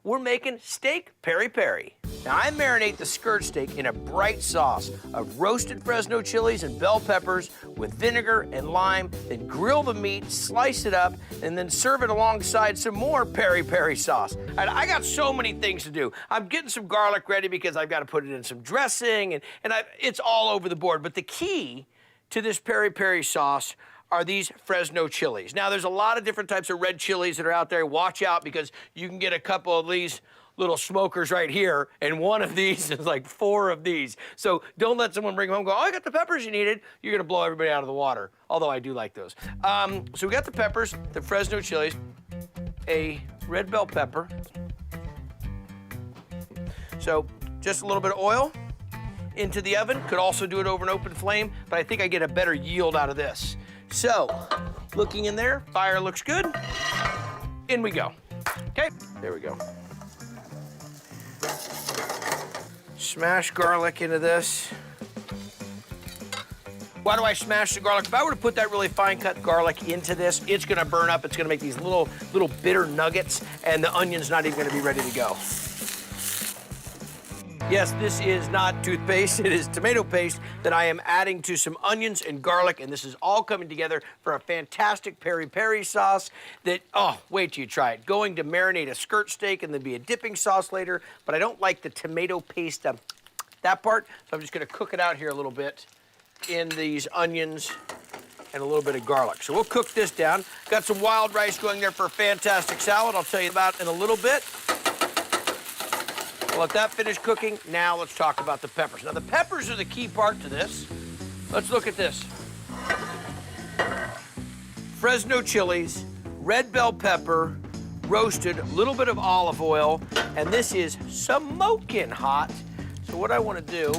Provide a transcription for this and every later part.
we're making steak peri-peri. Now, I marinate the skirt steak in a bright sauce of roasted Fresno chilies and bell peppers with vinegar and lime, then grill the meat, slice it up, and then serve it alongside some more peri-peri sauce. And I got so many things to do. I'm getting some garlic ready because I've got to put it in some dressing, and it's all over the board. But the key to this peri-peri sauce are these Fresno chilies. Now, there's a lot of different types of red chilies that are out there. Watch out, because you can get a couple of these little smokers right here, and one of these is like 4 of these. So don't let someone bring them home and go, oh, I got the peppers you needed. You're gonna blow everybody out of the water, although I do like those. So we got the peppers, the Fresno chilies, a red bell pepper. So just a little bit of oil into the oven. Could also do it over an open flame, but I think I get a better yield out of this. So, looking in there, fire looks good. In we go. Okay, there we go. Smash garlic into this. Why do I smash the garlic? If I were to put that really fine cut garlic into this, it's gonna burn up. It's gonna make these little bitter nuggets, and the onion's not even gonna be ready to go. Yes, this is not toothpaste, it is tomato paste that I am adding to some onions and garlic, and this is all coming together for a fantastic peri-peri sauce that, oh, wait till you try it. Going to marinate a skirt steak and then be a dipping sauce later, but I don't like the tomato paste, that part, so I'm just gonna cook it out here a little bit in these onions and a little bit of garlic. So we'll cook this down. Got some wild rice going there for a fantastic salad I'll tell you about in a little bit. Let that finish cooking. Now let's talk about the peppers. Now the peppers are the key part to this. Let's look at this. Fresno chilies, red bell pepper, roasted, a little bit of olive oil, and this is smoking hot. So what I want to do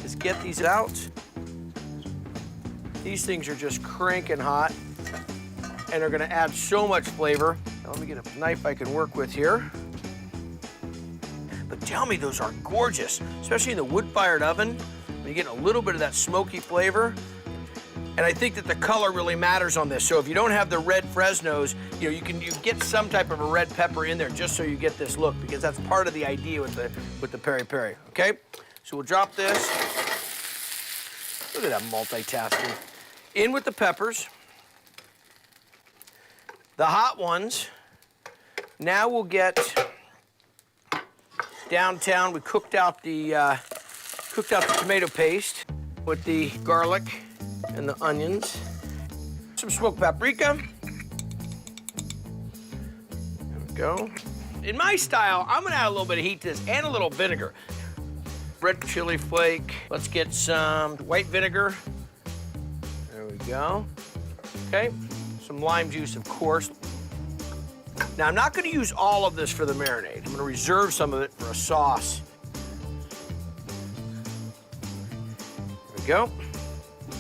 is get these out. These things are just cranking hot, and they're going to add so much flavor. Now let me get a knife I can work with here. But tell me, those are gorgeous, especially in the wood-fired oven. You get a little bit of that smoky flavor. And I think that the color really matters on this. So if you don't have the red Fresnos, you get some type of a red pepper in there just so you get this look, because that's part of the idea with the peri-peri, okay? So we'll drop this. Look at that multitasking. In with the peppers. The hot ones. Now we'll get downtown. We cooked out the tomato paste with the garlic and the onions. Some smoked paprika. There we go. In my style, I'm gonna add a little bit of heat to this and a little vinegar. Red chili flake. Let's get some white vinegar. There we go. Okay, some lime juice, of course. Now, I'm not gonna use all of this for the marinade. I'm gonna reserve some of it for a sauce. There we go.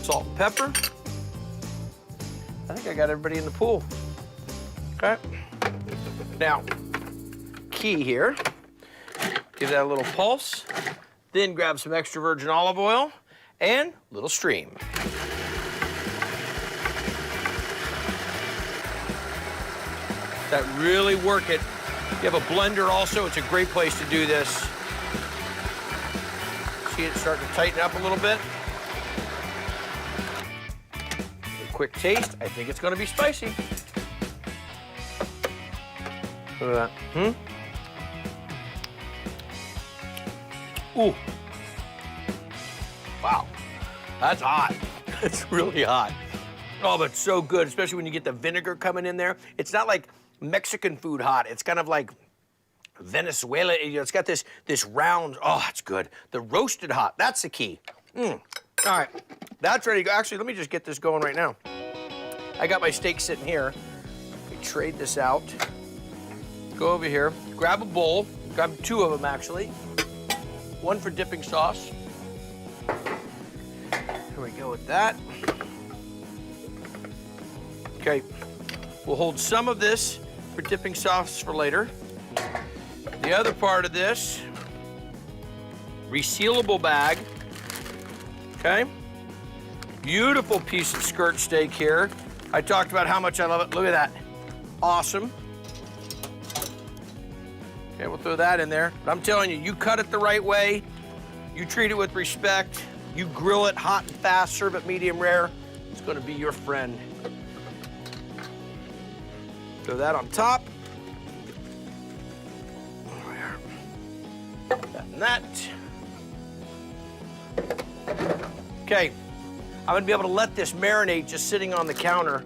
Salt and pepper. I think I got everybody in the pool. Okay. Now, key here. Give that a little pulse. Then grab some extra virgin olive oil and a little stream. That really work it. You have a blender also, it's a great place to do this. See it starting to tighten up a little bit. A quick taste, I think it's gonna be spicy. Look at that, Ooh. Wow, that's hot. It's really hot. Oh, but so good, especially when you get the vinegar coming in there. It's not like Mexican food hot. It's kind of like Venezuela. It's got this round, oh, it's good. The roasted hot, that's the key. All right, that's ready to go. Actually, let me just get this going right now. I got my steak sitting here. We trade this out. Go over here, grab a bowl, grab 2 of them actually. 1 for dipping sauce. Here we go with that. Okay, we'll hold some of this for dipping sauce for later. The other part of this, resealable bag, okay? Beautiful piece of skirt steak here. I talked about how much I love it. Look at that, awesome. Okay, we'll throw that in there. But I'm telling you, you cut it the right way, you treat it with respect, you grill it hot and fast, serve it medium rare, it's gonna be your friend. Throw that on top. That and that. Okay, I'm gonna be able to let this marinate just sitting on the counter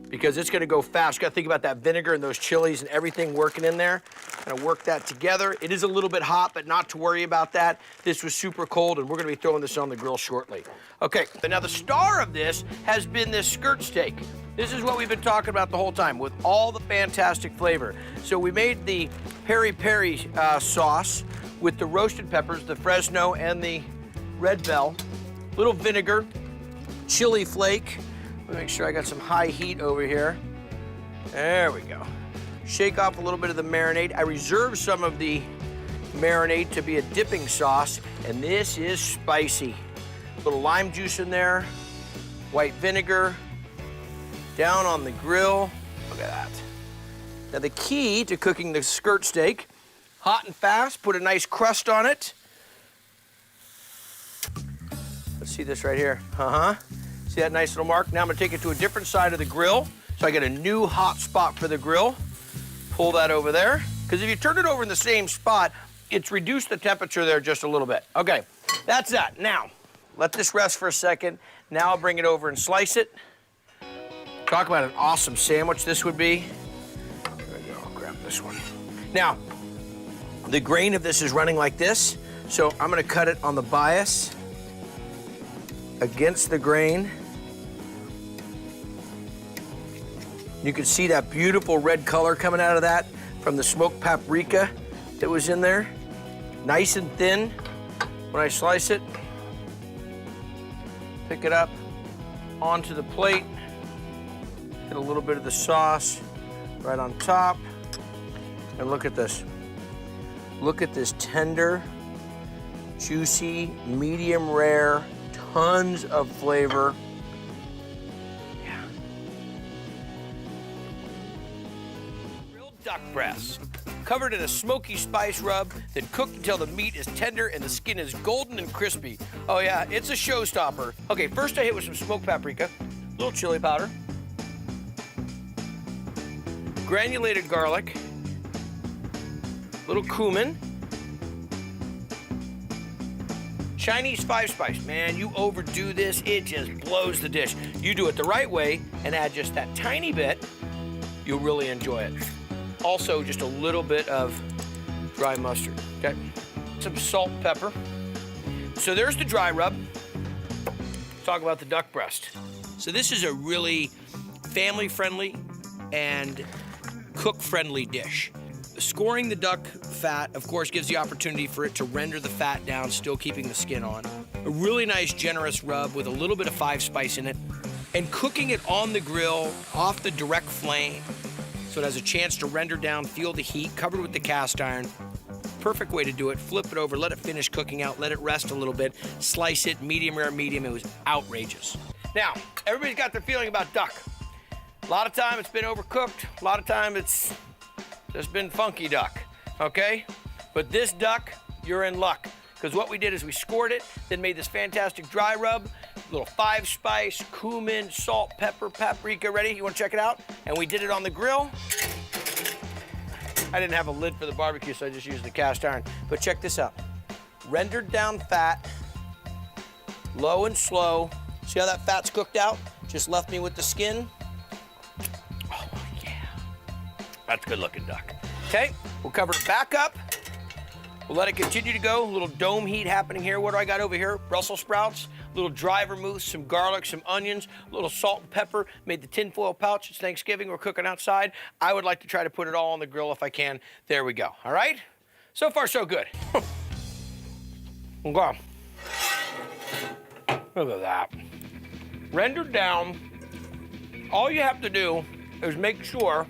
because it's gonna go fast. You gotta think about that vinegar and those chilies and everything working in there. Gonna work that together. It is a little bit hot, but not to worry about that. This was super cold, and we're gonna be throwing this on the grill shortly. Okay, so now the star of this has been this skirt steak. This is what we've been talking about the whole time with all the fantastic flavor. So we made the peri sauce with the roasted peppers, the Fresno and the red bell, little vinegar, chili flake. Let me make sure I got some high heat over here. There we go. Shake off a little bit of the marinade. I reserved some of the marinade to be a dipping sauce, and this is spicy. A little lime juice in there, white vinegar, down on the grill. Look at that. Now the key to cooking the skirt steak, hot and fast, put a nice crust on it. Let's see this right here. See that nice little mark? Now I'm gonna take it to a different side of the grill so I get a new hot spot for the grill. Pull that over there. Because if you turn it over in the same spot, it's reduced the temperature there just a little bit. Okay, that's that. Now, let this rest for a second. Now I'll bring it over and slice it. Talk about an awesome sandwich this would be. There we go, I'll grab this one. Now, the grain of this is running like this, so I'm gonna cut it on the bias against the grain. You can see that beautiful red color coming out of that from the smoked paprika that was in there. Nice and thin when I slice it. Pick it up onto the plate. Get a little bit of the sauce right on top. And look at this. Look at this tender, juicy, medium rare, tons of flavor. Yeah. Grilled duck breast, covered in a smoky spice rub, then cooked until the meat is tender and the skin is golden and crispy. Oh yeah, it's a showstopper. Okay, first I hit with some smoked paprika, a little chili powder, granulated garlic, little cumin, Chinese five spice. Man, you overdo this, it just blows the dish. You do it the right way and add just that tiny bit, you'll really enjoy it. Also, just a little bit of dry mustard, okay? Some salt and pepper. So there's the dry rub. Let's talk about the duck breast. So this is a really family-friendly and cook-friendly dish. Scoring the duck fat, of course, gives the opportunity for it to render the fat down, still keeping the skin on. A really nice, generous rub with a little bit of five spice in it. And cooking it on the grill, off the direct flame, so it has a chance to render down, feel the heat, covered with the cast iron. Perfect way to do it. Flip it over, let it finish cooking out, let it rest a little bit, slice it, medium rare, medium. It was outrageous. Now, everybody's got their feeling about duck. A lot of time it's been overcooked. A lot of time it's just been funky duck, okay? But this duck, you're in luck. Because what we did is we scored it, then made this fantastic dry rub, little five spice, cumin, salt, pepper, paprika. Ready? You want to check it out? And we did it on the grill. I didn't have a lid for the barbecue, so I just used the cast iron. But check this out. Rendered down fat, low and slow. See how that fat's cooked out? Just left me with the skin. Oh, yeah. That's good looking duck. Okay, we'll cover it back up. We'll let it continue to go. A little dome heat happening here. What do I got over here? Brussels sprouts, a little dry vermouth, some garlic, some onions, a little salt and pepper. Made the tinfoil pouch. It's Thanksgiving. We're cooking outside. I would like to try to put it all on the grill if I can. There we go. All right? So far, so good. Okay. Look at that. Rendered down. All you have to do is make sure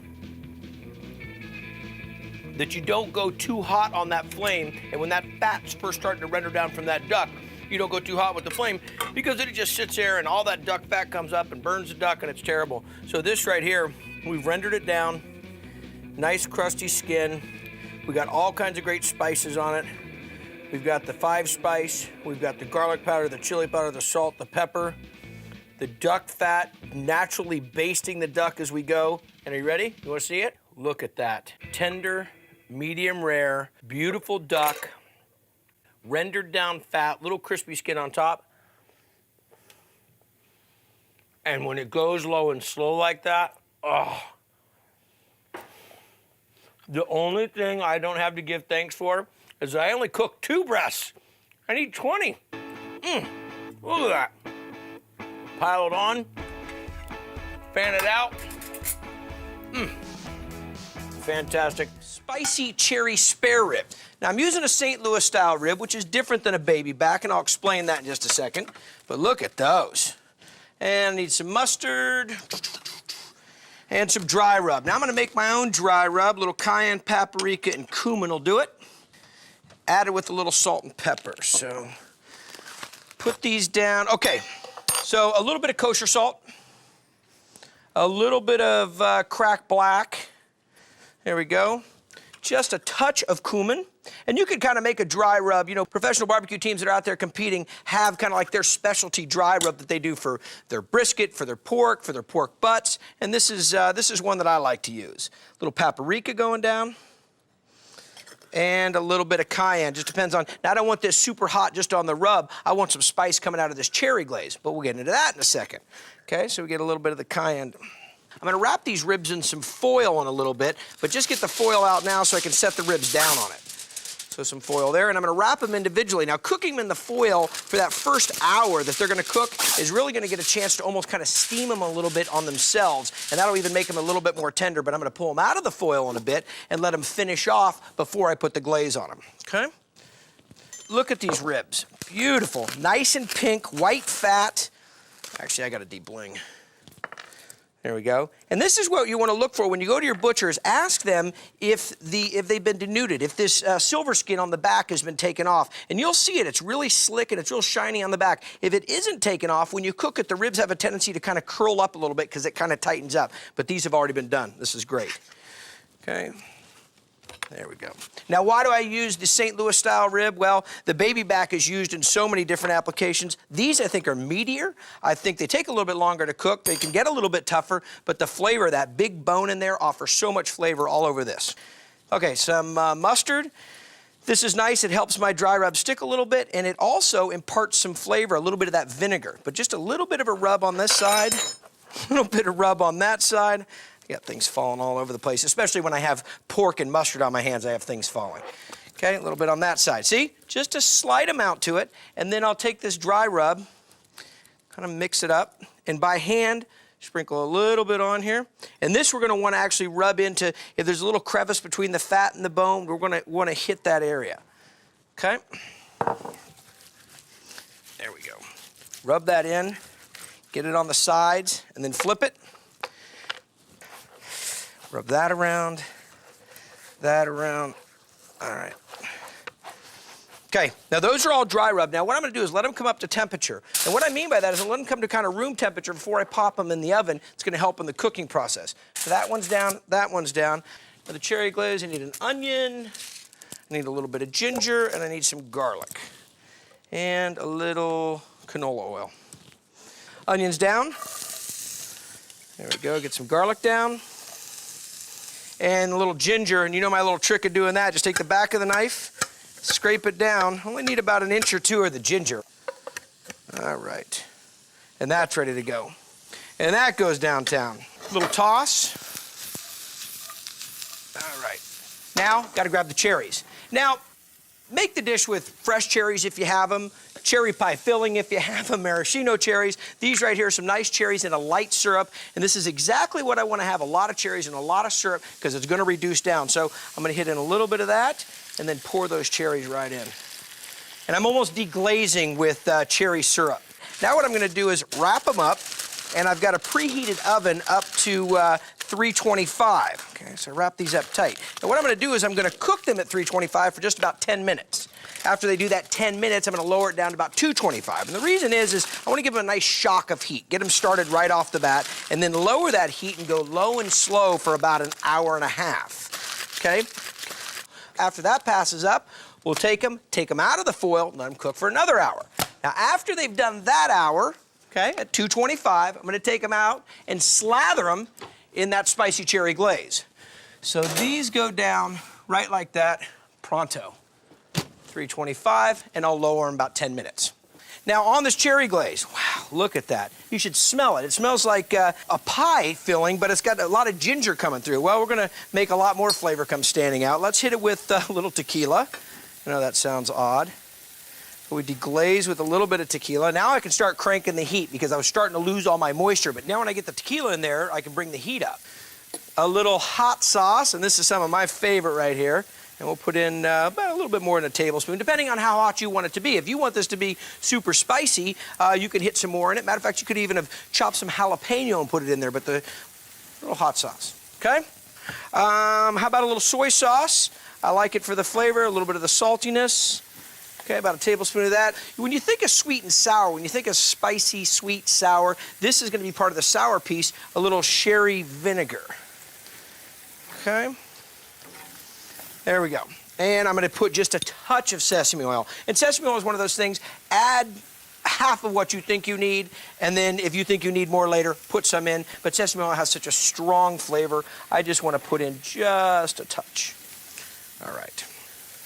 that you don't go too hot on that flame, and when that fat's first starting to render down from that duck, you don't go too hot with the flame because it just sits there and all that duck fat comes up and burns the duck and it's terrible. So this right here, we've rendered it down, nice crusty skin, We got all kinds of great spices on it. We've got the 5-spice, we've got the garlic powder, the chili powder, the salt, the pepper, the duck fat, naturally basting the duck as we go. And are you ready? You wanna see it? Look at that. Tender, medium rare, beautiful duck, rendered down fat, little crispy skin on top. And when it goes low and slow like that, oh. The only thing I don't have to give thanks for is I only cooked 2 breasts. I need 20. Look at that. Pile it on, fan it out. Fantastic. Spicy cherry spare rib. Now I'm using a St. Louis style rib, which is different than a baby back, and I'll explain that in just a second. But look at those. And I need some mustard and some dry rub. Now I'm gonna make my own dry rub. A little cayenne, paprika, and cumin will do it. Add it with a little salt and pepper. So put these down. Okay, so a little bit of kosher salt, a little bit of cracked black. There we go. Just a touch of cumin. And you can kind of make a dry rub. You know, professional barbecue teams that are out there competing have kind of like their specialty dry rub that they do for their brisket, for their pork butts. And this is one that I like to use. A little paprika going down. And a little bit of cayenne, just depends on, now I don't want this super hot just on the rub, I want some spice coming out of this cherry glaze, but we'll get into that in a second. Okay, so we get a little bit of the cayenne. I'm gonna wrap these ribs in some foil in a little bit, but just get the foil out now so I can set the ribs down on it. So some foil there, and I'm gonna wrap them individually. Now cooking them in the foil for that first hour that they're gonna cook is really gonna get a chance to almost kind of steam them a little bit on themselves, and that'll even make them a little bit more tender, but I'm gonna pull them out of the foil in a bit and let them finish off before I put the glaze on them, okay? Look at these ribs, beautiful, nice and pink, white fat. Actually, I got a deep bling. There we go. And this is what you want to look for when you go to your butchers. Ask them if they've been denuded, if this silver skin on the back has been taken off. And you'll see it. It's really slick and it's real shiny on the back. If it isn't taken off, when you cook it, the ribs have a tendency to kind of curl up a little bit because it kind of tightens up. But these have already been done. This is great. Okay. There we go. Now, why do I use the St. Louis style rib? Well, the baby back is used in so many different applications. These, I think, are meatier. I think they take a little bit longer to cook. They can get a little bit tougher, but the flavor, that big bone in there, offers so much flavor all over this. Okay, some mustard. This is nice. It helps my dry rub stick a little bit, and it also imparts some flavor, a little bit of that vinegar. But just a little bit of a rub on this side, a little bit of rub on that side. I got things falling all over the place, especially when I have pork and mustard on my hands, I have things falling. Okay, a little bit on that side. See, just a slight amount to it, and then I'll take this dry rub, kind of mix it up, and by hand, sprinkle a little bit on here. And this we're gonna wanna actually rub into, if there's a little crevice between the fat and the bone, we're gonna wanna hit that area, okay? There we go. Rub that in, get it on the sides, and then flip it. Rub that around, all right. Okay, now those are all dry rub. Now what I'm gonna do is let them come up to temperature. And what I mean by that is I'll let them come to kind of room temperature before I pop them in the oven. It's gonna help in the cooking process. So that one's down, that one's down. For the cherry glaze, I need an onion, I need a little bit of ginger, and I need some garlic. And a little canola oil. Onions down. There we go, get some garlic down. And a little ginger, and you know my little trick of doing that, just take the back of the knife, scrape it down. Only need about an inch or two of the ginger. All right, and that's ready to go. And that goes downtown. Little toss. All right, now gotta grab the cherries. Now, make the dish with fresh cherries if you have them, cherry pie filling if you have them, maraschino cherries. These right here are some nice cherries in a light syrup, and this is exactly what I want to have, a lot of cherries and a lot of syrup because it's going to reduce down. So I'm going to hit in a little bit of that and then pour those cherries right in. And I'm almost deglazing with cherry syrup. Now what I'm going to do is wrap them up, and I've got a preheated oven up to 325. Okay, so wrap these up tight. Now what I'm gonna do is I'm gonna cook them at 325 for just about 10 minutes. After they do that 10 minutes, I'm gonna lower it down to about 225. And the reason is I wanna give them a nice shock of heat, get them started right off the bat, and then lower that heat and go low and slow for about an hour and a half, okay? After that passes up, we'll take them out of the foil, and let them cook for another hour. Now, after they've done that hour, okay, at 225, I'm gonna take them out and slather them in that spicy cherry glaze. So these go down right like that, pronto. 325, and I'll lower them about 10 minutes. Now, on this cherry glaze, wow, look at that. You should smell it. It smells like a pie filling, but it's got a lot of ginger coming through. Well, we're gonna make a lot more flavor come standing out. Let's hit it with a little tequila. I know that sounds odd. We deglaze with a little bit of tequila. Now I can start cranking the heat because I was starting to lose all my moisture, but now when I get the tequila in there, I can bring the heat up. A little hot sauce, and this is some of my favorite right here. And we'll put in about a little bit more than a tablespoon, depending on how hot you want it to be. If you want this to be super spicy, you can hit some more in it. Matter of fact, you could even have chopped some jalapeno and put it in there, but the little hot sauce, okay? How about a little soy sauce? I like it for the flavor, a little bit of the saltiness. Okay, about a tablespoon of that. When you think of sweet and sour, when you think of spicy, sweet, sour, this is gonna be part of the sour piece, a little sherry vinegar. Okay. There we go. And I'm gonna put just a touch of sesame oil. And sesame oil is one of those things, add half of what you think you need, and then if you think you need more later, put some in. But sesame oil has such a strong flavor, I just wanna put in just a touch. All right.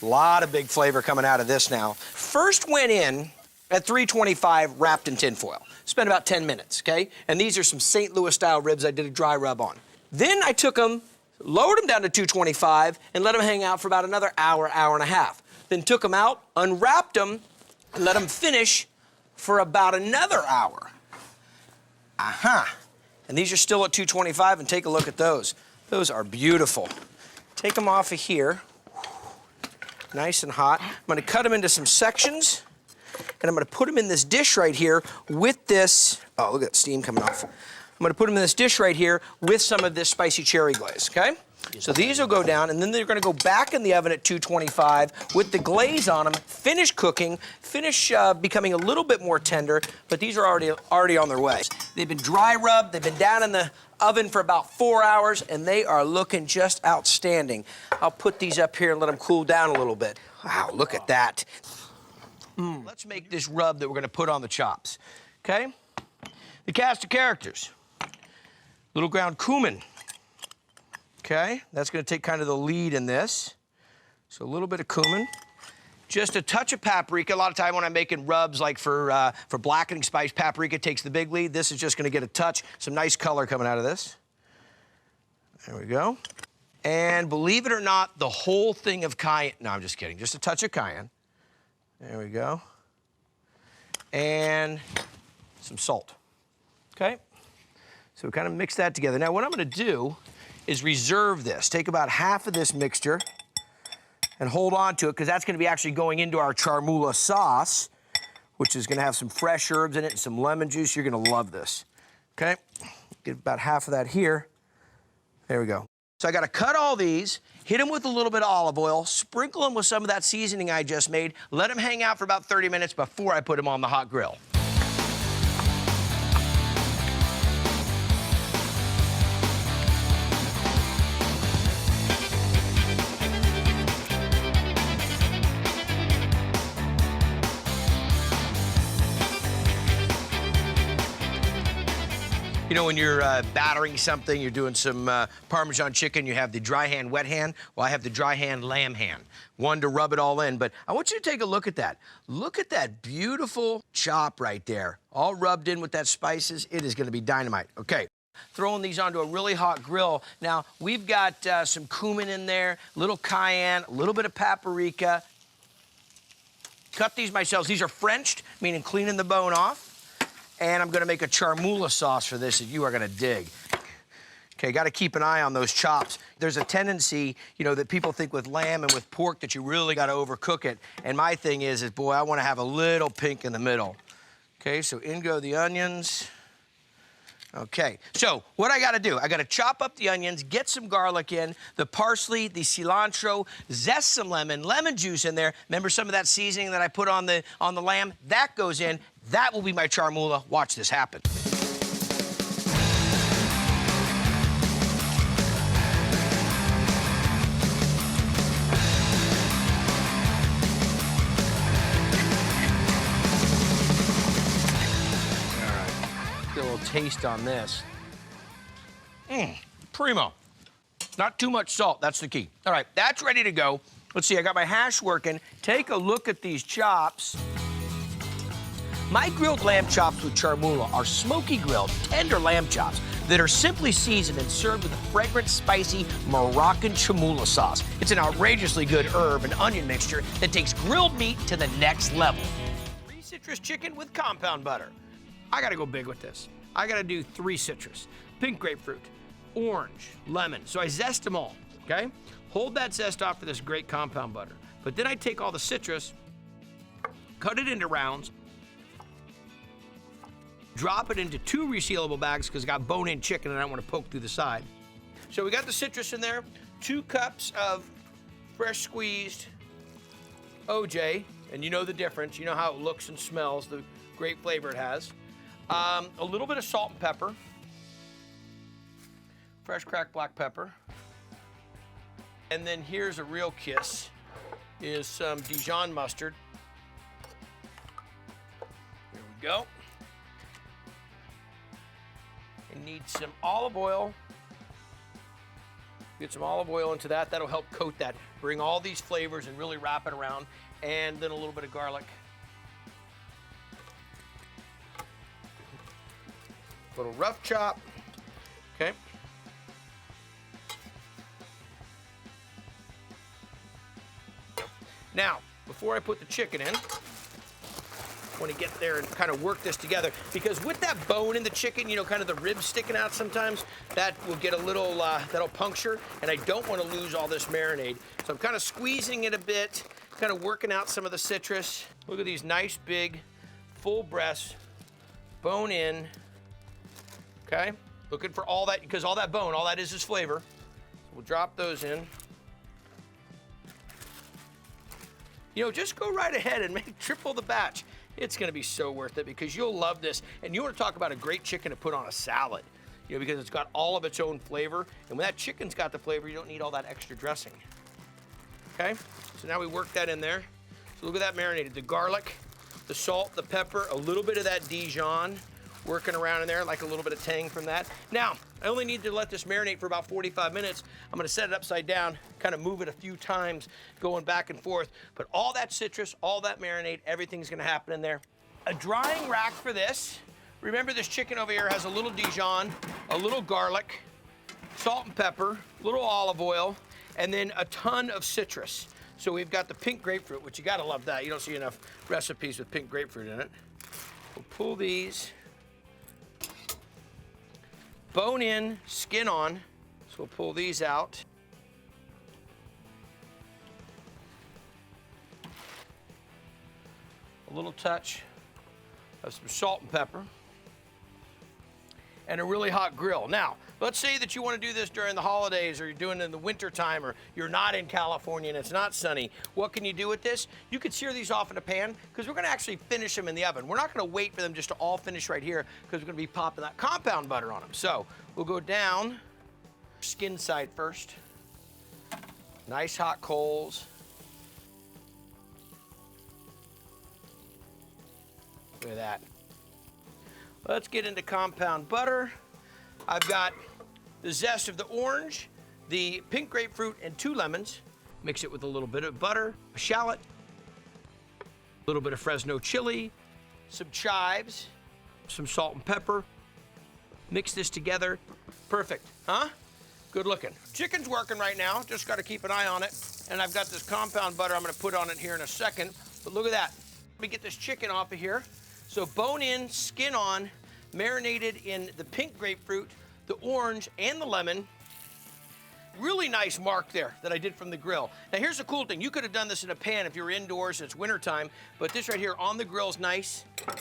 A lot of big flavor coming out of this now. First went in at 325 wrapped in tin foil. Spent about 10 minutes, okay? And these are some St. Louis style ribs I did a dry rub on. Then I took them, lowered them down to 225, and let them hang out for about another hour, hour and a half. Then took them out, unwrapped them, and let them finish for about another hour. And these are still at 225, and take a look at those. Those are beautiful. Take them off of here. Nice and hot. I'm gonna cut them into some sections, and I'm gonna put them in this dish right here with this, oh, look at that steam coming off. I'm gonna put them in this dish right here with some of this spicy cherry glaze, okay? So these will go down, and then they're gonna go back in the oven at 225 with the glaze on them, finish cooking, finish becoming a little bit more tender, but these are already on their way. They've been dry rubbed, they've been down in the oven for about 4 hours, and they are looking just outstanding. I'll put these up here and let them cool down a little bit. Wow, look at that. Let's make this rub that we're gonna put on the chops, okay? The cast of characters. Little ground cumin, okay? That's gonna take kind of the lead in this. So a little bit of cumin. Just a touch of paprika. A lot of time when I'm making rubs, like for blackening spice, paprika takes the big lead. This is just gonna get a touch, some nice color coming out of this. There we go. And believe it or not, the whole thing of cayenne, no, I'm just kidding, just a touch of cayenne. There we go. And some salt, okay? So we kind of mix that together. Now what I'm gonna do is reserve this. Take about half of this mixture and hold on to it, because that's gonna be actually going into our Charmoula sauce, which is gonna have some fresh herbs in it and some lemon juice. You're gonna love this, okay? Get about half of that here. There we go. So I gotta cut all these, hit them with a little bit of olive oil, sprinkle them with some of that seasoning I just made, let them hang out for about 30 minutes before I put them on the hot grill. You know, when you're battering something, you're doing some Parmesan chicken, you have the dry hand, wet hand. Well, I have the dry hand, lamb hand. One to rub it all in, but I want you to take a look at that. Look at that beautiful chop right there. All rubbed in with that spices. It is gonna be dynamite. Okay, throwing these onto a really hot grill. Now, we've got some cumin in there, a little cayenne, a little bit of paprika. Cut these myself. These are Frenched, meaning cleaning the bone off. And I'm gonna make a Charmoula sauce for this that you are gonna dig. Okay, gotta keep an eye on those chops. There's a tendency, you know, that people think with lamb and with pork that you really gotta overcook it. And my thing is boy, I wanna have a little pink in the middle. Okay, so in go the onions. Okay, so what I gotta do, I gotta chop up the onions, get some garlic in, the parsley, the cilantro, zest some lemon juice in there. Remember some of that seasoning that I put on the lamb? That goes in. That will be my Charmoula. Watch this happen. taste on this. Primo. Not too much salt, that's the key. All right, that's ready to go. Let's see, I got my hash working. Take a look at these chops. My grilled lamb chops with Charmoula are smoky grilled, tender lamb chops that are simply seasoned and served with a fragrant, spicy Moroccan Charmoula sauce. It's an outrageously good herb and onion mixture that takes grilled meat to the next level. 3 citrus chicken with compound butter. I gotta go big with this. I gotta do 3 citrus. Pink grapefruit, orange, lemon. So I zest them all, okay? Hold that zest off for this great compound butter. But then I take all the citrus, cut it into rounds, drop it into 2 resealable bags because I got bone-in chicken and I don't want to poke through the side. So we got the citrus in there, 2 cups of fresh squeezed OJ, and you know the difference. You know how it looks and smells, the great flavor it has. A little bit of salt and pepper, fresh cracked black pepper. And then here's a real kiss, is some Dijon mustard. Here we go. And need some olive oil. Get some olive oil into that. That'll help coat that. Bring all these flavors and really wrap it around. And then a little bit of garlic. A little rough chop. Okay. Now, before I put the chicken in, I want to get there and kind of work this together, because with that bone in the chicken, you know, kind of the ribs sticking out sometimes, that will get a little, that'll puncture, and I don't want to lose all this marinade. So I'm kind of squeezing it a bit, kind of working out some of the citrus. Look at these nice, big, full breasts, bone in, okay? Looking for all that, because all that bone, all that is flavor. So we'll drop those in. You know, just go right ahead and make triple the batch. It's gonna be so worth it because you'll love this. And you wanna talk about a great chicken to put on a salad, you know, because it's got all of its own flavor. And when that chicken's got the flavor, you don't need all that extra dressing. Okay, so now we work that in there. So look at that marinated. The garlic, the salt, the pepper, a little bit of that Dijon working around in there, like a little bit of tang from that. Now, I only need to let this marinate for about 45 minutes. I'm gonna set it upside down, kind of move it a few times, going back and forth. But all that citrus, all that marinade, everything's gonna happen in there. A drying rack for this. Remember, this chicken over here has a little Dijon, a little garlic, salt and pepper, a little olive oil, and then a ton of citrus. So we've got the pink grapefruit, which you gotta love that. You don't see enough recipes with pink grapefruit in it. We'll pull these. Bone in, skin on. So we'll pull these out. A little touch of some salt and pepper. And a really hot grill. Now, let's say that you want to do this during the holidays, or you're doing it in the winter time, or you're not in California and it's not sunny. What can you do with this? You could sear these off in a pan, because we're going to actually finish them in the oven. We're not going to wait for them just to all finish right here, because we're going to be popping that compound butter on them. So we'll go down, skin side first. Nice hot coals. Look at that. Let's get into compound butter. I've got the zest of the orange, the pink grapefruit, and 2 lemons. Mix it with a little bit of butter, a shallot, a little bit of Fresno chili, some chives, some salt and pepper. Mix this together. Perfect, huh? Good looking. Chicken's working right now. Just got to keep an eye on it. And I've got this compound butter I'm going to put on it here in a second. But look at that. Let me get this chicken off of here. So bone in, skin on, marinated in the pink grapefruit, the orange, and the lemon. Really nice mark there that I did from the grill. Now here's the cool thing. You could have done this in a pan if you were indoors and it's wintertime, but this right here on the grill is nice. I'm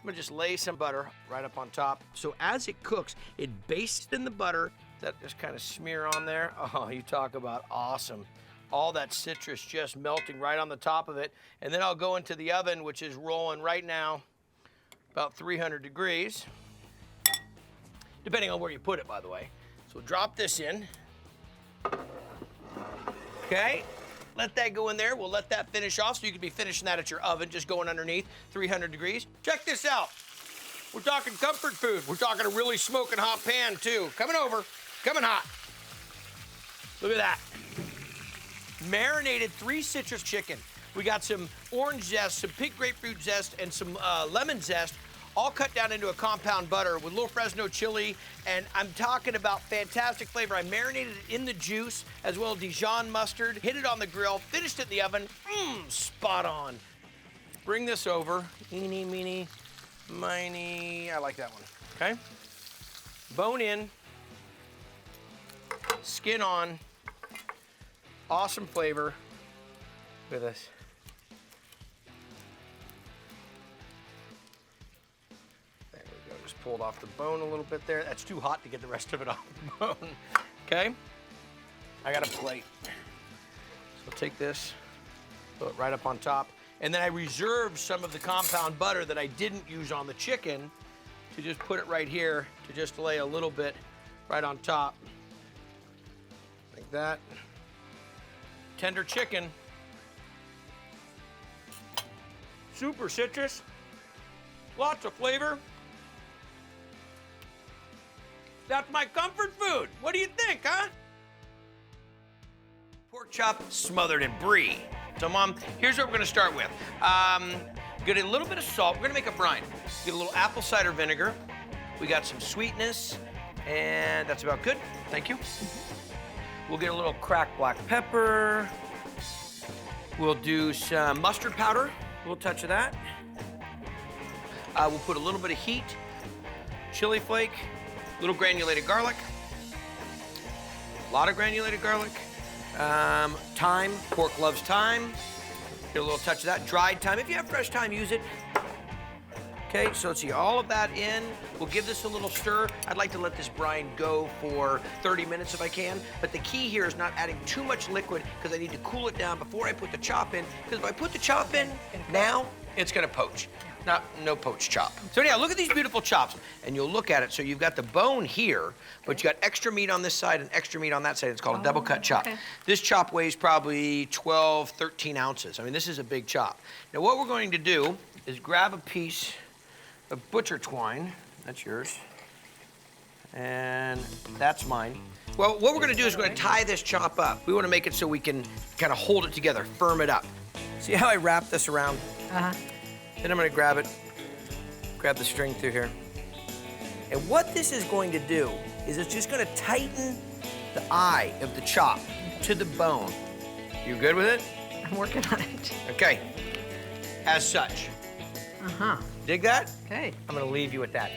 gonna just lay some butter right up on top. So as it cooks, it bastes in the butter. That just kind of smear on there. Oh, you talk about awesome. All that citrus just melting right on the top of it. And then I'll go into the oven, which is rolling right now, about 300 degrees, depending on where you put it, by the way. So drop this in. Okay, let that go in there. We'll let that finish off, so you could be finishing that at your oven, just going underneath 300 degrees. Check this out. We're talking comfort food. We're talking a really smoking hot pan too. Coming over, coming hot. Look at that. Marinated 3 citrus chicken. We got some orange zest, some pink grapefruit zest, and some lemon zest, all cut down into a compound butter with a little Fresno chili, and I'm talking about fantastic flavor. I marinated it in the juice, as well as Dijon mustard, hit it on the grill, finished it in the oven. Spot on. Bring this over. Eeny, meeny, miny. I like that one, okay? Bone in, skin on, awesome flavor. Look at this. Just pulled off the bone a little bit there. That's too hot to get the rest of it off the bone. Okay? I got a plate. So I'll take this, put it right up on top. And then I reserved some of the compound butter that I didn't use on the chicken to just put it right here to just lay a little bit right on top. Like that. Tender chicken. Super citrus. Lots of flavor. That's my comfort food. What do you think, huh? Pork chop smothered in brie. So, Mom, here's what we're gonna start with. Get a little bit of salt. We're gonna make a brine. Get a little apple cider vinegar. We got some sweetness, and that's about good. Thank you. We'll get a little cracked black pepper. We'll do some mustard powder, a little touch of that. We'll put a little bit of heat, chili flake, little granulated garlic, a lot of granulated garlic, thyme, pork loves thyme, get a little touch of that, dried thyme. If you have fresh thyme, use it. Okay, so let's see, all of that in. We'll give this a little stir. I'd like to let this brine go for 30 minutes if I can, but the key here is not adding too much liquid because I need to cool it down before I put the chop in, because if I put the chop in now, it's gonna poach. No poached chop. So yeah, look at these beautiful chops, and you'll look at it. So you've got the bone here, but you got extra meat on this side and extra meat on that side. It's called a double cut chop. Okay. This chop weighs probably 12, 13 ounces. I mean, this is a big chop. Now what we're going to do is grab a piece of butcher twine. That's yours. And that's mine. Well, what we're gonna do is we're gonna tie this chop up. We wanna make it so we can kind of hold it together, firm it up. See how I wrap this around? Uh-huh. Then I'm gonna grab the string through here. And what this is going to do is it's just gonna tighten the eye of the chop to the bone. You good with it? I'm working on it. Okay, as such. Uh-huh. Dig that? Okay. I'm gonna leave you with that.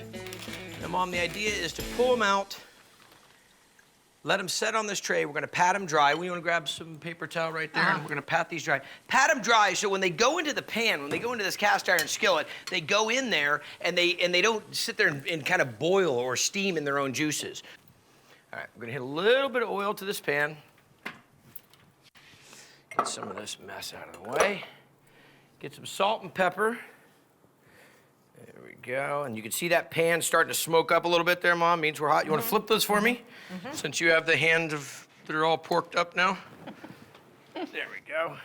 Now, Mom, the idea is to pull them out, let them set on this tray. We're gonna pat them dry. We wanna grab some paper towel right there, and we're gonna pat these dry. Pat them dry so when they go into the pan, when they go into this cast iron skillet, they go in there and they don't sit there and kind of boil or steam in their own juices. All right, we're gonna hit a little bit of oil to this pan. Get some of this mess out of the way. Get some salt and pepper. There we go. And you can see that pan starting to smoke up a little bit there, Mom. Means we're hot. You want to flip those for me? Since you have the hands that are all porked up now. There we go.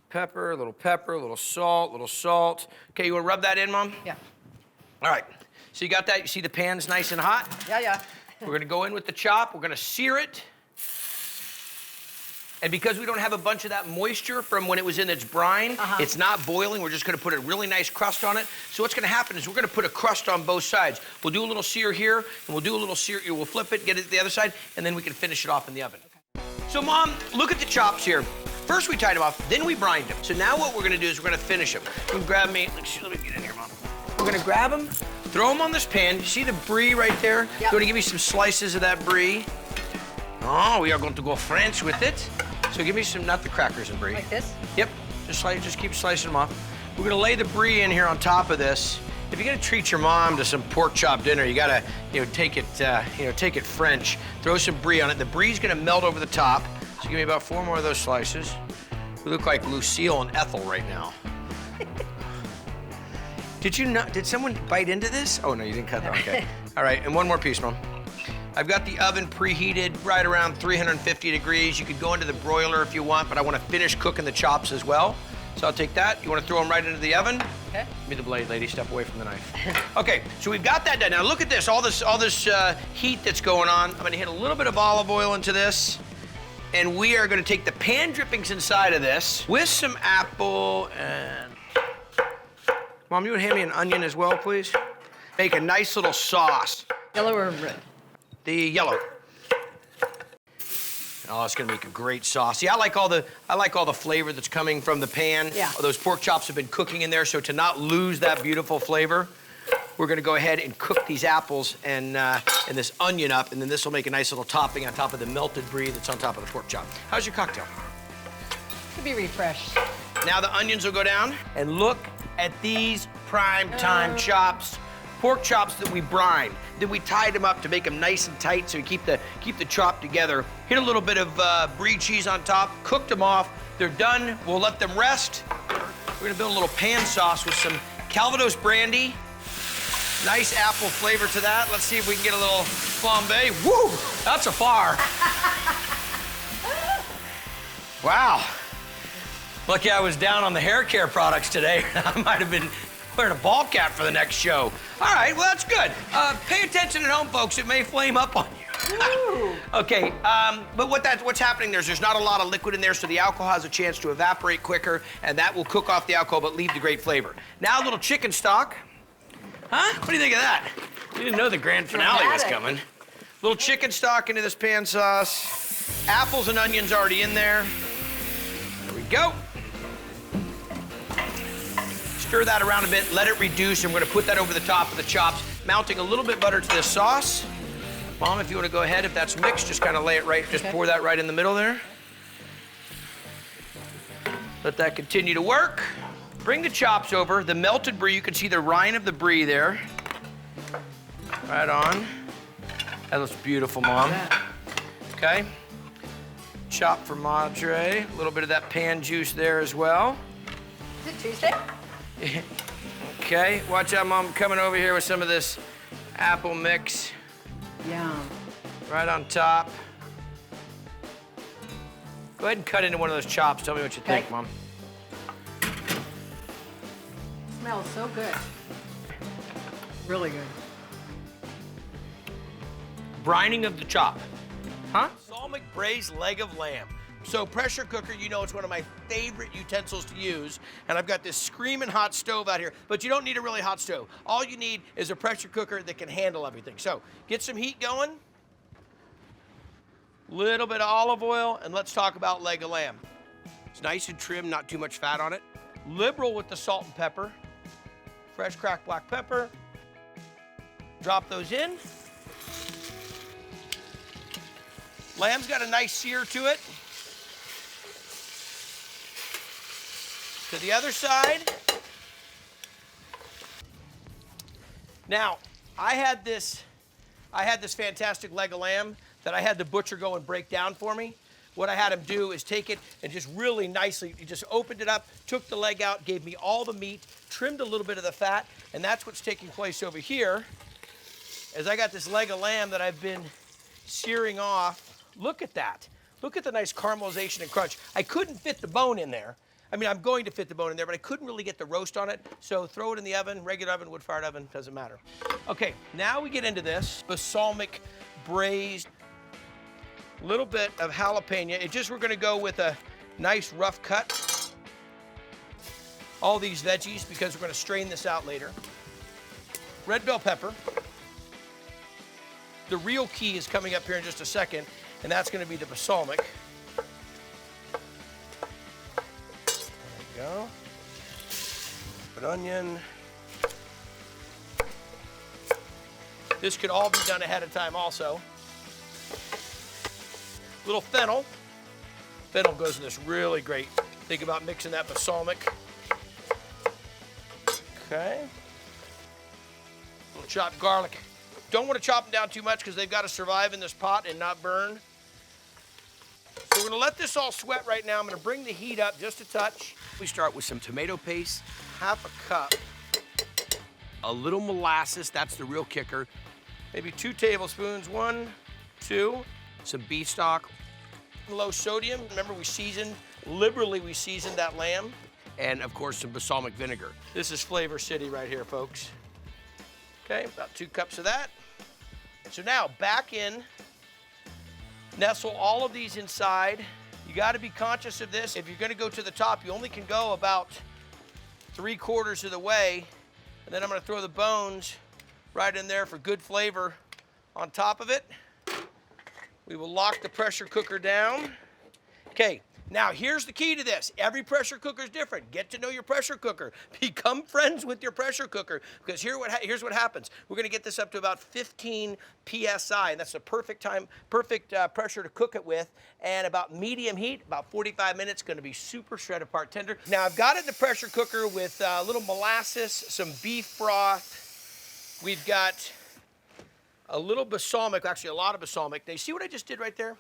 Pepper, a little salt. Okay, you want to rub that in, Mom? Yeah. All right. So you got that? You see the pan's nice and hot? Yeah. We're going to go in with the chop. We're going to sear it. And because we don't have a bunch of that moisture from when it was in its brine, it's not boiling. We're just gonna put a really nice crust on it. So what's gonna happen is we're gonna put a crust on both sides. We'll do a little sear here, and we'll do a little sear, we'll flip it, get it to the other side, and then we can finish it off in the oven. Okay. So Mom, look at the chops here. First we tied them off, then we brined them. So now what we're gonna do is we're gonna finish them. You can grab me, let me get in here, Mom. We're gonna grab them, throw them on this pan. You see the brie right there? Yep. You wanna give me some slices of that brie? Oh, we are going to go French with it. So give me some, not the crackers and brie. Like this? Yep, just keep slicing them off. We're gonna lay the brie in here on top of this. If you're gonna treat your mom to some pork chop dinner, you gotta, take it French. Throw some brie on it. The brie's gonna melt over the top. So give me about 4 more of those slices. We look like Lucille and Ethel right now. Did someone bite into this? Oh no, you didn't cut that, okay. All right, and 1 more piece, Mom. I've got the oven preheated right around 350 degrees. You could go into the broiler if you want, but I want to finish cooking the chops as well. So I'll take that. You want to throw them right into the oven? Okay. Give me the blade, lady. Step away from the knife. Okay, so we've got that done. Now look at this, all this heat that's going on. I'm gonna hit a little bit of olive oil into this, and we are gonna take the pan drippings inside of this with some apple and... Mom, you would hand me an onion as well, please? Make a nice little sauce. Yellow or red? The yellow. Oh, it's gonna make a great sauce. Yeah, I like all the flavor that's coming from the pan. Yeah. Those pork chops have been cooking in there, so to not lose that beautiful flavor, we're gonna go ahead and cook these apples and this onion up, and then this will make a nice little topping on top of the melted brie that's on top of the pork chop. How's your cocktail? Could be refreshed. Now the onions will go down, and look at these prime time chops. Pork chops that we brined. Then we tied them up to make them nice and tight so we keep the chop together. Hit a little bit of brie cheese on top, cooked them off. They're done, we'll let them rest. We're gonna build a little pan sauce with some Calvados brandy. Nice apple flavor to that. Let's see if we can get a little flambe. Woo, that's a far. Wow. Lucky I was down on the hair care products today. I might have been wearing a ball cap for the next show. All right, well, that's good. Pay attention at home, folks. It may flame up on you. Okay, but what's happening there's not a lot of liquid in there, so the alcohol has a chance to evaporate quicker, and that will cook off the alcohol but leave the great flavor. Now a little chicken stock. Huh? What do you think of that? You didn't know the grand finale was coming. Little chicken stock into this pan sauce. Apples and onions already in there. There we go. Stir that around a bit, let it reduce, and we're gonna put that over the top of the chops, mounting a little bit butter to this sauce. Mom, if you wanna go ahead, if that's mixed, just kinda lay it right, just pour that right in the middle there. Let that continue to work. Bring the chops over, the melted brie, you can see the rind of the brie there. Right on. That looks beautiful, Mom. Okay. Chop fromage, a little bit of that pan juice there as well. Is it Tuesday? Okay, watch out, Mom, coming over here with some of this apple mix. Yum. Right on top. Go ahead and cut into one of those chops. Tell me what you think, Mom. Smells so good. Really good. Brining of the chop. Huh? Balsamic-Braised Leg of Lamb. So pressure cooker, you know it's one of my favorite utensils to use, and I've got this screaming hot stove out here, but you don't need a really hot stove. All you need is a pressure cooker that can handle everything. So get some heat going, little bit of olive oil, and let's talk about leg of lamb. It's nice and trim, not too much fat on it. Liberal with the salt and pepper, fresh cracked black pepper. Drop those in. Lamb's got a nice sear to it. To the other side. Now, I had this fantastic leg of lamb that I had the butcher go and break down for me. What I had him do is take it and just really nicely, he just opened it up, took the leg out, gave me all the meat, trimmed a little bit of the fat, and that's what's taking place over here. As I got this leg of lamb that I've been searing off. Look at that. Look at the nice caramelization and crunch. I couldn't fit the bone in there. I mean, I'm going to fit the bone in there, but I couldn't really get the roast on it. So throw it in the oven, regular oven, wood-fired oven, doesn't matter. Okay, now we get into this balsamic-braised, little bit of jalapeno. We're gonna go with a nice rough cut. All these veggies, because we're gonna strain this out later. Red bell pepper. The real key is coming up here in just a second, and that's gonna be the balsamic. Go. Put onion. This could all be done ahead of time also. Little fennel. Fennel goes in this really great. Think about mixing that balsamic. Okay. Little chopped garlic. Don't want to chop them down too much because they've got to survive in this pot and not burn. So we're gonna let this all sweat right now. I'm gonna bring the heat up just a touch. We start with some tomato paste, half a cup, a little molasses, that's the real kicker. Maybe 2 tablespoons, 1, 2, some beef stock, low sodium. Remember we seasoned, liberally we seasoned that lamb. and of course some balsamic vinegar. This is Flavor City right here, folks. Okay, about 2 cups of that. So now back in, nestle all of these inside. You got to be conscious of this. If you're going to go to the top, you only can go about 3/4 of the way. And then I'm going to throw the bones right in there for good flavor on top of it. We will lock the pressure cooker down. Okay, now here's the key to this. Every pressure cooker is different. Get to know your pressure cooker. Become friends with your pressure cooker, because here's what happens. We're going to get this up to about 15 PSI, and that's the perfect pressure to cook it with. And about medium heat, about 45 minutes, going to be super shredded apart tender. Now I've got it in the pressure cooker with a little molasses, some beef broth. We've got a little balsamic, actually a lot of balsamic. Now you see what I just did right there?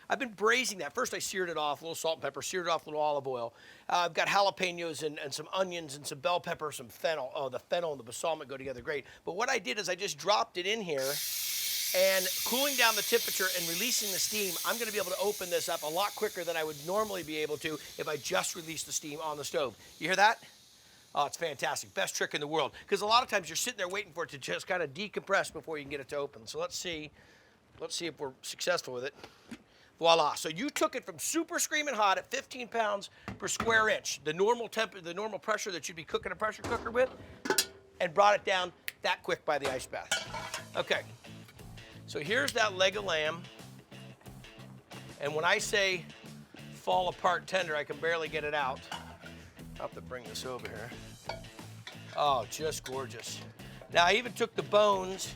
I've been braising that. First I seared it off, a little salt and pepper, seared it off, a little olive oil. I've got jalapenos and some onions and some bell pepper, some fennel. Oh, the fennel and the balsamic go together great. But what I did is I just dropped it in here, and cooling down the temperature and releasing the steam, I'm going to be able to open this up a lot quicker than I would normally be able to if I just released the steam on the stove. You hear that? Oh, it's fantastic. Best trick in the world. Because a lot of times you're sitting there waiting for it to just kind of decompress before you can get it to open. So let's see if we're successful with it. Voila. So you took it from super screaming hot at 15 pounds per square inch, the normal pressure that you'd be cooking a pressure cooker with, and brought it down that quick by the ice bath. Okay. So here's that leg of lamb. And when I say fall apart tender, I can barely get it out. I'll have to bring this over here. Oh, just gorgeous. Now I even took the bones,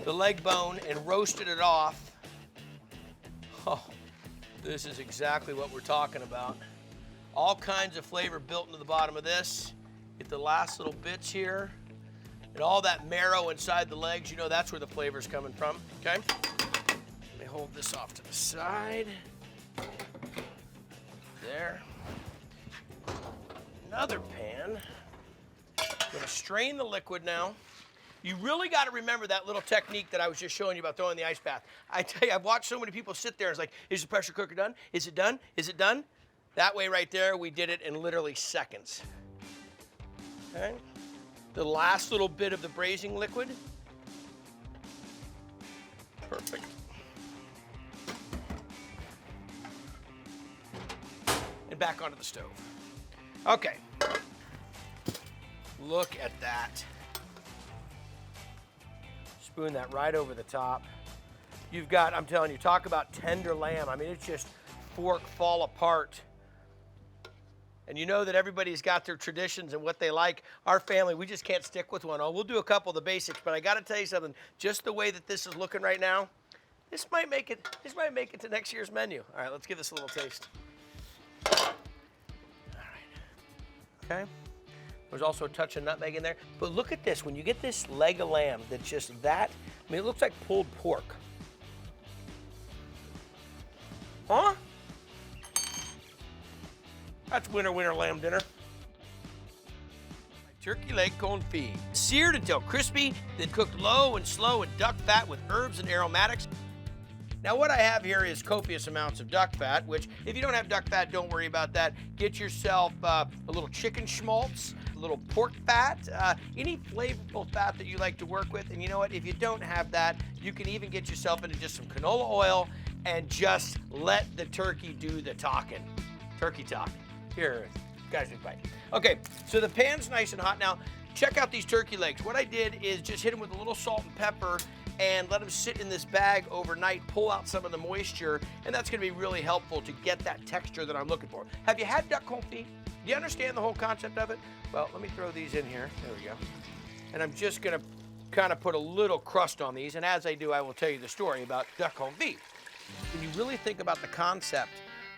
the leg bone, and roasted it off. Oh, this is exactly what we're talking about. All kinds of flavor built into the bottom of this. Get the last little bits here. And all that marrow inside the legs, you know that's where the flavor's coming from, okay? Let me hold this off to the side. There. Another pan. Gonna strain the liquid now. You really got to remember that little technique that I was just showing you about throwing the ice bath. I tell you, I've watched so many people sit there and it's like, is the pressure cooker done? Is it done? Is it done? That way right there, we did it in literally seconds. Okay. The last little bit of the braising liquid. Perfect. And back onto the stove. Okay. Look at that. Spoon that right over the top. You've got, I'm telling you, talk about tender lamb. I mean, it's just fork fall apart. And you know that everybody's got their traditions and what they like. Our family, we just can't stick with one. Oh, we'll do a couple of the basics, but I got to tell you something. Just the way that this is looking right now, this might make it to next year's menu. All right, let's give this a little taste. All right. Okay. There's also a touch of nutmeg in there. But look at this. When you get this leg of lamb that's just that, I mean, it looks like pulled pork. Huh? That's winter lamb dinner. Turkey leg confit. Seared until crispy, then cooked low and slow in duck fat with herbs and aromatics. Now what I have here is copious amounts of duck fat, which if you don't have duck fat, don't worry about that. Get yourself a little chicken schmaltz, a little pork fat, any flavorful fat that you like to work with. And you know what, if you don't have that, you can even get yourself into just some canola oil and just let the turkey do the talking. Turkey talk. Here, guys, big bite. Okay, so the pan's nice and hot now. Check out these turkey legs. What I did is just hit them with a little salt and pepper and let them sit in this bag overnight, pull out some of the moisture, and that's gonna be really helpful to get that texture that I'm looking for. Have you had duck confit? Do you understand the whole concept of it? Well, let me throw these in here. There we go. And I'm just gonna kind of put a little crust on these, and as I do, I will tell you the story about duck confit. When you really think about the concept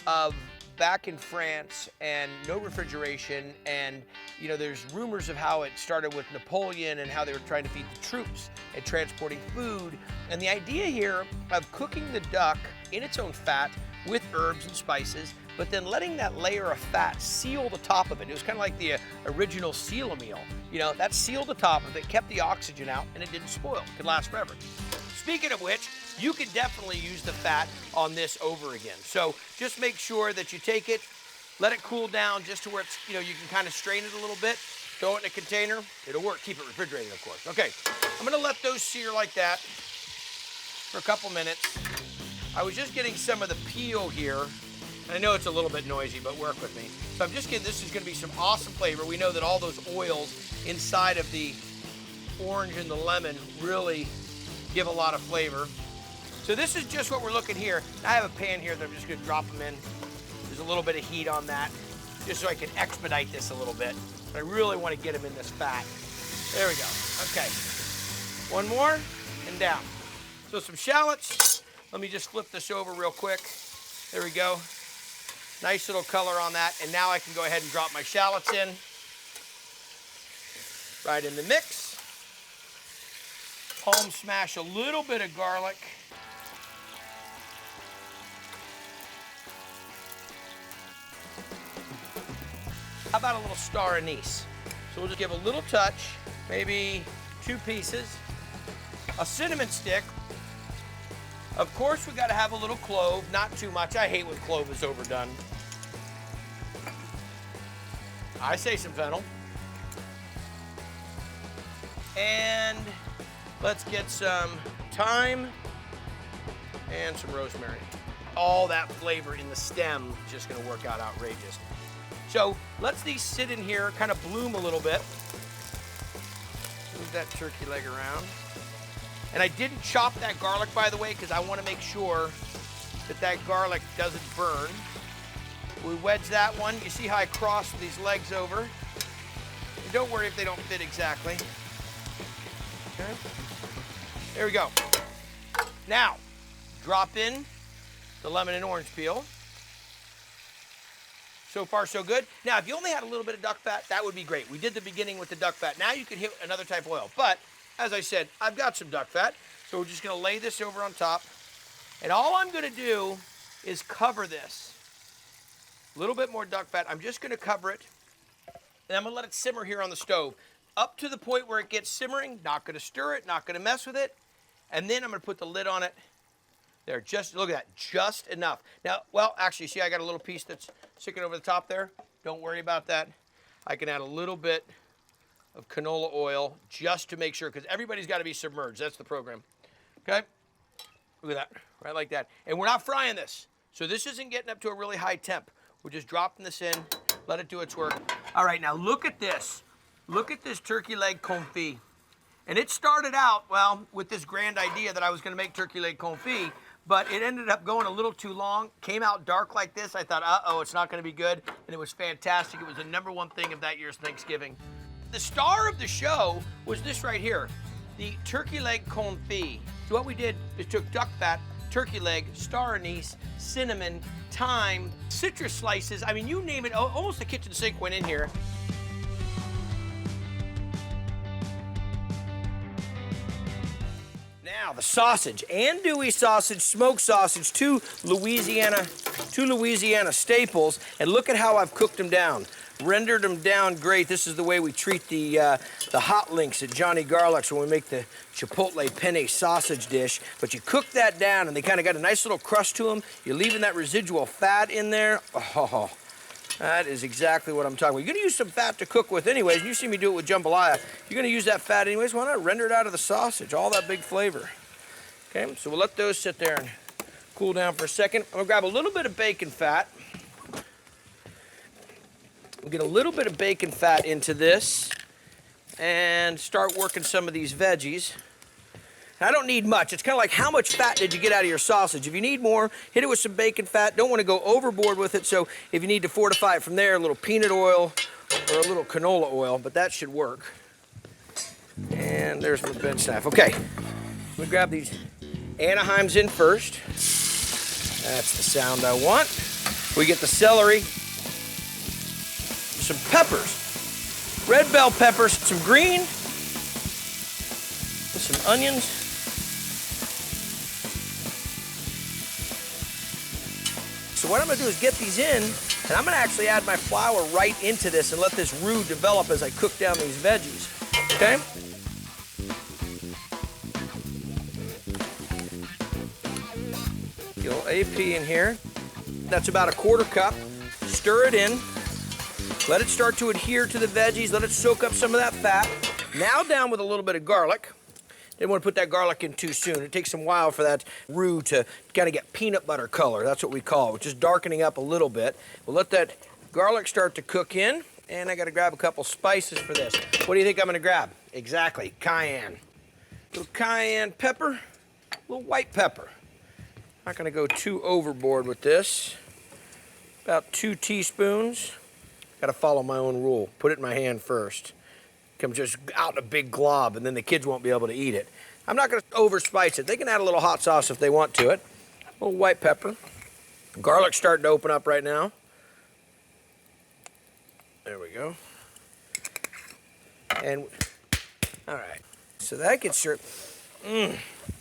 of back in France and no refrigeration, and you know, there's rumors of how it started with Napoleon and how they were trying to feed the troops and transporting food. And the idea here of cooking the duck in its own fat with herbs and spices, but then letting that layer of fat seal the top of it. It was kind of like the original seal meal. You know, that sealed the top of it, kept the oxygen out, and it didn't spoil. It could last forever. Speaking of which, you can definitely use the fat on this over again. So just make sure that you take it, Let it cool down just to where it's, you can kind of strain it a little bit. Throw it in a container. It'll work. Keep it refrigerated, of course. Okay, I'm gonna let those sear like that for a couple minutes. I was just getting some of the peel here. I know it's a little bit noisy, but work with me. So I'm just getting, this is gonna be some awesome flavor. We know that all those oils inside of the orange and the lemon really give a lot of flavor. So this is just what we're looking here. I have a pan here that I'm just gonna drop them in. There's a little bit of heat on that, just so I can expedite this a little bit. But I really want to get them in this fat. There we go. Okay. One more and down. So some shallots. Let me just flip this over real quick. There we go. Nice little color on that. And now I can go ahead and drop my shallots in. Right in the mix. Palm smash a little bit of garlic. How about a little star anise? So we'll just give a little touch, maybe 2 pieces. A cinnamon stick. Of course, we gotta have a little clove, not too much. I hate when clove is overdone. I say some fennel. And let's get some thyme and some rosemary. All that flavor in the stem is just gonna work out outrageous. So let's these sit in here, kind of bloom a little bit. Move that turkey leg around. And I didn't chop that garlic, by the way, because I want to make sure that that garlic doesn't burn. We wedge that one. You see how I crossed these legs over? And don't worry if they don't fit exactly. Okay. There we go. Now, drop in the lemon and orange peel. So far, so good. Now, if you only had a little bit of duck fat, that would be great. We did the beginning with the duck fat. Now you can hit another type of oil. But, as I said, I've got some duck fat. So we're just gonna lay this over on top. And all I'm gonna do is cover this. A little bit more duck fat. I'm just gonna cover it. And I'm gonna let it simmer here on the stove. Up to the point where it gets simmering. Not gonna stir it, not gonna mess with it. And then I'm gonna put the lid on it. There, just, look at that, just enough. Now, well, actually, see, I got a little piece that's sticking over the top there. Don't worry about that. I can add a little bit of canola oil just to make sure, because everybody's got to be submerged. That's the program. Okay? Look at that, right like that. And we're not frying this. So this isn't getting up to a really high temp. We're just dropping this in, let it do its work. All right, now look at this. Look at this turkey leg confit. And it started out, well, with this grand idea that I was going to make turkey leg confit, but it ended up going a little too long. Came out dark like this. I thought, uh-oh, it's not going to be good. And it was fantastic. It was the #1 thing of that year's Thanksgiving. The star of the show was this right here, the turkey leg confit. So what we did is took duck fat, turkey leg, star anise, cinnamon, thyme, citrus slices. I mean, you name it. Almost the kitchen sink went in here. Now the sausage, andouille sausage, smoked sausage, two Louisiana staples, and look at how I've cooked them down. Rendered them down great. This is the way we treat the hot links at Johnny Garlic's when we make the chipotle penne sausage dish. But you cook that down, and they kind of got a nice little crust to them. You're leaving that residual fat in there. Oh, that is exactly what I'm talking about. You're gonna use some fat to cook with anyways. You see me do it with jambalaya. You're gonna use that fat anyways. Why not render it out of the sausage? All that big flavor. Okay, so we'll let those sit there and cool down for a second. I'm gonna grab a little bit of bacon fat. We'll get a little bit of bacon fat into this and start working some of these veggies. I don't need much. It's kind of like how much fat did you get out of your sausage? If you need more, hit it with some bacon fat. Don't want to go overboard with it, so if you need to fortify it from there, a little peanut oil or a little canola oil, but that should work. And there's my bench knife. Okay, let me grab these Anaheims in first. That's the sound I want. We get the celery, some peppers, red bell peppers, some green, some onions. So what I'm gonna do is get these in, and I'm gonna actually add my flour right into this and let this roux develop as I cook down these veggies, okay? Get a little AP in here. That's about a 1/4 cup. Stir stir it in. Let it start to adhere to the veggies. Let it soak up some of that fat. Now down with a little bit of garlic. Didn't want to put that garlic in too soon. It takes some while for that roux to kind of get peanut butter color. That's what we call it, just darkening up a little bit. We'll let that garlic start to cook in, and I got to grab a couple spices for this. What do you think I'm going to grab? Exactly, cayenne. A little cayenne pepper, a little white pepper. Not going to go too overboard with this. About 2 teaspoons. Got to follow my own rule. Put it in my hand first. Comes just out in a big glob, and then the kids won't be able to eat it. I'm not going to overspice it. They can add a little hot sauce if they want to it. A little white pepper. Garlic's starting to open up right now. There we go. And, all right. So that gets served.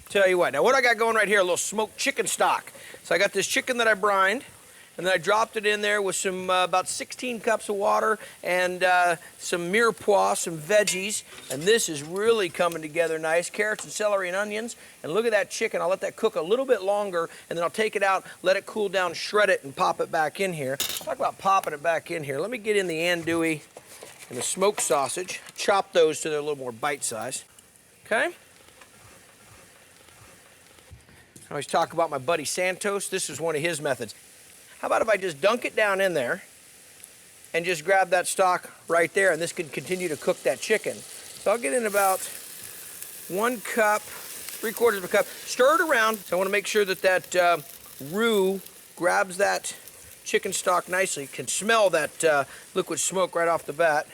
Tell you what, now what I got going right here, a little smoked chicken stock. So I got this chicken that I brined, and then I dropped it in there with some, about 16 cups of water and some mirepoix, some veggies. And this is really coming together nice. Carrots and celery and onions. And look at that chicken. I'll let that cook a little bit longer, and then I'll take it out, let it cool down, shred it, and pop it back in here. Talk about popping it back in here. Let me get in the andouille and the smoked sausage. Chop those so they're a little more bite-sized. Okay? I always talk about my buddy Santos. This is one of his methods. How about if I just dunk it down in there and just grab that stock right there, and this can continue to cook that chicken. So I'll get in about 1 cup, 3/4 of a cup. Stir it around. So I want to make sure that that roux grabs that chicken stock nicely. You can smell that liquid smoke right off the bat.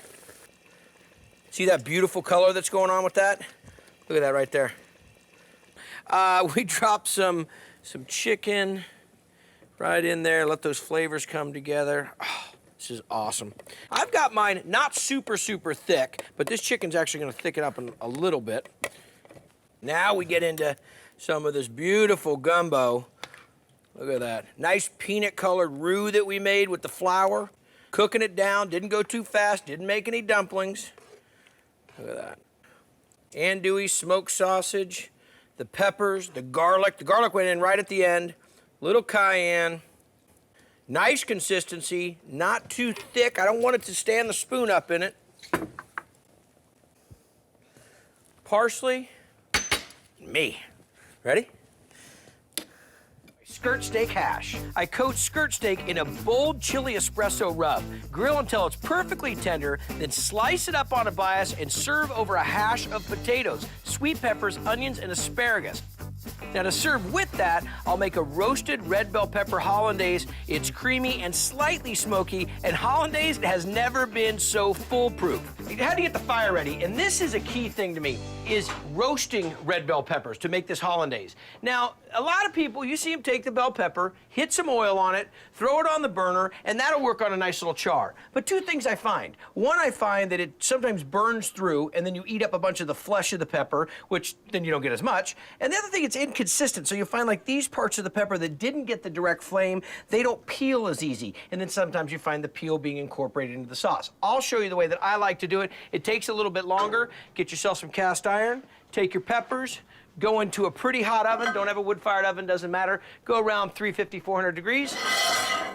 See that beautiful color that's going on with that? Look at that right there. We dropped some chicken right in there. Let those flavors come together. Oh, this is awesome. I've got mine not super, super thick, but this chicken's actually going to thicken up a little bit. Now we get into some of this beautiful gumbo. Look at that. Nice peanut-colored roux that we made with the flour. Cooking it down. Didn't go too fast. Didn't make any dumplings. Look at that. Andouille smoked sausage. The peppers, the garlic. The garlic went in right at the end. Little cayenne. Nice consistency, not too thick. I don't want it to stand the spoon up in it. Parsley. Me. Ready? Skirt steak hash. I coat skirt steak in a bold chili espresso rub. Grill until it's perfectly tender, then slice it up on a bias and serve over a hash of potatoes, sweet peppers, onions, and asparagus. Now to serve with that, I'll make a roasted red bell pepper hollandaise. It's creamy and slightly smoky, and hollandaise has never been so foolproof. You had to get the fire ready, and this is a key thing to me, is roasting red bell peppers to make this hollandaise. Now, a lot of people, you see them take the bell pepper, hit some oil on it, throw it on the burner, and that'll work on a nice little char. But 2 things I find. One, I find that it sometimes burns through, and then you eat up a bunch of the flesh of the pepper, which then you don't get as much. And the other thing, it's inconsistent. So you'll find like these parts of the pepper that didn't get the direct flame, they don't peel as easy. And then sometimes you find the peel being incorporated into the sauce. I'll show you the way that I like to do it. It takes a little bit longer. Get yourself some cast iron, take your peppers, go into a pretty hot oven. Don't have a wood-fired oven, doesn't matter. Go around 350, 400 degrees.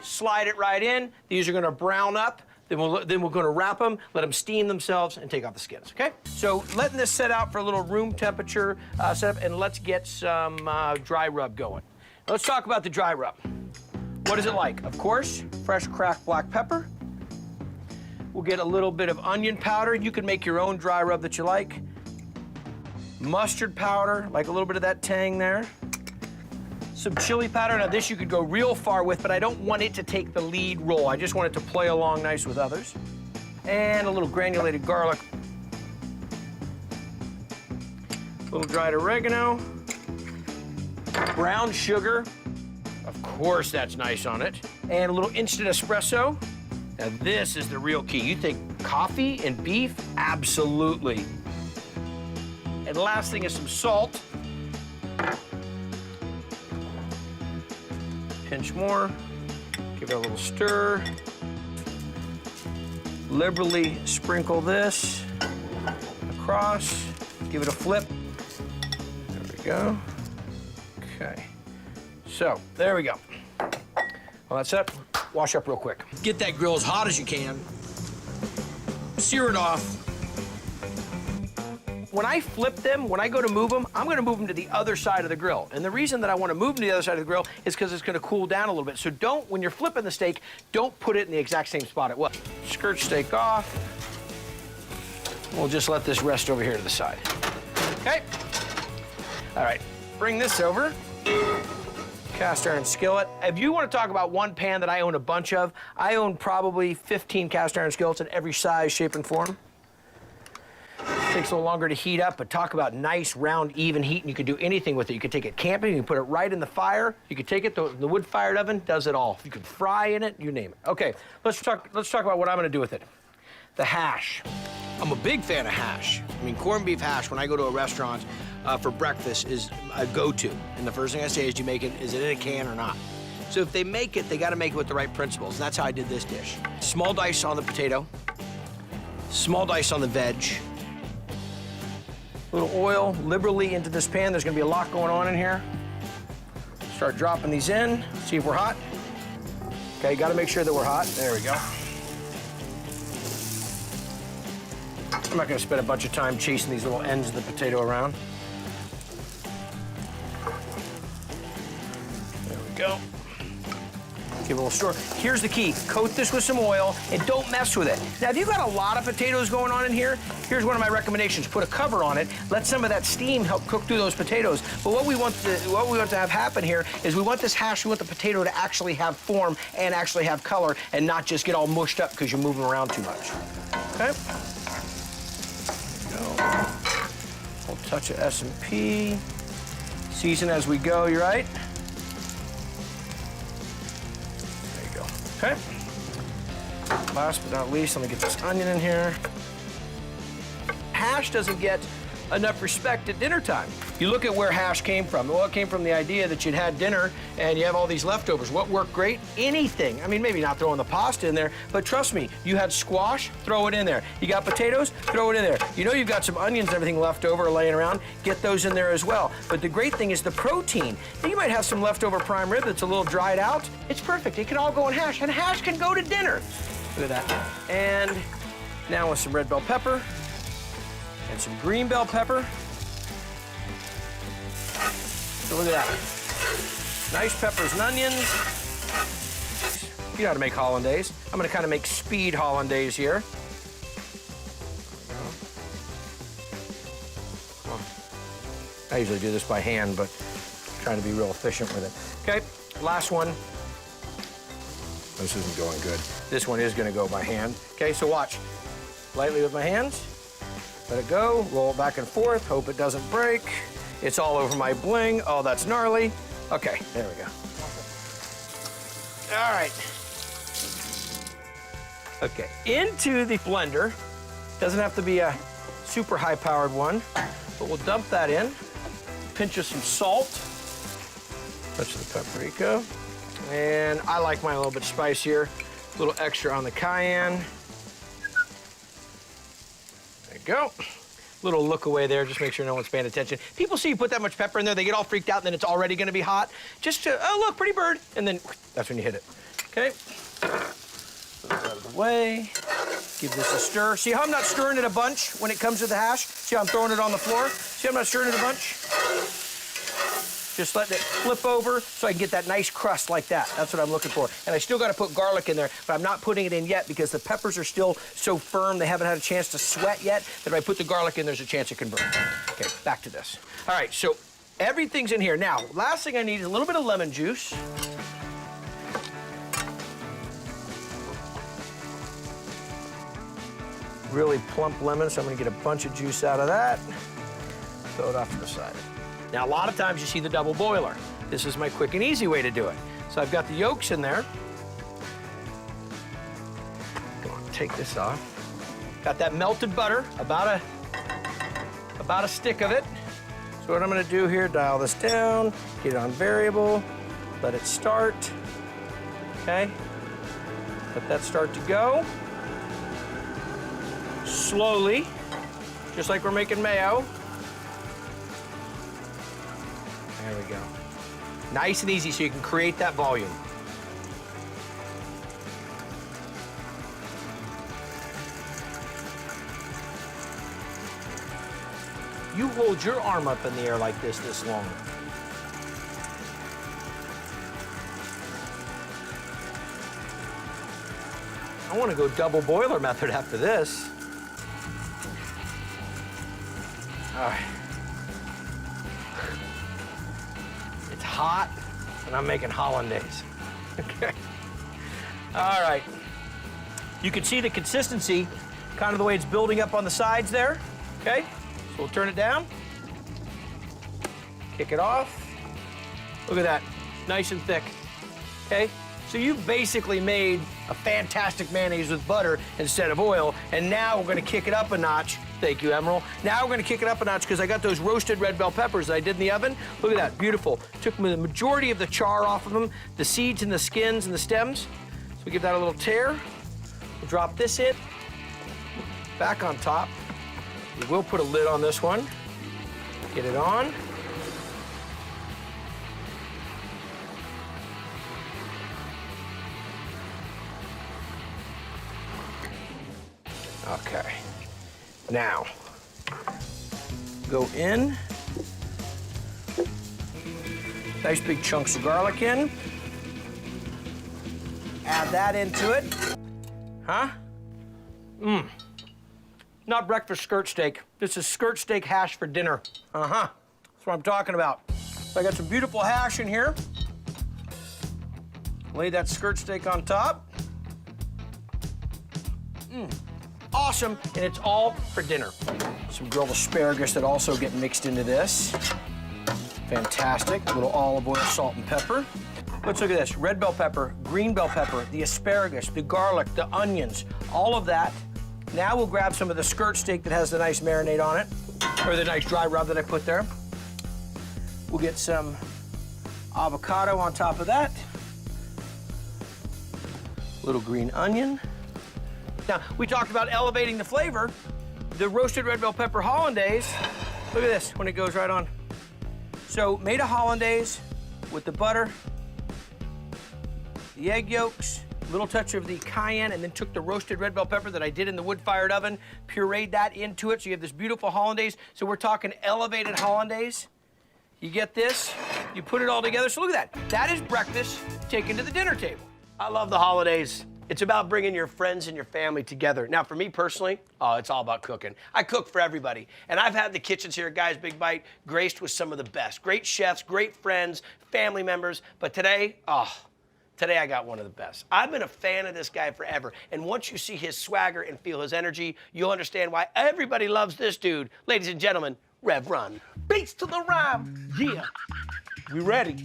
Slide it right in. These are gonna brown up. Then we're going to wrap them, let them steam themselves, and take off the skins, okay? So letting this set out for a little room temperature setup, and let's get some dry rub going. Let's talk about the dry rub. What is it like? Of course, fresh cracked black pepper. We'll get a little bit of onion powder. You can make your own dry rub that you like. Mustard powder, like a little bit of that tang there. Some chili powder. Now this you could go real far with, but I don't want it to take the lead role. I just want it to play along nice with others. And a little granulated garlic. A little dried oregano. Brown sugar. Of course that's nice on it. And a little instant espresso. Now this is the real key. You think coffee and beef? Absolutely. And last thing is some salt. Pinch more, give it a little stir. Liberally sprinkle this across, give it a flip. There we go. Okay, so there we go. Well, that's it. wash up real quick. Get that grill as hot as you can. Sear it off. When I flip them, when I go to move them, I'm gonna move them to the other side of the grill. And the reason that I wanna move them to the other side of the grill is because it's gonna cool down a little bit. So don't, when you're flipping the steak, don't put it in the exact same spot it was. Skirt steak off. We'll just let this rest over here to the side. Okay? All right, bring this over. Cast iron skillet. If you want to talk about one pan that I own a bunch of, I own probably 15 cast iron skillets in every size, shape, and form. Takes a little longer to heat up, but talk about nice, round, even heat, and you can do anything with it. You can take it camping, you can put it right in the fire. You can take it, the wood-fired oven does it all. You can fry in it, you name it. Okay, let's talk about what I'm gonna do with it. The hash. I'm a big fan of hash. I mean, corned beef hash, when I go to a restaurant for breakfast, is a go-to. And the first thing I say is, do you make it, is it in a can or not? So if they make it, they gotta make it with the right principles. And that's how I did this dish. Small dice on the potato, small dice on the veg, a little oil liberally into this pan. There's gonna be a lot going on in here. Start dropping these in, see if we're hot. Okay, gotta make sure that we're hot. There we go. I'm not gonna spend a bunch of time chasing these little ends of the potato around. There we go. Give it a little stir. Here's the key. Coat this with some oil and don't mess with it. Now, if you've got a lot of potatoes going on in here, here's one of my recommendations. Put a cover on it. Let some of that steam help cook through those potatoes. But what we want to have happen here is we want this hash, we want the potato to actually have form and actually have color and not just get all mushed up because you're moving around too much. Okay? We'll touch of S&P. Season as we go, you right? There you go. Okay. Last but not least, let me get this onion in here. Hash doesn't get enough respect at dinner time. You look at where hash came from. Well, it came from the idea that you'd had dinner and you have all these leftovers. What worked great? Anything. I mean, maybe not throwing the pasta in there, but trust me, you had squash, throw it in there. You got potatoes, throw it in there. You know you've got some onions and everything left over or laying around, get those in there as well. But the great thing is the protein. You might have some leftover prime rib that's a little dried out. It's perfect. It can all go in hash, and hash can go to dinner. Look at that. And now with some red bell pepper and some green bell pepper. So look at that. Nice peppers and onions. You know how to make hollandaise. I'm gonna kind of make speed hollandaise here. Well, I usually do this by hand, but I'm trying to be real efficient with it. Okay, last one. This isn't going good. This one is gonna go by hand. Okay, so watch. Lightly with my hands. Let it go, roll it back and forth, hope it doesn't break. It's all over my bling. Oh, that's gnarly. Okay, there we go. All right. Okay, into the blender. Doesn't have to be a super high-powered one, but we'll dump that in. Pinch of some salt. Touch of the paprika. And I like mine a little bit spicier. A little extra on the cayenne. There you go. Little look away there, just make sure no one's paying attention. People see you put that much pepper in there, they get all freaked out, and then it's already gonna be hot. Just to, oh look, pretty bird, and then that's when you hit it. Okay, put that out of the way. Give this a stir. See how I'm not stirring it a bunch when it comes to the hash? See how I'm throwing it on the floor? See how I'm not stirring it a bunch? Just letting it flip over so I can get that nice crust like that. That's what I'm looking for. And I still got to put garlic in there, but I'm not putting it in yet because the peppers are still so firm, they haven't had a chance to sweat yet, that if I put the garlic in, there's a chance it can burn. Okay, back to this. All right, so everything's in here. Now, last thing I need is a little bit of lemon juice. Really plump lemon, so I'm gonna get a bunch of juice out of that. Throw it off to the side. Now, a lot of times you see the double boiler. This is my quick and easy way to do it. So I've got the yolks in there. Come on, take this off. Got that melted butter, about a stick of it. So what I'm gonna do here, dial this down, get it on variable, let it start, okay? Let that start to go. Slowly, just like we're making mayo. There we go. Nice and easy so you can create that volume. You hold your arm up in the air like this long. I want to go double boiler method after this. All right. It's hot, and I'm making hollandaise. Okay. All right. You can see the consistency, kind of the way it's building up on the sides there. Okay. So we'll turn it down. Kick it off. Look at that, nice and thick. Okay. So you've basically made a fantastic mayonnaise with butter instead of oil, and now we're gonna kick it up a notch. Thank you, Emerald. Now we're gonna kick it up a notch because I got those roasted red bell peppers that I did in the oven. Look at that, beautiful. Took the majority of the char off of them, the seeds and the skins and the stems. So we give that a little tear. We'll drop this in, back on top. We will put a lid on this one. Get it on. Okay, now, go in. Nice big chunks of garlic in. Add that into it. Huh? Not breakfast skirt steak. This is skirt steak hash for dinner. Uh-huh, that's what I'm talking about. So I got some beautiful hash in here. Lay that skirt steak on top. Awesome, and it's all for dinner. Some grilled asparagus that also get mixed into this. Fantastic, a little olive oil, salt, and pepper. Let's look at this, red bell pepper, green bell pepper, the asparagus, the garlic, the onions, all of that. Now we'll grab some of the skirt steak that has the nice marinade on it, or the nice dry rub that I put there. We'll get some avocado on top of that. Little green onion. Now, we talked about elevating the flavor. The roasted red bell pepper hollandaise, look at this, when it goes right on. So, made a hollandaise with the butter, the egg yolks, a little touch of the cayenne, and then took the roasted red bell pepper that I did in the wood-fired oven, pureed that into it, so you have this beautiful hollandaise. So we're talking elevated hollandaise. You get this, you put it all together. So look at that. That is breakfast taken to the dinner table. I love the holidays. It's about bringing your friends and your family together. Now, for me personally, it's all about cooking. I cook for everybody. And I've had the kitchens here at Guy's Big Bite graced with some of the best. Great chefs, great friends, family members. But today, today I got one of the best. I've been a fan of this guy forever. And once you see his swagger and feel his energy, you'll understand why everybody loves this dude. Ladies and gentlemen, Rev Run. Beats to the rhyme. Yeah. We ready?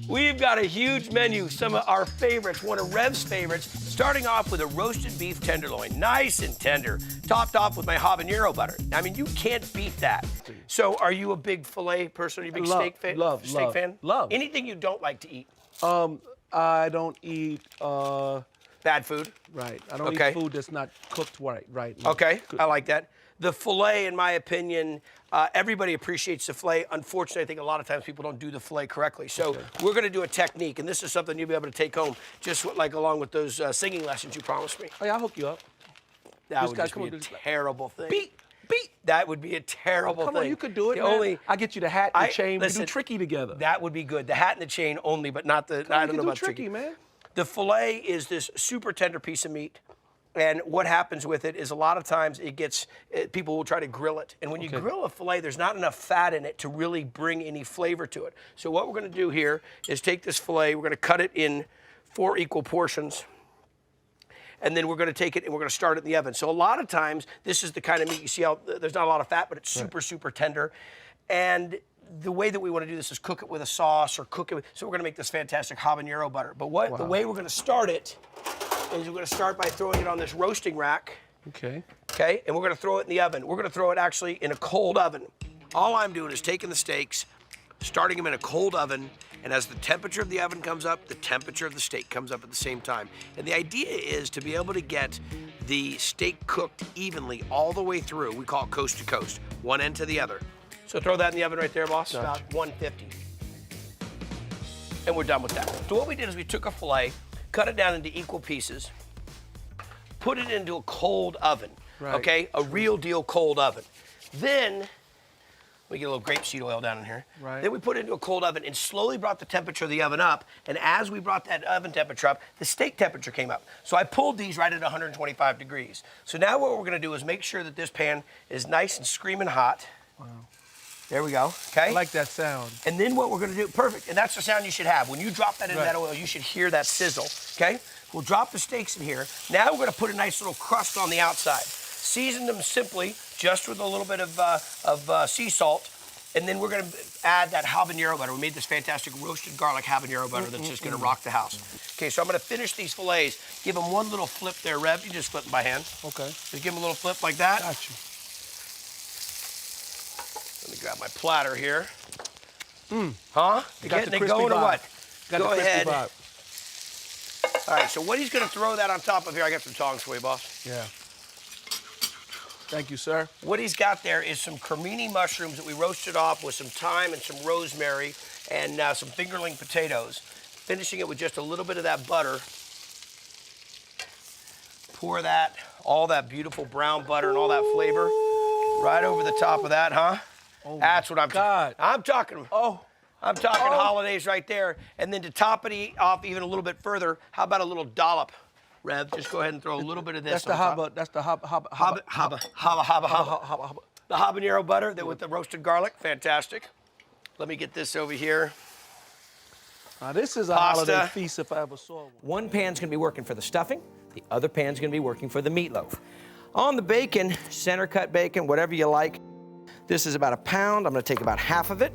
We've got a huge menu, some of our favorites, one of Rev's favorites, starting off with a roasted beef tenderloin, nice and tender, topped off with my habanero butter. I mean, you can't beat that. So are you a big filet person? Are you a big steak fan? Steak fan? Love. Anything you don't like to eat? I don't eat, Bad food? right. I don't eat food that's not cooked right. Okay, I like that. The filet, in my opinion, everybody appreciates the filet. Unfortunately, I think a lot of times people don't do the filet correctly. So we're going to do a technique, and this is something you'll be able to take home, just like along with those singing lessons you promised me. Oh, yeah, I'll hook you up. That would just be a terrible thing. Beat. That would be a terrible thing. Come on, you could do it, man. I'll get you the hat and the chain. We do tricky together. That would be good. The hat and the chain only, but not the, I don't know about tricky. Man. The filet is this super tender piece of meat. And what happens with it is a lot of times people will try to grill it. And when you grill a filet, there's not enough fat in it to really bring any flavor to it. So what we're gonna do here is take this filet, we're gonna cut it in 4 equal portions. And then we're gonna take it and we're gonna start it in the oven. So a lot of times, this is the kind of meat, you see how there's not a lot of fat, but it's super, super tender. And the way that we wanna do this is cook it with a sauce or cook it, so we're gonna make this fantastic habanero butter. But the way we're gonna start it is we're gonna start by throwing it on this roasting rack. Okay. Okay, and we're gonna throw it in the oven. We're gonna throw it actually in a cold oven. All I'm doing is taking the steaks, starting them in a cold oven, and as the temperature of the oven comes up, the temperature of the steak comes up at the same time. And the idea is to be able to get the steak cooked evenly all the way through. We call it coast to coast, one end to the other. So throw that in the oven right there, boss, about 150. And we're done with that. So what we did is we took a filet, cut it down into equal pieces, put it into a cold oven, okay? A real deal cold oven. Then We get a little grapeseed oil down in here. Right. Then we put it into a cold oven and slowly brought the temperature of the oven up. And as we brought that oven temperature up, the steak temperature came up. So I pulled these right at 125 degrees. So now what we're gonna do is make sure that this pan is nice and screaming hot. Wow. There we go, okay? I like that sound. And then what we're gonna do, perfect, and that's the sound you should have. When you drop that into that oil, you should hear that sizzle, okay? We'll drop the steaks in here. Now we're gonna put a nice little crust on the outside. Season them simply, just with a little bit of sea salt. And then we're gonna add that habanero butter. We made this fantastic roasted garlic habanero butter that's just gonna rock the house. Okay, so I'm gonna finish these fillets. Give them one little flip there, Rev. You just flip them by hand. Okay. Just give them a little flip like that. Got you. Let me grab my platter here. Huh? You getting it going or what? Go ahead. All right, so what he's gonna throw that on top of here, I got some tongs for you, boss. Yeah. Thank you, sir. What he's got there is some cremini mushrooms that we roasted off with some thyme and some rosemary and some fingerling potatoes. Finishing it with just a little bit of that butter. Pour that, all that beautiful brown butter and all that flavor right over the top of that, huh? Oh, that's what I'm talking. I'm talking. Oh. I'm talking holidays right there. And then to top it off even a little bit further, how about a little dollop? Rev, just go ahead and throw a little bit of this. That's the habanero butter with the roasted garlic. Fantastic. Let me get this over here. Now this is a holiday feast if I ever saw one. One pan's gonna be working for the stuffing. The other pan's gonna be working for the meatloaf. On the bacon, center cut bacon, whatever you like. This is about a pound. I'm gonna take about half of it.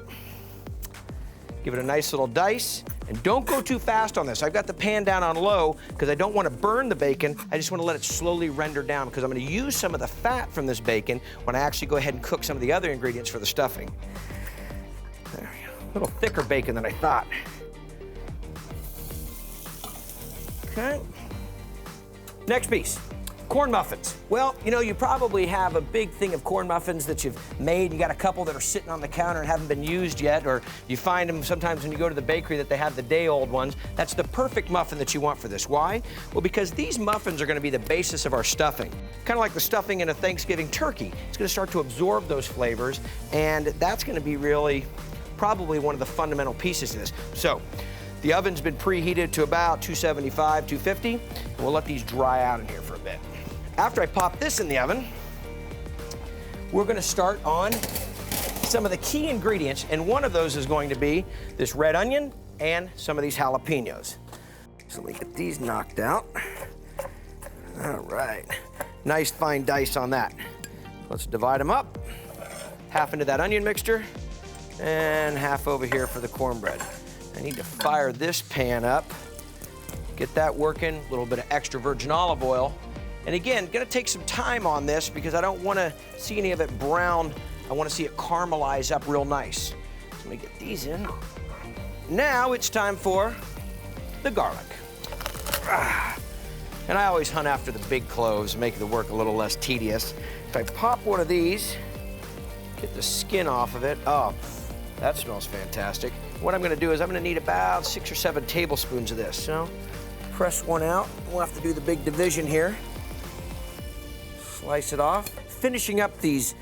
Give it a nice little dice, and don't go too fast on this. I've got the pan down on low because I don't want to burn the bacon. I just want to let it slowly render down because I'm going to use some of the fat from this bacon when I actually go ahead and cook some of the other ingredients for the stuffing. There we go. A little thicker bacon than I thought. Okay. Next piece. Corn muffins. Well, you know, you probably have a big thing of corn muffins that you've made. You got a couple that are sitting on the counter and haven't been used yet, or you find them sometimes when you go to the bakery that they have the day-old ones. That's the perfect muffin that you want for this. Why? Well, because these muffins are gonna be the basis of our stuffing. Kind of like the stuffing in a Thanksgiving turkey. It's gonna start to absorb those flavors, and that's gonna be really probably one of the fundamental pieces of this. So, the oven's been preheated to about 275, 250, and we'll let these dry out in here for a bit. After I pop this in the oven, we're gonna start on some of the key ingredients, and one of those is going to be this red onion and some of these jalapenos. So let me get these knocked out. All right, nice fine dice on that. Let's divide them up. Half into that onion mixture, and half over here for the cornbread. I need to fire this pan up, get that working, a little bit of extra virgin olive oil. And again, gonna take some time on this because I don't wanna see any of it brown. I wanna see it caramelize up real nice. So let me get these in. Now it's time for the garlic. And I always hunt after the big cloves, make the work a little less tedious. If I pop one of these, get the skin off of it, oh, that smells fantastic. What I'm gonna do is I'm gonna need about 6 or 7 tablespoons of this. So press one out. We'll have to do the big division here. Slice it off. Finishing up these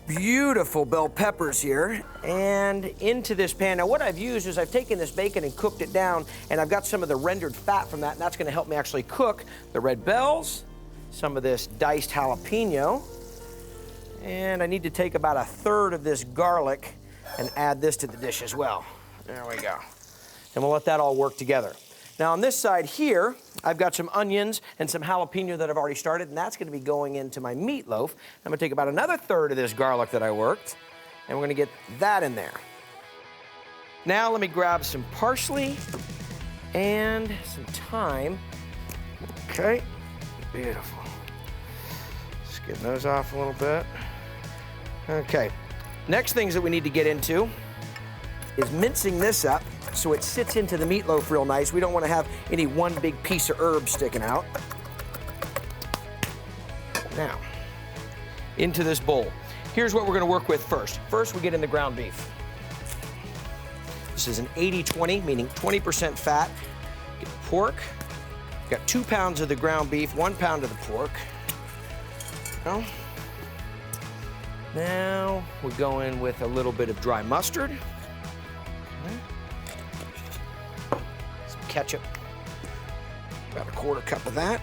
beautiful bell peppers here and into this pan. Now what I've used is I've taken this bacon and cooked it down, and I've got some of the rendered fat from that, and that's gonna help me actually cook the red bells, some of this diced jalapeno, and I need to take about 1/3 of this garlic and add this to the dish as well. There we go. And we'll let that all work together. Now on this side here, I've got some onions and some jalapeno that I've already started, and that's gonna be going into my meatloaf. I'm gonna take about another 1/3 of this garlic that I worked, and we're gonna get that in there. Now let me grab some parsley and some thyme. Okay, beautiful. Just getting those off a little bit. Okay, next things that we need to get into is mincing this up so it sits into the meatloaf real nice. We don't want to have any one big piece of herb sticking out. Now, into this bowl. Here's what we're going to work with first. First, we get in the ground beef. This is an 80-20, meaning 20% fat. Get the pork. Got 2 pounds of the ground beef, 1 pound of the pork. Now, Now we'll go in with a little bit of dry mustard. Some ketchup. About a 1/4 cup of that.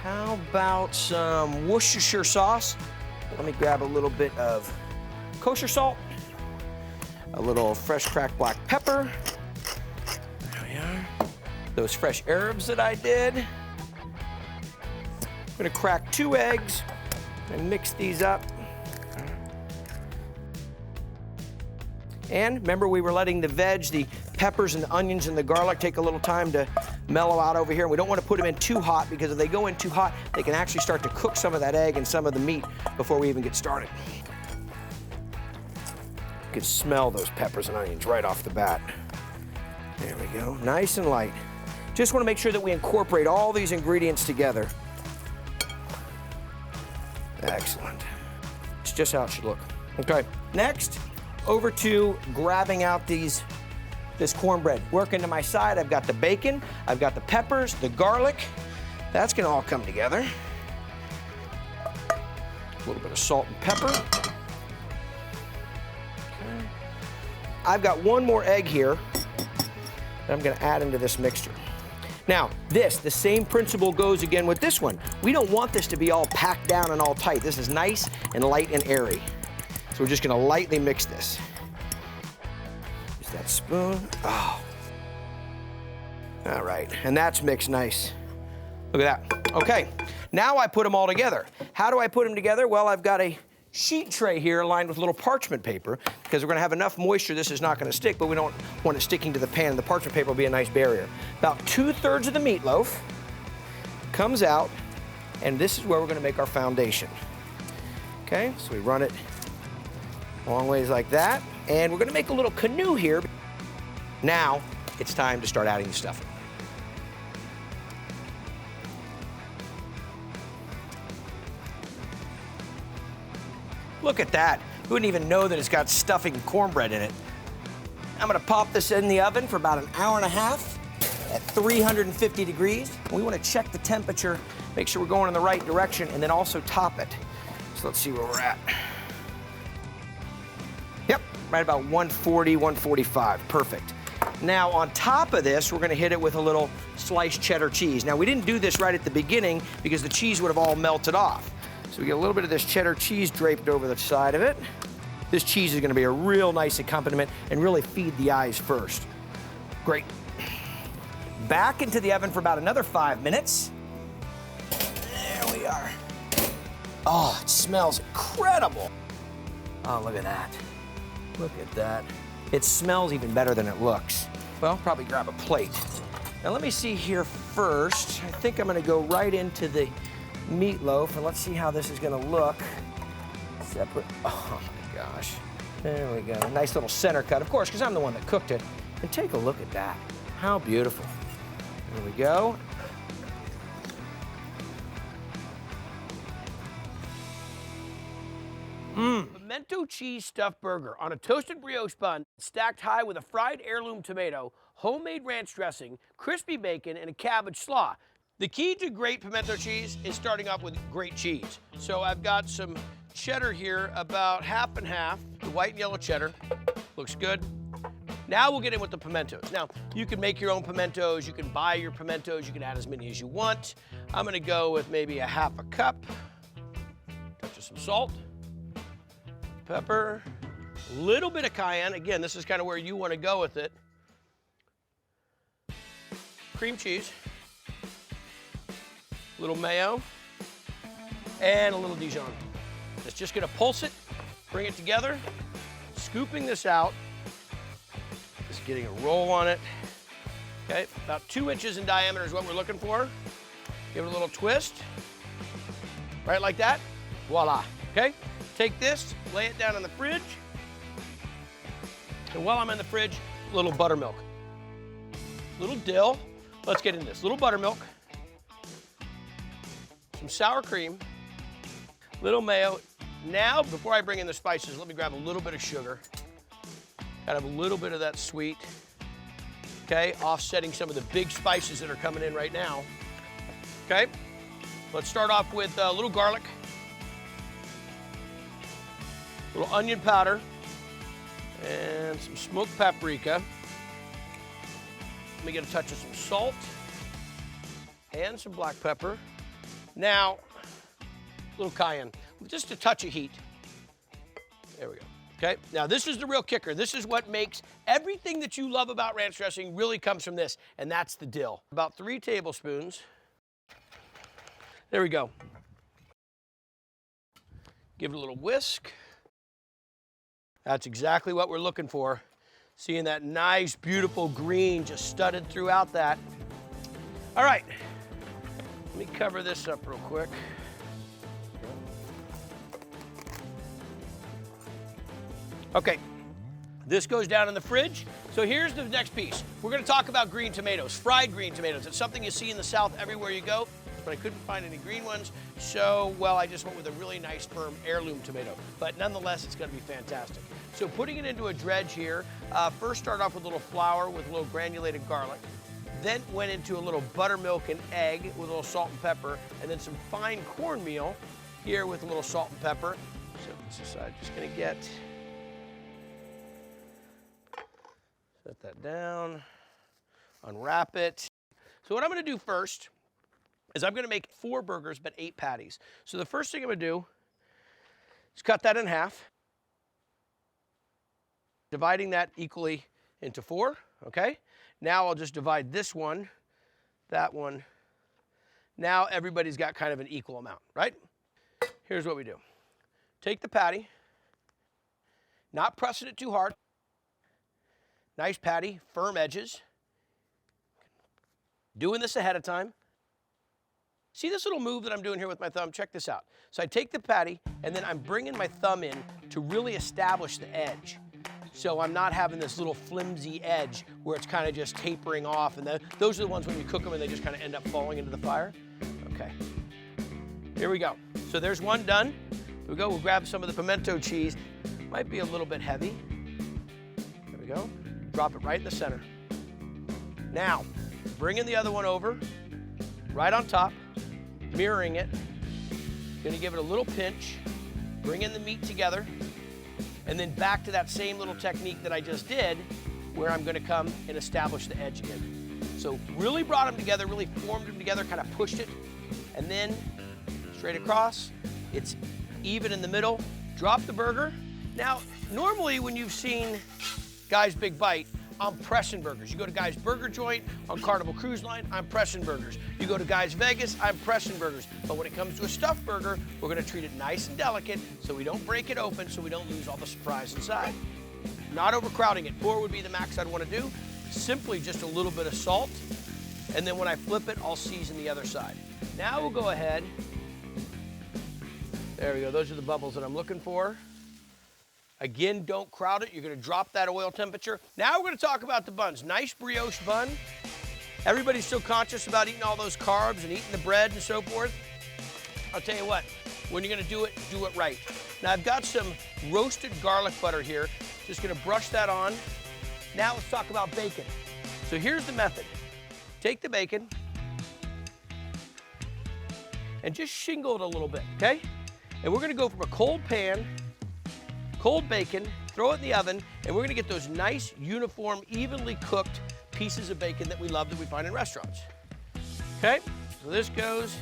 How about some Worcestershire sauce? Let me grab a little bit of kosher salt. A little fresh cracked black pepper. There we are. Those fresh herbs that I did. I'm gonna crack 2 eggs and mix these up. And remember, we were letting the veg, the peppers and the onions and the garlic take a little time to mellow out over here. We don't want to put them in too hot, because if they go in too hot, they can actually start to cook some of that egg and some of the meat before we even get started. You can smell those peppers and onions right off the bat. There we go, nice and light. Just want to make sure that we incorporate all these ingredients together. Excellent. It's just how it should look. Okay, next, over to grabbing out this cornbread. Working to my side, I've got the bacon, I've got the peppers, the garlic. That's gonna all come together. A little bit of salt and pepper. Okay. I've got 1 more egg here that I'm gonna add into this mixture. Now, the same principle goes again with this one. We don't want this to be all packed down and all tight. This is nice and light and airy. So we're just gonna lightly mix this. Use that spoon. Oh. All right, and that's mixed nice. Look at that. Okay, now I put them all together. How do I put them together? Well, I've got a sheet tray here lined with a little parchment paper, because we're gonna have enough moisture this is not gonna stick, but we don't want it sticking to the pan. The parchment paper will be a nice barrier. About 2/3 of the meatloaf comes out, and this is where we're gonna make our foundation. Okay, so we run it long ways like that, and we're gonna make a little canoe here. Now, it's time to start adding the stuffing. Look at that. Who wouldn't even know that it's got stuffing cornbread in it? I'm gonna pop this in the oven for about 1.5 hours at 350 degrees. We wanna check the temperature, make sure we're going in the right direction, and then also top it. So let's see where we're at. Yep, right about 140, 145, perfect. Now on top of this, we're gonna hit it with a little sliced cheddar cheese. Now we didn't do this right at the beginning because the cheese would have all melted off. So we get a little bit of this cheddar cheese draped over the side of it. This cheese is gonna be a real nice accompaniment and really feed the eyes first. Great. Back into the oven for about another 5 minutes. There we are. Oh, it smells incredible. Oh, look at that. Look at that. It smells even better than it looks. Well, probably grab a plate. Now let me see here first. I think I'm gonna go right into the meatloaf, and let's see how this is gonna look. Separate, oh my gosh. There we go, nice little center cut, of course, because I'm the one that cooked it. And take a look at that, how beautiful. There we go. Pimento cheese stuffed burger on a toasted brioche bun, stacked high with a fried heirloom tomato, homemade ranch dressing, crispy bacon, and a cabbage slaw. The key to great pimento cheese is starting off with great cheese. So I've got some cheddar here, about 1/2 and 1/2. The white and yellow cheddar, looks good. Now we'll get in with the pimentos. Now, you can make your own pimentos, you can buy your pimentos, you can add as many as you want. I'm gonna go with maybe 1/2 cup. Touch of some salt, pepper, a little bit of cayenne. Again, this is kind of where you wanna go with it. Cream cheese. A little mayo, and a little Dijon. It's just gonna pulse it, bring it together, scooping this out, just getting a roll on it. Okay, about 2 inches in diameter is what we're looking for. Give it a little twist, right like that, voila, okay? Take this, lay it down in the fridge, and while I'm in the fridge, a little buttermilk. Little dill, let's get into this. Little buttermilk, some sour cream, little mayo. Now, before I bring in the spices, let me grab a little bit of sugar. Kind of a little bit of that sweet, okay? Offsetting some of the big spices that are coming in right now, okay? Let's start off with a little garlic. little onion powder, and some smoked paprika. Let me get a touch of some salt and some black pepper. Now, a little cayenne, just a touch of heat. There we go. Okay, now this is the real kicker. This is what makes everything that you love about ranch dressing really comes from this, and that's the dill. About 3 tablespoons. There we go. Give it a little whisk. That's exactly what we're looking for. Seeing that nice, beautiful green just studded throughout that. All right, let me cover this up real quick. Okay, this goes down in the fridge. So here's the next piece. We're gonna talk about green tomatoes, fried green tomatoes. It's something you see in the South everywhere you go, but I couldn't find any green ones. So, well, I just went with a really nice, firm heirloom tomato. But nonetheless, it's gonna be fantastic. So putting it into a dredge here, first start off with a little flour with a little granulated garlic. Then went into a little buttermilk and egg with a little salt and pepper, and then some fine cornmeal here with a little salt and pepper. Set this aside, just gonna get set that down, unwrap it. So what I'm gonna do first is I'm gonna make 4 burgers, but 8 patties. So the first thing I'm gonna do is cut that in half, dividing that equally into 4, okay? Now I'll just divide this one, that one. Now everybody's got kind of an equal amount, right? Here's what we do. Take the patty, not pressing it too hard. Nice patty, firm edges. Doing this ahead of time. See this little move that I'm doing here with my thumb? Check this out. So I take the patty, and then I'm bringing my thumb in to really establish the edge. So I'm not having this little flimsy edge where it's kind of just tapering off, and those are the ones when you cook them and they just kind of end up falling into the fire. Okay, here we go. So there's one done. Here we go, we'll grab some of the pimento cheese. Might be a little bit heavy. There we go. Drop it right in the center. Now, bring in the other one over, right on top, mirroring it. Gonna give it a little pinch, bring in the meat together, and then back to that same little technique that I just did, where I'm gonna come and establish the edge again. So really brought them together, really formed them together, kind of pushed it, and then straight across. It's even in the middle. Drop the burger. Now, normally when you've seen Guy's Big Bite, I'm pressing burgers. You go to Guy's Burger Joint on Carnival Cruise Line, I'm pressing burgers. You go to Guy's Vegas, I'm pressing burgers. But when it comes to a stuffed burger, we're gonna treat it nice and delicate so we don't break it open, so we don't lose all the surprise inside. Not overcrowding it. 4 would be the max I'd wanna do. Simply just a little bit of salt. And then when I flip it, I'll season the other side. Now we'll go ahead. There we go, those are the bubbles that I'm looking for. Again, don't crowd it. You're gonna drop that oil temperature. Now we're gonna talk about the buns. Nice brioche bun. Everybody's still conscious about eating all those carbs and eating the bread and so forth. I'll tell you what, when you're gonna do it right. Now I've got some roasted garlic butter here. Just gonna brush that on. Now let's talk about bacon. So here's the method. Take the bacon and just shingle it a little bit, okay? And we're gonna go from a cold pan, cold bacon, throw it in the oven, and we're gonna get those nice, uniform, evenly cooked pieces of bacon that we love that we find in restaurants. Okay, so this goes,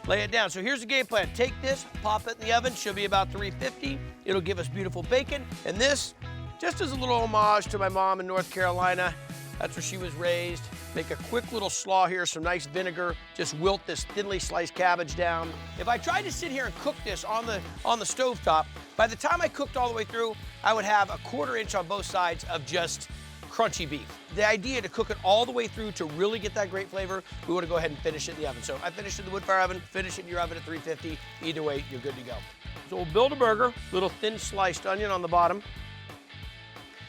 lay it down. So here's the game plan. Take this, pop it in the oven, should be about 350. It'll give us beautiful bacon. And this, just as a little homage to my mom in North Carolina, that's where she was raised. Make a quick little slaw here, some nice vinegar. Just wilt this thinly sliced cabbage down. If I tried to sit here and cook this on the stovetop, by the time I cooked all the way through, I would have a 1/4 inch on both sides of just crunchy beef. The idea to cook it all the way through to really get that great flavor, we want to go ahead and finish it in the oven. So I finished it in the wood fire oven, finish it in your oven at 350. Either way, you're good to go. So we'll build a burger, little thin sliced onion on the bottom.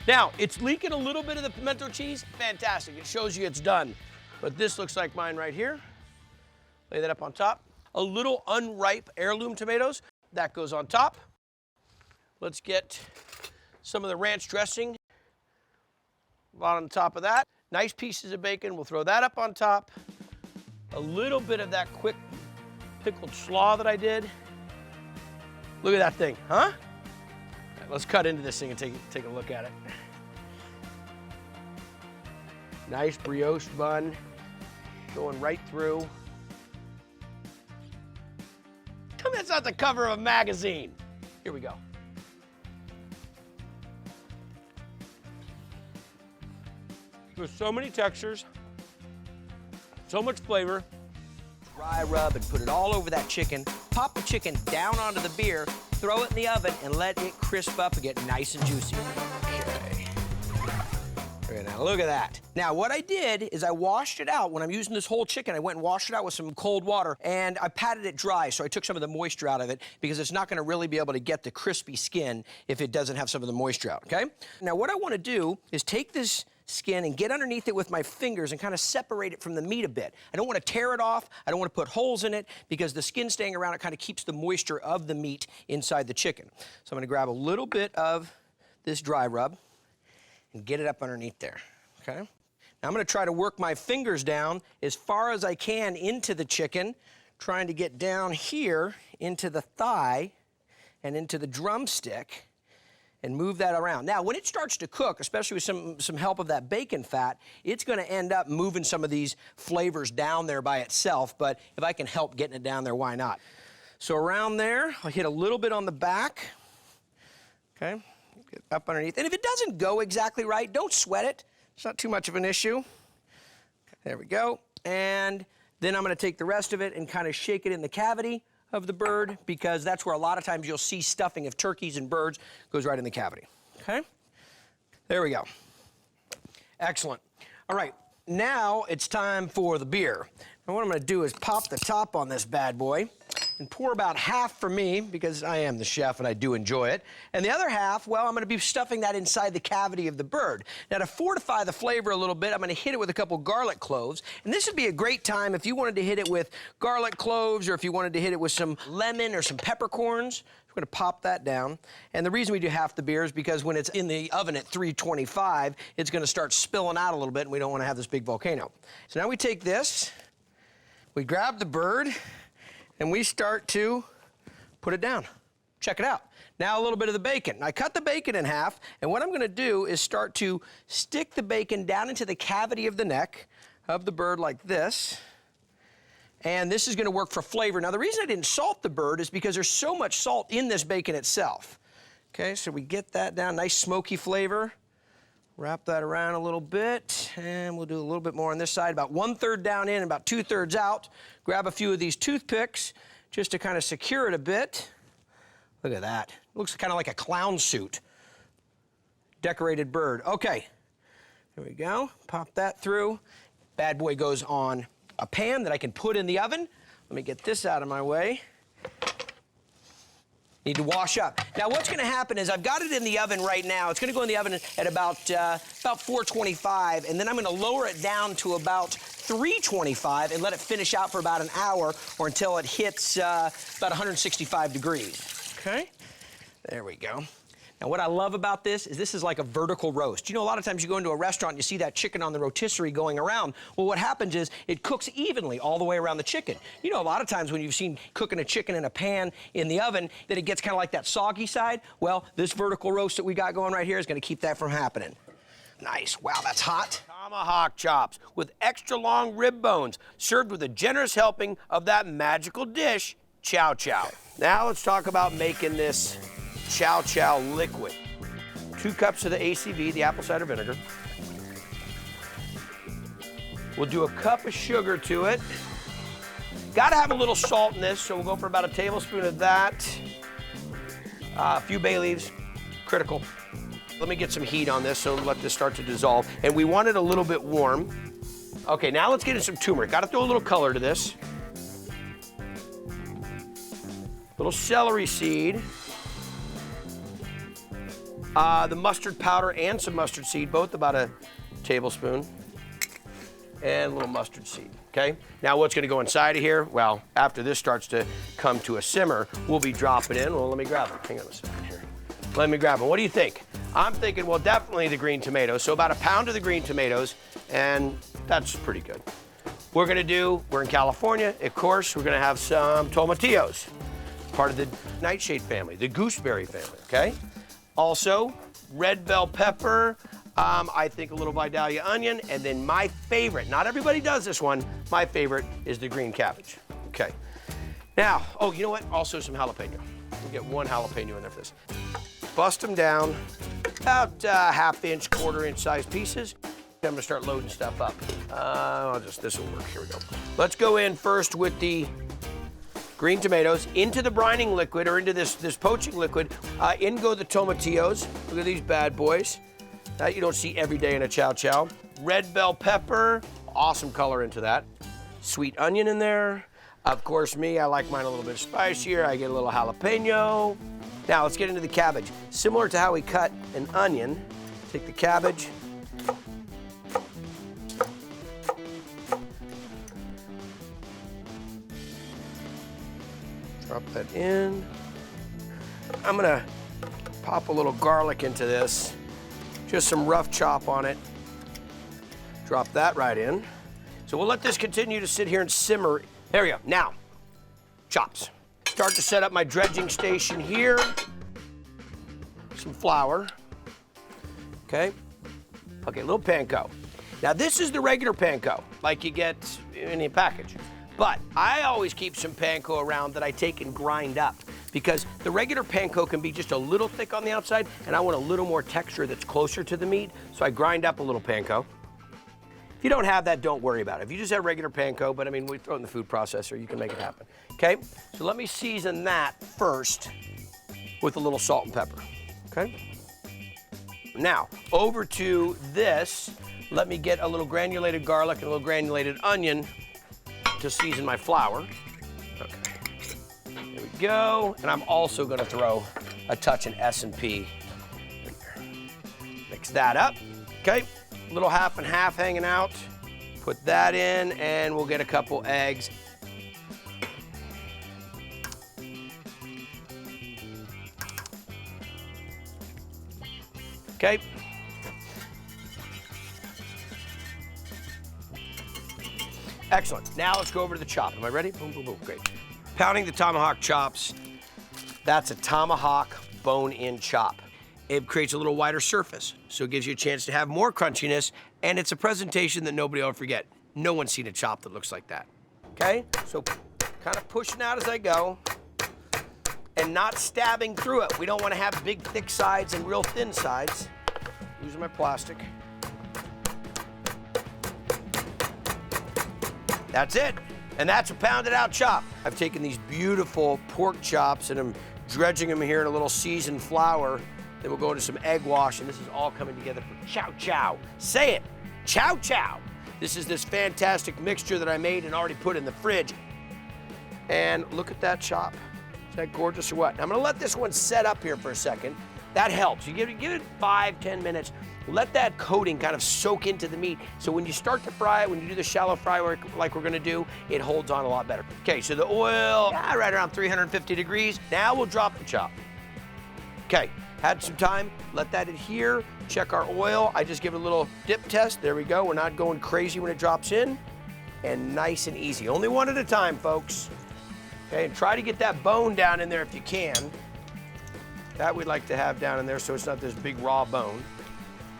Now, it's leaking a little bit of the pimento cheese. Fantastic, it shows you it's done. But this looks like mine right here. Lay that up on top. A little unripe heirloom tomatoes, that goes on top. Let's get some of the ranch dressing on top of that. Nice pieces of bacon, we'll throw that up on top. A little bit of that quick pickled slaw that I did. Look at that thing, huh? right, let's cut into this thing and take a look at it. Nice brioche bun going right through. Tell me that's not the cover of a magazine. Here we go. There's so many textures, so much flavor. Dry rub and put it all over that chicken. Pop the chicken down onto the beer, throw it in the oven, and let it crisp up and get nice and juicy. Okay. Okay, now look at that. Now what I did is I washed it out. When I'm using this whole chicken, I went and washed it out with some cold water, and I patted it dry, so I took some of the moisture out of it because it's not gonna really be able to get the crispy skin if it doesn't have some of the moisture out, okay? Now what I wanna do is take this skin and get underneath it with my fingers and kind of separate it from the meat a bit. I don't want to tear it off. I don't want to put holes in it because the skin staying around it kind of keeps the moisture of the meat inside the chicken. So I'm going to grab a little bit of this dry rub and get it up underneath there, okay? Now I'm going to try to work my fingers down as far as I can into the chicken, trying to get down here into the thigh and into the drumstick and move that around. Now, when it starts to cook, especially with some help of that bacon fat, it's gonna end up moving some of these flavors down there by itself, but if I can help getting it down there, why not? So around there, I'll hit a little bit on the back, okay? Get up underneath. And if it doesn't go exactly right, don't sweat it. It's not too much of an issue. There we go. And then I'm gonna take the rest of it and kind of shake it in the cavity of the bird, because that's where a lot of times you'll see stuffing of turkeys and birds goes right in the cavity, okay? There we go. Excellent. All right, now it's time for the beer. And what I'm gonna do is pop the top on this bad boy and pour about half for me, because I am the chef and I do enjoy it. And the other half, well, I'm gonna be stuffing that inside the cavity of the bird. Now to fortify the flavor a little bit, I'm gonna hit it with a couple garlic cloves. And this would be a great time if you wanted to hit it with garlic cloves, or if you wanted to hit it with some lemon or some peppercorns. We're gonna pop that down. And the reason we do half the beer is because when it's in the oven at 325, it's gonna start spilling out a little bit, and we don't wanna have this big volcano. So now we take this, we grab the bird, and we start to put it down. Check it out. Now a little bit of the bacon. I cut the bacon in half, and what I'm gonna do is start to stick the bacon down into the cavity of the neck of the bird like this. And this is gonna work for flavor. Now the reason I didn't salt the bird is because there's so much salt in this bacon itself. Okay, so we get that down, nice smoky flavor. Wrap that around a little bit, and we'll do a little bit more on this side, about 1/3 down in, about 2/3 out. Grab a few of these toothpicks just to kind of secure it a bit. Look at that. It looks kind of like a clown suit. Decorated bird. Okay, there we go. Pop that through. Bad boy goes on a pan that I can put in the oven. Let me get this out of my way. Need to wash up. Now what's gonna happen is I've got it in the oven right now. It's gonna go in the oven at about 425, and then I'm gonna lower it down to about 325 and let it finish out for about an hour, or until it hits about 165 degrees. Okay, there we go. Now what I love about this is like a vertical roast. You know, a lot of times you go into a restaurant and you see that chicken on the rotisserie going around. Well, what happens is it cooks evenly all the way around the chicken. You know, a lot of times when you've seen cooking a chicken in a pan in the oven, that it gets kind of like that soggy side. Well, this vertical roast that we got going right here is gonna keep that from happening. Nice, wow, that's hot. Tomahawk chops with extra long rib bones, served with a generous helping of that magical dish, Chowchow. Okay. Now let's talk about making this Chowchow liquid. 2 cups of the ACV, the apple cider vinegar. We'll do a cup of sugar to it. Gotta have a little salt in this, so we'll go for about a tablespoon of that. A few bay leaves, critical. Let me get some heat on this, so let this start to dissolve. And we want it a little bit warm. Okay, now let's get in some turmeric. Gotta throw a little color to this. Little celery seed. The mustard powder and some mustard seed, both about a tablespoon. And a little mustard seed, okay? Now what's gonna go inside of here? Well, after this starts to come to a simmer, we'll be dropping in. Well, let me grab them. Hang on a second here. Let me grab them. What do you think? I'm thinking, well, definitely the green tomatoes. So about a pound of the green tomatoes, and that's pretty good. We're in California, of course, we're gonna have some tomatillos, part of the nightshade family, the gooseberry family, okay? Also, red bell pepper, I think a little Vidalia onion, and then my favorite, not everybody does this one, my favorite is the green cabbage. Okay. Now, oh, you know what? Also some jalapeno. We'll get 1 jalapeno in there for this. Bust them down, about ½ inch, quarter-inch size pieces. I'm gonna start loading stuff up. This will work, here we go. Let's go in first with the green tomatoes into the brining liquid, or into this poaching liquid. In go the tomatillos. Look at these bad boys. That you don't see every day in a chow chow. Red bell pepper, awesome color into that. Sweet onion in there. Of course, me, I like mine a little bit spicier. I get a little jalapeno. Now let's get into the cabbage. Similar to how we cut an onion, take the cabbage. Drop that in. I'm gonna pop a little garlic into this. Just some rough chop on it. Drop that right in. So we'll let this continue to sit here and simmer. There we go. Now, chops. Start to set up my dredging station here. Some flour. Okay. Okay, a little panko. Now this is the regular panko, like you get in a package. But I always keep some panko around that I take and grind up, because the regular panko can be just a little thick on the outside, and I want a little more texture that's closer to the meat, so I grind up a little panko. If you don't have that, don't worry about it. If you just have regular panko, but I mean, we throw it in the food processor, you can make it happen. Okay, so let me season that first with a little salt and pepper, okay? Now, over to this, let me get a little granulated garlic and a little granulated onion to season my flour. Okay, there we go. And I'm also gonna throw a touch of S&P in there. Mix that up, okay? A little half and half hanging out. Put that in, and we'll get a couple eggs. Okay. Excellent. Now let's go over to the chop. Am I ready? Boom, boom, boom. Great. Pounding the tomahawk chops. That's a tomahawk bone-in chop. It creates a little wider surface, so it gives you a chance to have more crunchiness, and it's a presentation that nobody will forget. No one's seen a chop that looks like that. Okay? So kind of pushing out as I go, and not stabbing through it. We don't want to have big, thick sides and real thin sides. Using my plastic. That's it. And that's a pounded out chop. I've taken these beautiful pork chops and I'm dredging them here in a little seasoned flour. Then we'll go into some egg wash, and this is all coming together for Chowchow. Say it, Chowchow. This is this fantastic mixture that I made and already put in the fridge. And look at that chop. Is that gorgeous or what? I'm gonna let this one set up here for a second. That helps. You give it 5-10 minutes. Let that coating kind of soak into the meat. So when you start to fry it, when you do the shallow fry like we're gonna do, it holds on a lot better. Okay, so the oil, right around 350 degrees. Now we'll drop the chop. Okay, had some time, let that adhere. Check our oil. I just give it a little dip test. There we go. We're not going crazy when it drops in. And nice and easy. Only one at a time, folks. Okay, and try to get that bone down in there if you can. That we'd like to have down in there so it's not this big raw bone.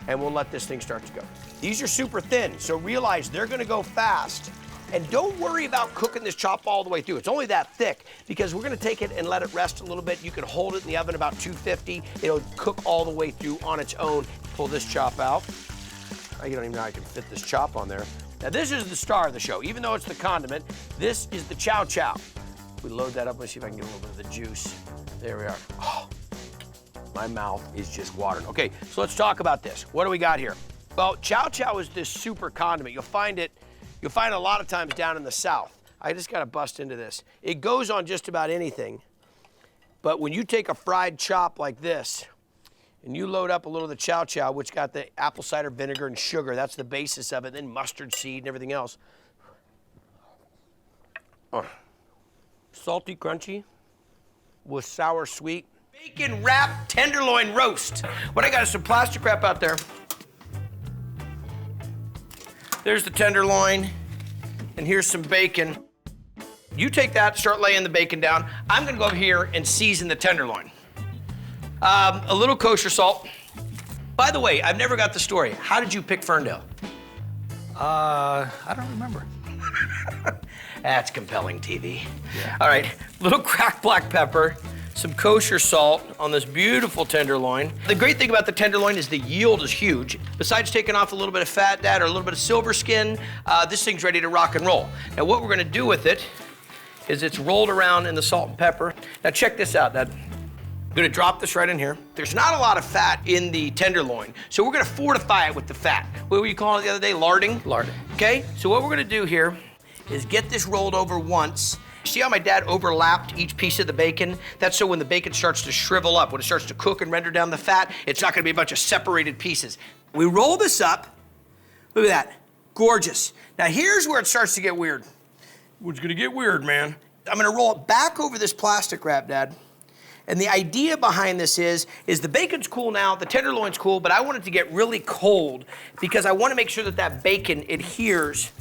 And we'll let this thing start to go. These are super thin, so realize they're gonna go fast. And don't worry about cooking this chop all the way through. It's only that thick because we're gonna take it and let it rest a little bit. You can hold it in the oven about 250. It'll cook all the way through on its own. Pull this chop out. I don't even know how I can fit this chop on there. Now this is the star of the show. Even though it's the condiment, this is the Chowchow. We load that up. Let's see if I can get a little bit of the juice. There we are. Oh. My mouth is just watering. Okay, so let's talk about this. What do we got here? Well, Chowchow is this super condiment. You'll find it a lot of times down in the South. I just gotta bust into this. It goes on just about anything, but when you take a fried chop like this, and you load up a little of the Chowchow, which got the apple cider vinegar and sugar, that's the basis of it, then mustard seed and everything else. Oh. Salty, crunchy, with sour, sweet. Bacon wrapped tenderloin roast. What I got is some plastic wrap out there. There's the tenderloin, and here's some bacon. You take that, start laying the bacon down. I'm gonna go over here and season the tenderloin. A little kosher salt. By the way, I've never got the story. How did you pick Ferndale? I don't remember. That's compelling TV. Yeah. All right, little cracked black pepper, some kosher salt on this beautiful tenderloin. The great thing about the tenderloin is the yield is huge. Besides taking off a little bit of fat, Dad, or a little bit of silver skin, this thing's ready to rock and roll. Now what we're gonna do with it is it's rolled around in the salt and pepper. Now check this out, Dad. I'm gonna drop this right in here. There's not a lot of fat in the tenderloin, so we're gonna fortify it with the fat. What were you calling it the other day, larding? Larding. Okay, so what we're gonna do here is get this rolled over once. See how my dad overlapped each piece of the bacon? That's so when the bacon starts to shrivel up, when it starts to cook and render down the fat, it's not gonna be a bunch of separated pieces. We roll this up, look at that, gorgeous. Now here's where it starts to get weird. It's gonna get weird, man. I'm gonna roll it back over this plastic wrap, Dad. And the idea behind this is the bacon's cool now, the tenderloin's cool, but I want it to get really cold because I wanna make sure that that bacon adheres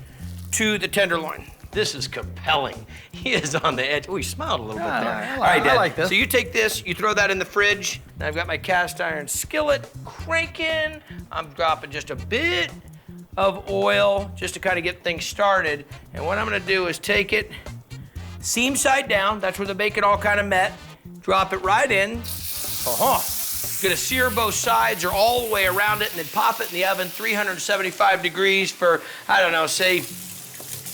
to the tenderloin. This is compelling. He is on the edge. Oh, he smiled a little bit there. All right, Dad. I like this. So you take this, you throw that in the fridge. Now I've got my cast iron skillet cranking. I'm dropping just a bit of oil just to kind of get things started. And what I'm gonna do is take it seam side down. That's where the bacon all kind of met. Drop it right in. Gonna sear both sides or all the way around it and then pop it in the oven, 375 degrees for, I don't know, say,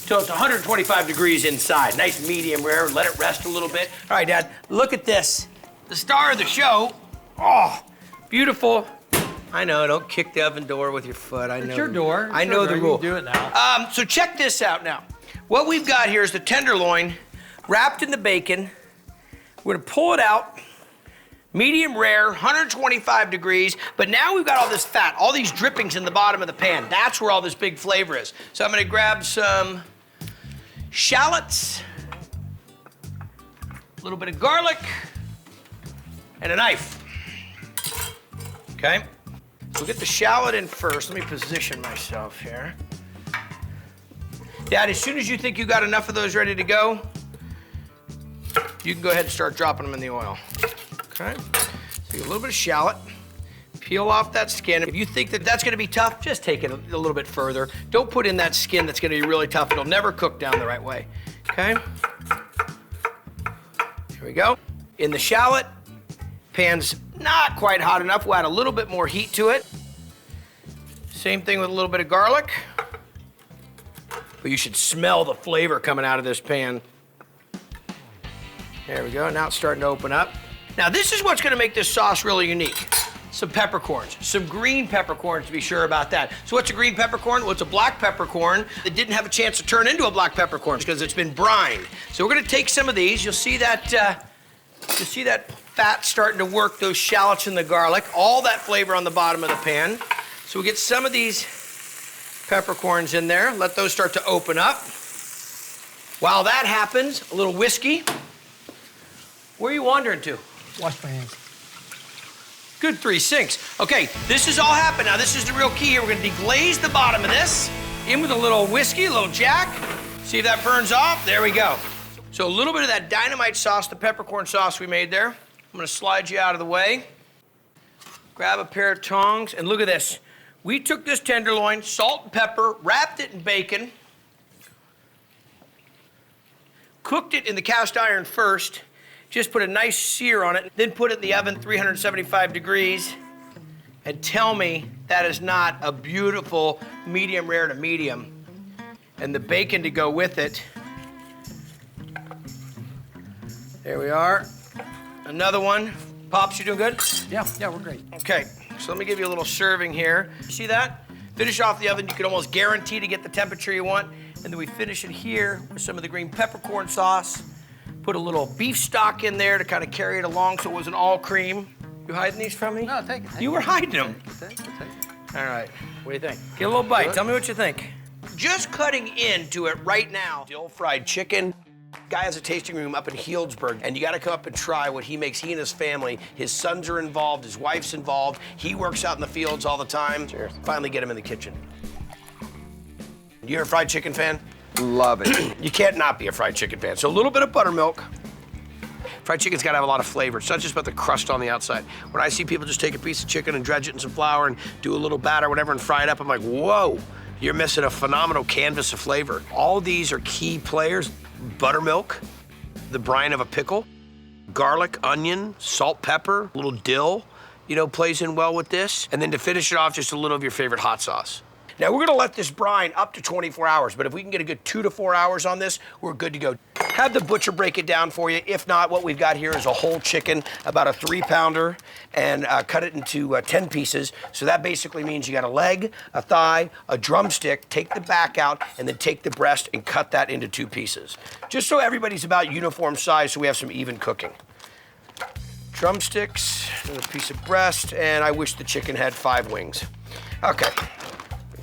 till it's 125 degrees inside. Nice medium rare, let it rest a little bit. All right, Dad, look at this. The star of the show. Oh, beautiful. I know, don't kick the oven door with your foot. I know. It's your door. I know the rule. You do it now. So check this out now. What we've got here is the tenderloin wrapped in the bacon. We're gonna pull it out, medium rare, 125 degrees, but now we've got all this fat, all these drippings in the bottom of the pan. That's where all this big flavor is. So I'm gonna grab some shallots, a little bit of garlic, and a knife. Okay? We'll get the shallot in first. Let me position myself here. Dad, as soon as you think you got enough of those ready to go, you can go ahead and start dropping them in the oil. Okay? So you get a little bit of shallot. Peel off that skin. If you think that that's gonna be tough, just take it a little bit further. Don't put in that skin that's gonna be really tough. It'll never cook down the right way. Okay? Here we go. In the shallot, pan's not quite hot enough. We'll add a little bit more heat to it. Same thing with a little bit of garlic. But you should smell the flavor coming out of this pan. There we go, now it's starting to open up. Now this is what's gonna make this sauce really unique. Some peppercorns, some green peppercorns to be sure about that. So what's a green peppercorn? Well, it's a black peppercorn that didn't have a chance to turn into a black peppercorn because it's been brined. So we're gonna take some of these. You'll see that fat starting to work those shallots and the garlic, all that flavor on the bottom of the pan. So we get some of these peppercorns in there. Let those start to open up. While that happens, a little whiskey. Where are you wandering to? Wash my hands. Good 3 sinks. Okay, this is all happened. Now this is the real key here. We're gonna deglaze the bottom of this. In with a little whiskey, a little Jack. See if that burns off. There we go. So a little bit of that dynamite sauce, the peppercorn sauce we made there. I'm gonna slide you out of the way. Grab a pair of tongs, and look at this. We took this tenderloin, salt and pepper, wrapped it in bacon, cooked it in the cast iron first, just put a nice sear on it, then put it in the oven, 375 degrees, and tell me that is not a beautiful medium rare to medium. And the bacon to go with it. There we are. Another one. Pops, you doing good? Yeah, we're great. Okay, so let me give you a little serving here. See that? Finish off the oven. You can almost guarantee to get the temperature you want. And then we finish it here with some of the green peppercorn sauce. Put a little beef stock in there to kind of carry it along so it wasn't all cream. You hiding these from me? No, take it. You were hiding them. Take it. All right, what do you think? Get a little bite, tell me what you think. Just cutting into it right now. Dill fried chicken. Guy has a tasting room up in Healdsburg, and you gotta come up and try what he makes. He and his family, his sons are involved, his wife's involved. He works out in the fields all the time. Cheers. Finally get him in the kitchen. You're a fried chicken fan? Love it. You can't not be a fried chicken fan. So a little bit of buttermilk. Fried chicken's gotta have a lot of flavor. It's not just about the crust on the outside. When I see people just take a piece of chicken and dredge it in some flour and do a little batter or whatever and fry it up, I'm like, whoa, you're missing a phenomenal canvas of flavor. All these are key players. Buttermilk, the brine of a pickle, garlic, onion, salt, pepper, a little dill, you know, plays in well with this. And then to finish it off, just a little of your favorite hot sauce. Now we're gonna let this brine up to 24 hours, but if we can get a good 2 to 4 hours on this, we're good to go. Have the butcher break it down for you. If not, what we've got here is a whole chicken, about a 3-pounder, and cut it into 10 pieces. So that basically means you got a leg, a thigh, a drumstick, take the back out, and then take the breast and cut that into 2 pieces. Just so everybody's about uniform size so we have some even cooking. Drumsticks, and a piece of breast, and I wish the chicken had 5 wings. Okay.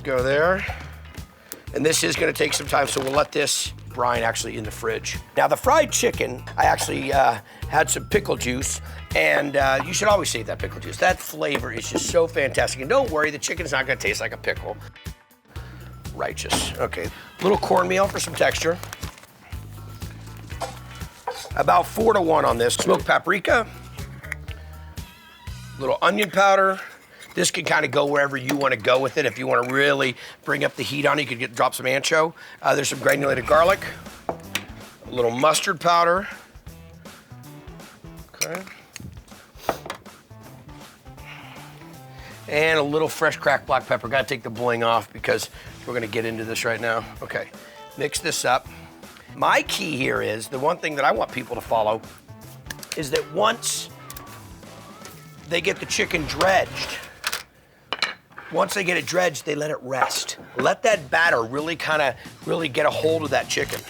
Go there. And this is gonna take some time, so we'll let this brine actually in the fridge. Now the fried chicken, I actually had some pickle juice, and you should always save that pickle juice. That flavor is just so fantastic. And don't worry, the chicken's not gonna taste like a pickle. Righteous, okay. Little cornmeal for some texture. About 4 to 1 on this. Smoked paprika, little onion powder. This can kind of go wherever you want to go with it. If you want to really bring up the heat on it, you could drop some ancho. There's some granulated garlic, a little mustard powder. Okay. And a little fresh cracked black pepper. Gotta take the bling off because we're gonna get into this right now. Okay, mix this up. My key here is, the one thing that I want people to follow is that once they get the chicken dredged, once they get it dredged, they let it rest. Let that batter really get a hold of that chicken.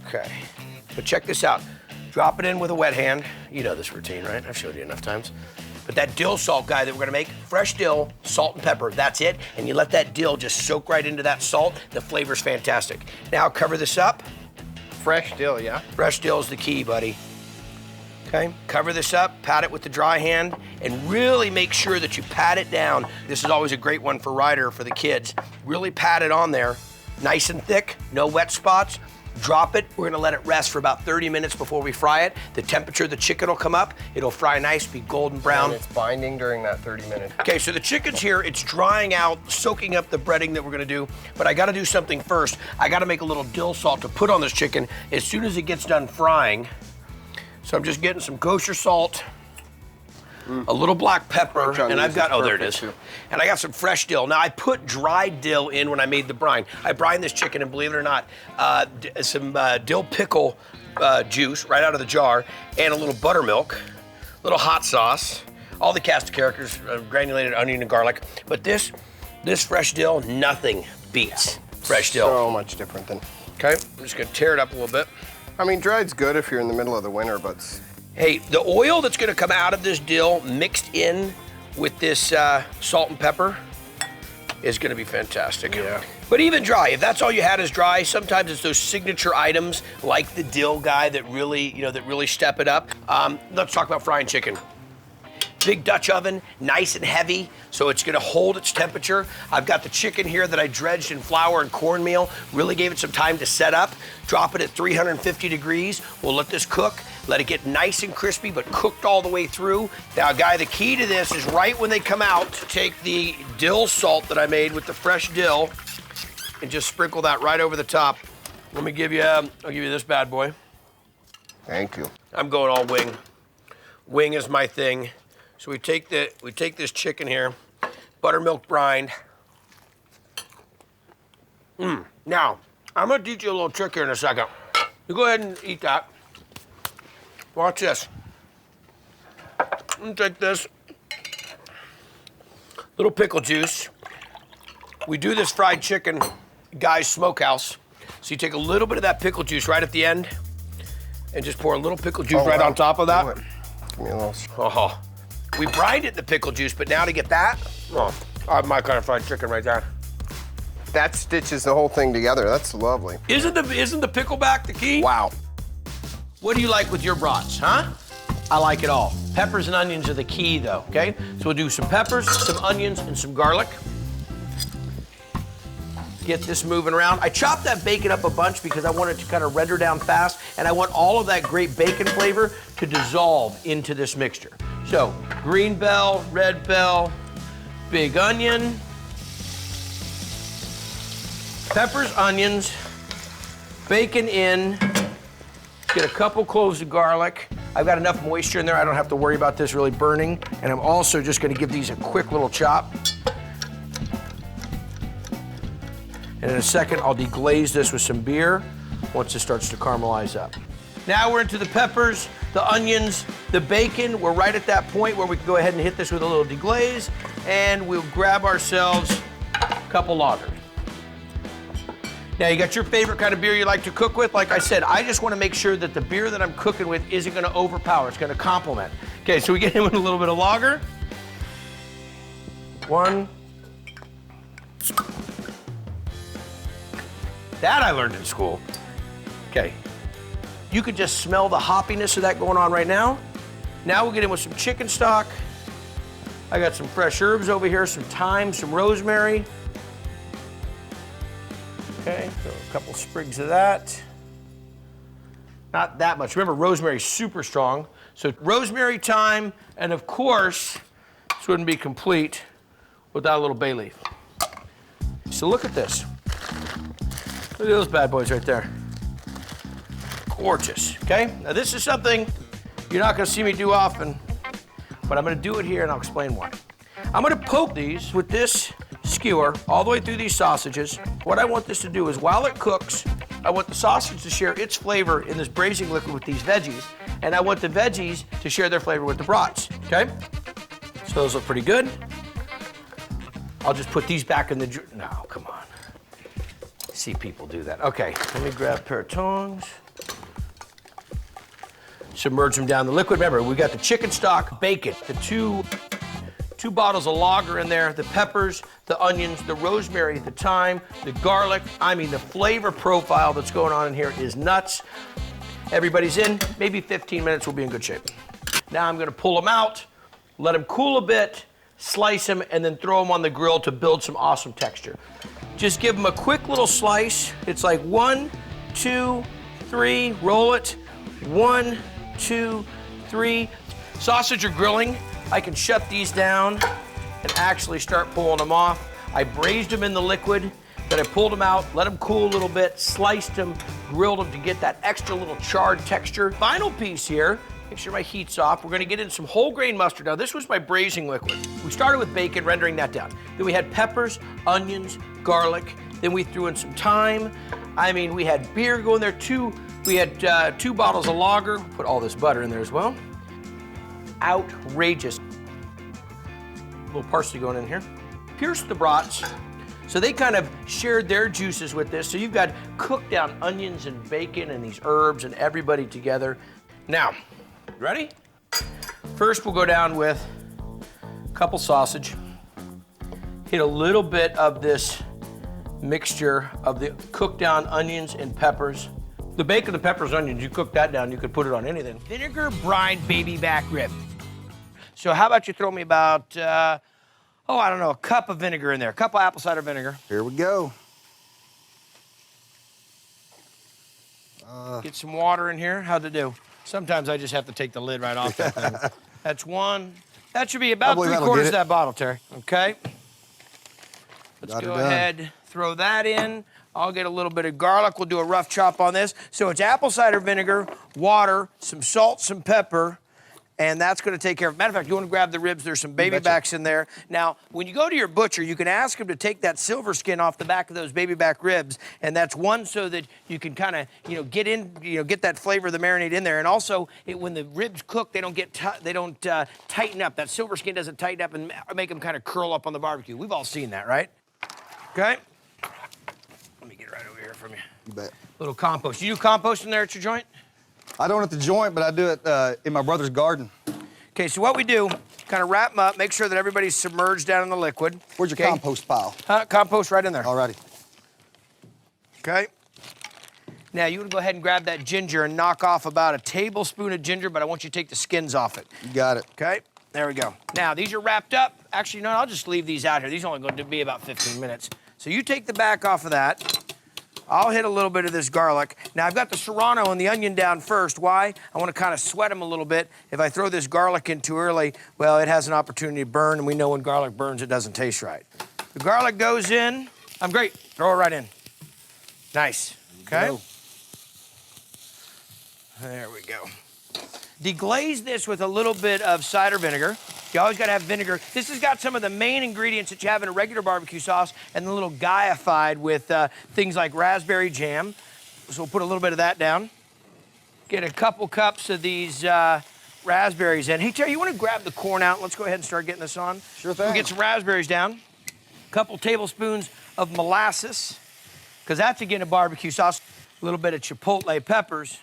Okay, but check this out. Drop it in with a wet hand. You know this routine, right? I've showed you enough times. But that dill salt guy that we're gonna make, fresh dill, salt and pepper, that's it. And you let that dill just soak right into that salt. The flavor's fantastic. Now cover this up. Fresh dill, yeah? Fresh dill is the key, buddy. Okay, cover this up, pat it with the dry hand, and really make sure that you pat it down. This is always a great one for Ryder, for the kids. Really pat it on there, nice and thick, no wet spots. Drop it, we're gonna let it rest for about 30 minutes before we fry it. The temperature of the chicken will come up, it'll fry nice, be golden brown. And it's binding during that 30 minutes. Okay, so the chicken's here, it's drying out, soaking up the breading that we're gonna do, but I gotta do something first. I gotta make a little dill salt to put on this chicken as soon as it gets done frying. So I'm just getting some kosher salt, a little black pepper, and I've got, oh, there it is. And I got some fresh dill. Now, I put dried dill in when I made the brine. I brined this chicken, and believe it or not, some dill pickle juice right out of the jar, and a little buttermilk, a little hot sauce, all the cast of characters, granulated onion and garlic. But this fresh dill, nothing beats fresh dill. So much different than. Okay, I'm just gonna tear it up a little bit. I mean, dried's good if you're in the middle of the winter, but. Hey, the oil that's gonna come out of this dill mixed in with this salt and pepper is gonna be fantastic. Yeah. But even dry, if that's all you had is dry, sometimes it's those signature items like the dill guy that really, that really step it up. Let's talk about frying chicken. Big Dutch oven, nice and heavy, so it's gonna hold its temperature. I've got the chicken here that I dredged in flour and cornmeal, really gave it some time to set up. Drop it at 350 degrees. We'll let this cook, let it get nice and crispy, but cooked all the way through. Now, Guy, the key to this is right when they come out, take the dill salt that I made with the fresh dill and just sprinkle that right over the top. Let me give you, I'll give you this bad boy. Thank you. I'm going all wing. Wing is my thing. So we take this chicken here, buttermilk brined. Now, I'm gonna teach you a little trick here in a second. You go ahead and eat that. Watch this. I'm gonna take this little pickle juice. We do this fried chicken, Guy's Smokehouse. So you take a little bit of that pickle juice right at the end and just pour a little pickle juice right on top of that. Give me a little. Oh. We brined it in the pickle juice, but now to get that, oh, I have my kind of fried chicken right there. That stitches the whole thing together. That's lovely. Isn't the pickleback the key? Wow. What do you like with your brats, huh? I like it all. Peppers and onions are the key, though, okay? So we'll do some peppers, some onions, and some garlic. get this moving around. I chopped that bacon up a bunch because I want it to kind of render down fast, and I want all of that great bacon flavor to dissolve into this mixture. So, green bell, red bell, big onion, peppers, onions, bacon in, get a couple cloves of garlic. I've got enough moisture in there, I don't have to worry about this really burning. And I'm also just gonna give these a quick little chop. And in a second, I'll deglaze this with some beer once it starts to caramelize up. Now we're into the peppers, the onions, the bacon. We're right at that point where we can go ahead and hit this with a little deglaze, and we'll grab ourselves a couple lagers. Now, you got your favorite kind of beer you like to cook with. Like I said, I just want to make sure that the beer that I'm cooking with isn't going to overpower. It's going to complement. Okay, so we get in with a little bit of lager. One. That I learned in school. Okay. You could just smell the hoppiness of that going on right now. Now we'll get in with some chicken stock. I got some fresh herbs over here, some thyme, some rosemary. Okay, throw a couple sprigs of that. Not that much. Remember, rosemary's super strong. So rosemary, thyme, and of course, this wouldn't be complete without a little bay leaf. So look at this. Look at those bad boys right there. Gorgeous, okay? Now this is something you're not gonna see me do often, but I'm gonna do it here and I'll explain why. I'm gonna poke these with this skewer all the way through these sausages. What I want this to do is while it cooks, I want the sausage to share its flavor in this braising liquid with these veggies, and I want the veggies to share their flavor with the brats, okay? So those look pretty good. I'll just put these back in the, no, come on. See people do that. Okay, let me grab a pair of tongs. Submerge them down in the liquid. Remember, we got the chicken stock, bacon, the two bottles of lager in there, the peppers, the onions, the rosemary, the thyme, the garlic. I mean, the flavor profile that's going on in here is nuts. Everybody's in, maybe 15 minutes, we'll be in good shape. Now I'm gonna pull them out, let them cool a bit, slice them, and then throw them on the grill to build some awesome texture. Just give them a quick little slice. It's like 1, 2, 3, roll it. 1, 2, 3. Sausage are grilling. I can shut these down and actually start pulling them off. I braised them in the liquid, then I pulled them out, let them cool a little bit, sliced them, grilled them to get that extra little charred texture. Final piece here, make sure my heat's off. We're gonna get in some whole grain mustard. Now this was my braising liquid. We started with bacon, rendering that down. Then we had peppers, onions, garlic. Then we threw in some thyme. I mean, we had beer going there too. We had 2 bottles of lager. Put all this butter in there as well. Outrageous. A little parsley going in here. Pierce the brats. So they kind of shared their juices with this. So you've got cooked down onions and bacon and these herbs and everybody together. Now, ready? First we'll go down with a couple sausage. Hit a little bit of this mixture of the cooked down onions and peppers. The bacon, the peppers, onions, you cook that down, you could put it on anything. Vinegar-Brined baby back rib. So how about you throw me about, I don't know, a cup of vinegar in there, a cup of apple cider vinegar. Here we go. Get some water in here, how'd it do? Sometimes I just have to take the lid right off that thing. That's 1. That should be about 3/4 of that bottle, Terry, okay? Let's go ahead, throw that in. I'll get a little bit of garlic. We'll do a rough chop on this. So it's apple cider vinegar, water, some salt, some pepper, and that's gonna take care of it. Matter of fact, you wanna grab the ribs, there's some baby backs in there. Now, when you go to your butcher, you can ask him to take that silver skin off the back of those baby back ribs, and that's one so that you can kinda, get that flavor of the marinade in there. And also, when the ribs cook, they don't tighten up. That silver skin doesn't tighten up and make them kind of curl up on the barbecue. We've all seen that, right? Okay. Let me get right over here from you. You bet. Little compost. You do compost in there at your joint? I don't at the joint, but I do it in my brother's garden. Okay, so what we do, kind of wrap them up, make sure that everybody's submerged down in the liquid. Where's your compost pile? Compost right in there. Alrighty. Okay. Now, you want to go ahead and grab that ginger and knock off about a tablespoon of ginger, but I want you to take the skins off it. You got it. Okay, there we go. Now, these are wrapped up. Actually, no, I'll just leave these out here. These are only going to be about 15 minutes. So you take the back off of that. I'll hit a little bit of this garlic. Now, I've got the serrano and the onion down first. Why? I want to kind of sweat them a little bit. If I throw this garlic in too early, well, it has an opportunity to burn, and we know when garlic burns, it doesn't taste right. The garlic goes in. I'm great. Throw it right in. Nice. Okay? There we go. Deglaze this with a little bit of cider vinegar. You always gotta have vinegar. This has got some of the main ingredients that you have in a regular barbecue sauce and a little guyified with things like raspberry jam. So we'll put a little bit of that down. Get a couple cups of these raspberries in. Hey, Terry, you wanna grab the corn out? Let's go ahead and start getting this on. Sure thing. We'll get some raspberries down. A couple tablespoons of molasses, because that's, again, a barbecue sauce. A little bit of chipotle peppers.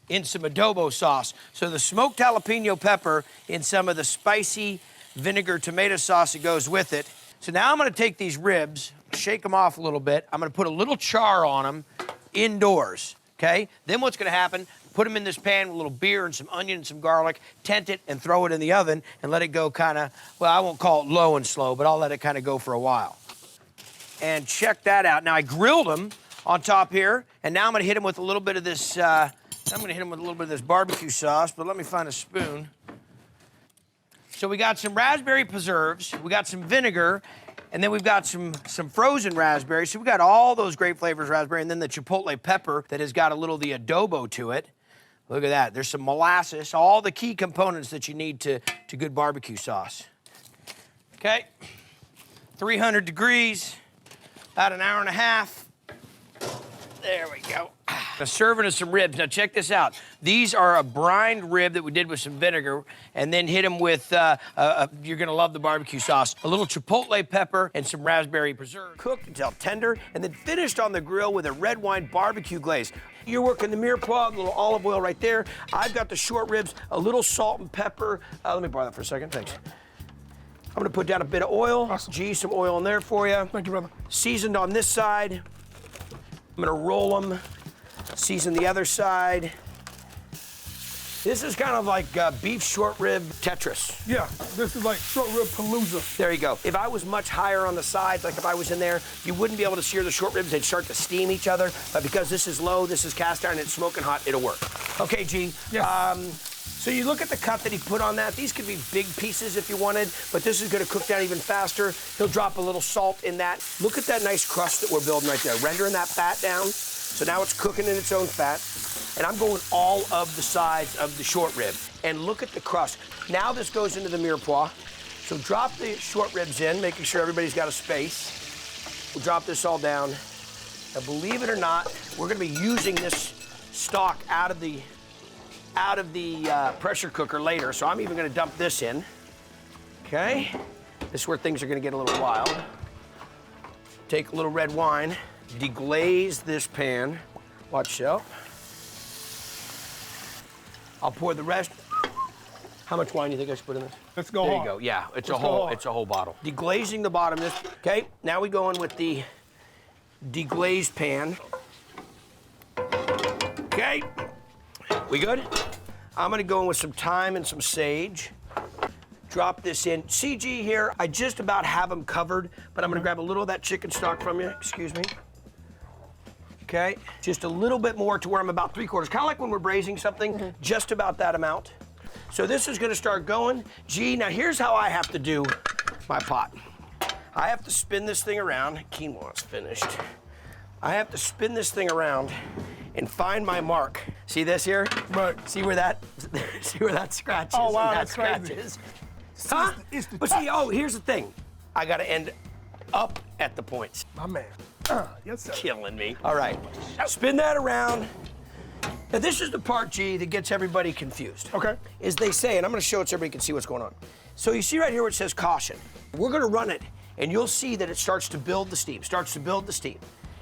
In some adobo sauce. So the smoked jalapeno pepper in some of the spicy vinegar tomato sauce that goes with it. So now I'm gonna take these ribs, shake them off a little bit. I'm gonna put a little char on them indoors, okay? Then what's gonna happen, put them in this pan with a little beer and some onion and some garlic, tent it and throw it in the oven and let it go kinda, well, I won't call it low and slow, but I'll let it kinda go for a while. And check that out. Now I grilled them on top here, and now I'm gonna hit them with a little bit of this, I'm gonna hit them with a little bit of this barbecue sauce, but let me find a spoon. So we got some raspberry preserves, we got some vinegar, and then we've got some frozen raspberries. So we got all those great flavors, raspberry, and then the chipotle pepper that has got a little of the adobo to it. Look at that, there's some molasses, all the key components that you need to good barbecue sauce. Okay, 300 degrees, about an hour and a half. There we go. A serving of some ribs. Now check this out. These are a brined rib that we did with some vinegar and then hit them with, you're gonna love the barbecue sauce, a little chipotle pepper and some raspberry preserve. Cooked until tender and then finished on the grill with a red wine barbecue glaze. You're working the mirepoix, a little olive oil right there. I've got the short ribs, a little salt and pepper. Let me borrow that for a second, thanks. I'm gonna put down a bit of oil. Awesome. Gee, some oil in there for you. Thank you, brother. Seasoned on this side. I'm gonna roll them, season the other side. This is kind of like beef short rib Tetris. Yeah, this is like short rib palooza. There you go. If I was much higher on the sides, like if I was in there, you wouldn't be able to sear the short ribs. They'd start to steam each other. But because this is low, this is cast iron, and it's smoking hot, it'll work. Okay, G. Yeah. So you look at the cut that he put on that. These could be big pieces if you wanted, but this is gonna cook down even faster. He'll drop a little salt in that. Look at that nice crust that we're building right there. Rendering that fat down. So now it's cooking in its own fat. And I'm going all of the sides of the short rib. And look at the crust. Now this goes into the mirepoix. So drop the short ribs in, making sure everybody's got a space. We'll drop this all down. Now believe it or not, we're gonna be using this stock out of the pressure cooker later, so I'm even gonna dump this in. Okay? This is where things are gonna get a little wild. Take a little red wine, deglaze this pan. Watch out. I'll pour the rest. How much wine do you think I should put in this? Let's go There hard. you go, yeah, it's Let's a go whole, hard. it's a whole bottle. Deglazing the bottom of this. Okay, now we go in with the deglazed pan. Okay, we good? I'm gonna go in with some thyme and some sage. Drop this in. CG here, I just about have them covered, but I'm gonna grab a little of that chicken stock from you, excuse me. Okay, just a little bit more to where I'm about 3/4. Kind of like when we're braising something, just about that amount. So this is gonna start going. Gee, now here's how I have to do my pot. I have to spin this thing around. Quinoa's finished. I have to spin this thing around and find my mark. See this here? Right. See where that scratch is? Oh, wow, and that that's crazy. scratch is? Huh? It's the But see, oh, here's the thing. I gotta end up at the points. My man. Yes, sir. Killing me. All right, spin that around. Now this is the part, G, that gets everybody confused. Okay. Is they say, and I'm gonna show it so everybody can see what's going on. So you see right here where it says caution. We're gonna run it, and you'll see that it starts to build the steam,